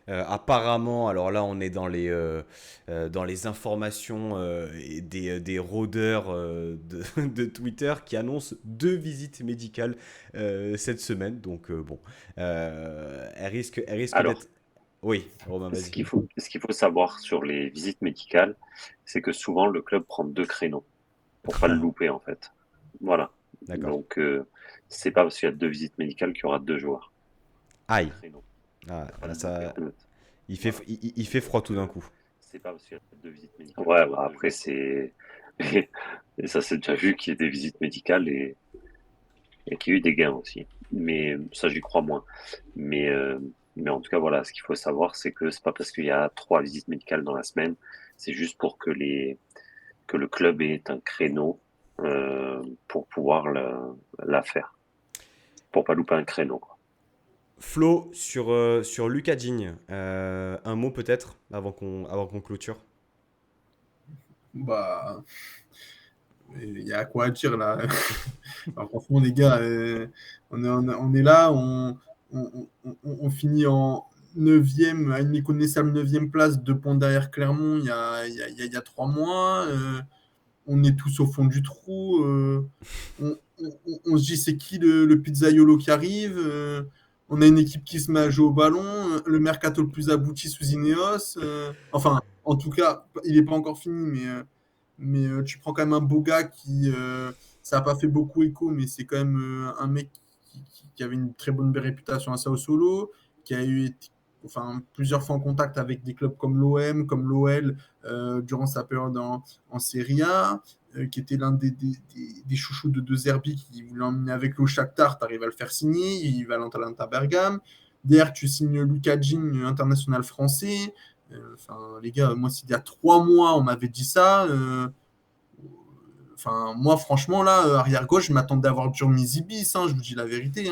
Speaker 1: Apparemment, alors là, on est dans les informations et des rôdeurs de Twitter qui annoncent 2 visites médicales cette semaine. Donc, elle risque
Speaker 2: Alors,
Speaker 1: d'être. Oui, Romain,
Speaker 2: ce
Speaker 1: vas-y.
Speaker 2: qu'il faut savoir sur les visites médicales, c'est que souvent, le club prend 2 créneaux pour pas le louper, en fait. Voilà.
Speaker 1: D'accord.
Speaker 2: Donc, c'est pas parce qu'il y a 2 visites médicales qu'il y aura 2 joueurs.
Speaker 1: Aïe.
Speaker 2: Créneaux.
Speaker 1: Ah,
Speaker 2: Pas
Speaker 1: là,
Speaker 2: le louper, en fait.
Speaker 1: il fait,
Speaker 2: Voilà.
Speaker 1: il fait froid tout d'un coup.
Speaker 2: C'est pas parce qu'il y a 2 visites médicales. Ouais, bah après, c'est. Et ça, c'est déjà vu qu'il y ait des visites médicales et qu'il y a eu des gains aussi. Mais ça, j'y crois moins. Mais, euh, mais en tout cas, voilà, ce qu'il faut savoir, c'est que c'est pas parce qu'il y a 3 visites médicales dans la semaine, c'est juste pour que le club ait un créneau pour pouvoir la faire, pour pas louper un créneau, quoi.
Speaker 1: Flo, sur Lucas Digne, un mot peut-être avant qu'on clôture.
Speaker 3: Bah, Il y a quoi à dire là. Alors, franchement, les gars, on est là, on finit en 9e, à une méconnaissable 9e place, 2 points derrière Clermont il y a 3 mois. On est tous au fond du trou. On se dit, c'est qui le pizzaiolo qui arrive. On a une équipe qui se met à jouer au ballon. Le mercato le plus abouti sous Ineos. Enfin, en tout cas, il n'est pas encore fini, mais tu prends quand même un beau gars ça n'a pas fait beaucoup écho, mais c'est quand même un mec qui avait une très bonne réputation à Sao Solo, qui a eu plusieurs fois en contact avec des clubs comme l'OM, comme l'OL, durant sa période en Serie A, qui était l'un des chouchous de Zerbi, qui voulait l'emmener avec le Shakhtar, tu arrives à le faire signer, il va à l'Atalanta Bergame. Derrière, tu signes Lucas Digne, international français. Les gars, moi, s'il y a 3 mois, on m'avait dit ça, moi, franchement, là, arrière-gauche, je m'attendais à avoir Djurmi bis, je vous dis la vérité.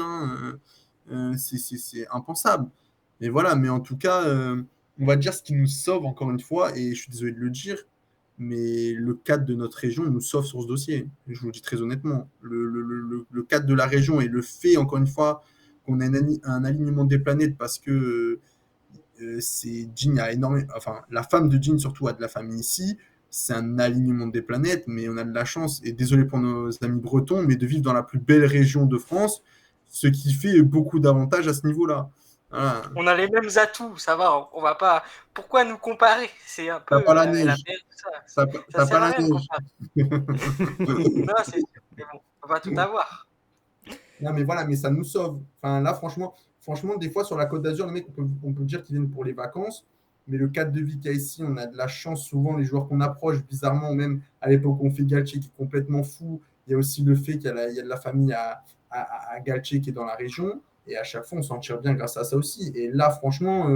Speaker 3: C'est impensable. Et voilà, mais en tout cas, on va dire ce qui nous sauve, encore une fois, et je suis désolé de le dire, mais le cadre de notre région nous sauve sur ce dossier. Je vous le dis très honnêtement. Le cadre de la région et le fait, encore une fois, qu'on ait un alignement des planètes parce que Jean a énormément. Enfin, la femme de Jean, surtout, a de la famille ici. C'est un alignement des planètes, mais on a de la chance, et désolé pour nos amis bretons, mais de vivre dans la plus belle région de France, ce qui fait beaucoup d'avantages à ce niveau-là. Voilà.
Speaker 4: On a les mêmes atouts, ça va, on va pas. Pourquoi nous comparer? C'est un peu
Speaker 3: T'as pas la
Speaker 4: la
Speaker 3: neige.
Speaker 4: mer, ça.
Speaker 3: T'as
Speaker 4: Sert
Speaker 3: pas
Speaker 4: à
Speaker 3: la
Speaker 4: rien de
Speaker 3: neige.
Speaker 4: comparer. Non, c'est sûr, mais bon, on va tout avoir.
Speaker 3: Non, mais voilà, mais ça nous sauve. Là, franchement, des fois, sur la Côte d'Azur, les mecs, on peut dire qu'ils viennent pour les vacances, mais le cadre de vie qu'il y a ici, on a de la chance. Souvent, les joueurs qu'on approche, bizarrement, même à l'époque où on fait Galtier, qui est complètement fou, il y a aussi le fait qu'il y a de la famille à Galtier qui est dans la région, et à chaque fois, on s'en tire bien grâce à ça aussi. Et là, franchement,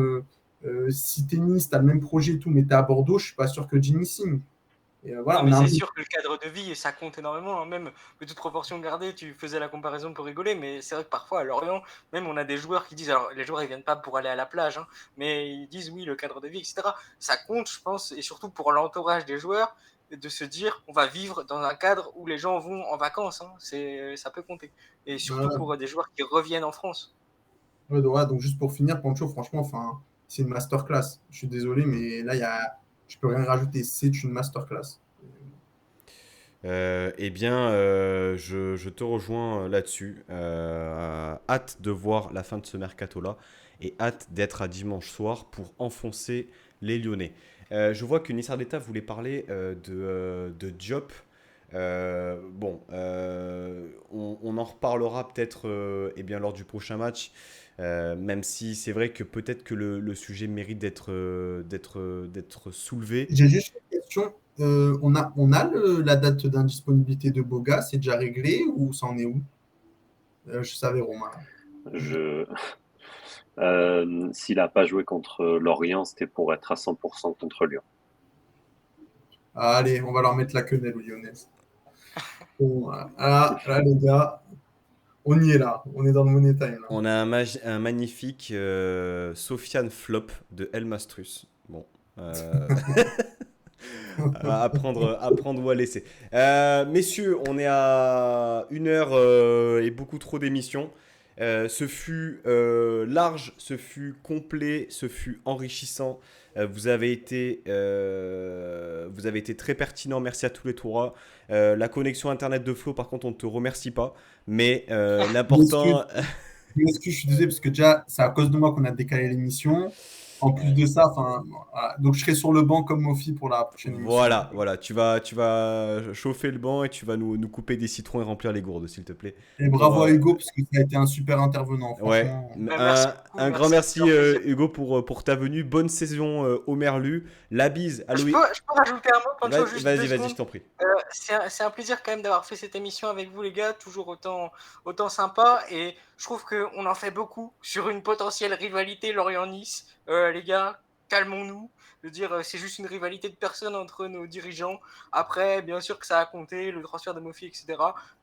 Speaker 3: si t'es Nice, t'as le même projet et tout, mais t'es à Bordeaux, je suis pas sûr que Ginny signe.
Speaker 4: Voilà, non, mais c'est sûr que le cadre de vie, ça compte énormément. Même de toute proportion gardée, tu faisais la comparaison pour rigoler, mais c'est vrai que parfois à Lorient, même on a des joueurs qui disent, alors les joueurs ils viennent pas pour aller à la plage, mais ils disent oui, le cadre de vie, etc. Ça compte, je pense, et surtout pour l'entourage des joueurs, de se dire on va vivre dans un cadre où les gens vont en vacances. Ça peut compter. Et surtout pour des joueurs qui reviennent en France.
Speaker 3: Ouais, donc juste pour finir, Pancho, franchement, c'est une masterclass. Je suis désolé, mais là, je peux rien rajouter. C'est une masterclass.
Speaker 1: Eh bien, je te rejoins là-dessus. Hâte de voir la fin de ce mercato-là et hâte d'être à dimanche soir pour enfoncer les Lyonnais. Je vois que Nissar d'État voulait parler de Diop. On en reparlera peut-être lors du prochain match. Même si c'est vrai que peut-être que le sujet mérite d'être soulevé.
Speaker 3: J'ai juste une question. On a la date d'indisponibilité de Boga, c'est déjà réglé ou ça en est où? Je savais, Romain.
Speaker 2: S'il n'a pas joué contre Lorient, c'était pour être à 100% contre Lyon.
Speaker 3: Allez, on va leur mettre la quenelle aux Lyonnais. Bon, là, les gars, on y est là. On est dans le money time. Là.
Speaker 1: On a un magnifique Sofiane Flop de El Mastrus. Bon. à prendre ou à laisser. Messieurs, on est à 1 heure et beaucoup trop d'émissions. Ce fut large, ce fut complet, ce fut enrichissant. Vous avez été très pertinent. Merci à tous les trois. La connexion internet de Flo, par contre, on ne te remercie pas. Mais l'important.
Speaker 3: Je suis désolé parce que déjà, c'est à cause de moi qu'on a décalé l'émission. En plus de ça, voilà. Donc je serai sur le banc comme Mofi pour la prochaine émission.
Speaker 1: Voilà, tu vas chauffer le banc et tu vas nous couper des citrons et remplir les gourdes, s'il te plaît.
Speaker 3: Et bravo à Hugo parce que ça a été un super intervenant.
Speaker 1: Ouais, un grand merci Hugo pour ta venue. Bonne saison au Merlu. La bise à Louis.
Speaker 4: Je peux rajouter un mot, Pancho, juste
Speaker 1: Vas-y, je t'en prie.
Speaker 4: C'est un plaisir quand même d'avoir fait cette émission avec vous les gars, toujours autant sympa, et je trouve qu'on en fait beaucoup sur une potentielle rivalité Lorient-Nice. Les gars, calmons-nous. Je veux dire, c'est juste une rivalité de personnes entre nos dirigeants. Après, bien sûr que ça a compté, le transfert de Mofi, etc.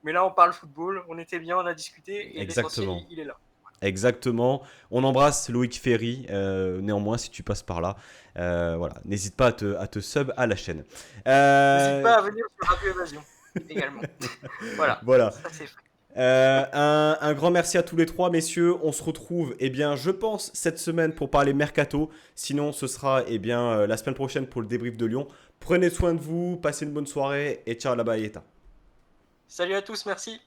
Speaker 4: Mais là, on parle football, on était bien, on a discuté, et l'essentiel, il est là.
Speaker 1: Exactement. On embrasse Loïc Ferry, néanmoins, si tu passes par là. Voilà. N'hésite pas à te sub à la chaîne.
Speaker 4: N'hésite pas à venir sur Radio Évasion. également. Voilà,
Speaker 1: Voilà.
Speaker 4: ça c'est fait.
Speaker 1: Un grand merci à tous les trois, messieurs. On se retrouve, eh bien, je pense, cette semaine pour parler mercato. Sinon, ce sera eh bien, la semaine prochaine pour le débrief de Lyon. Prenez soin de vous, passez une bonne soirée et ciao la Baïeta.
Speaker 4: Salut à tous, merci.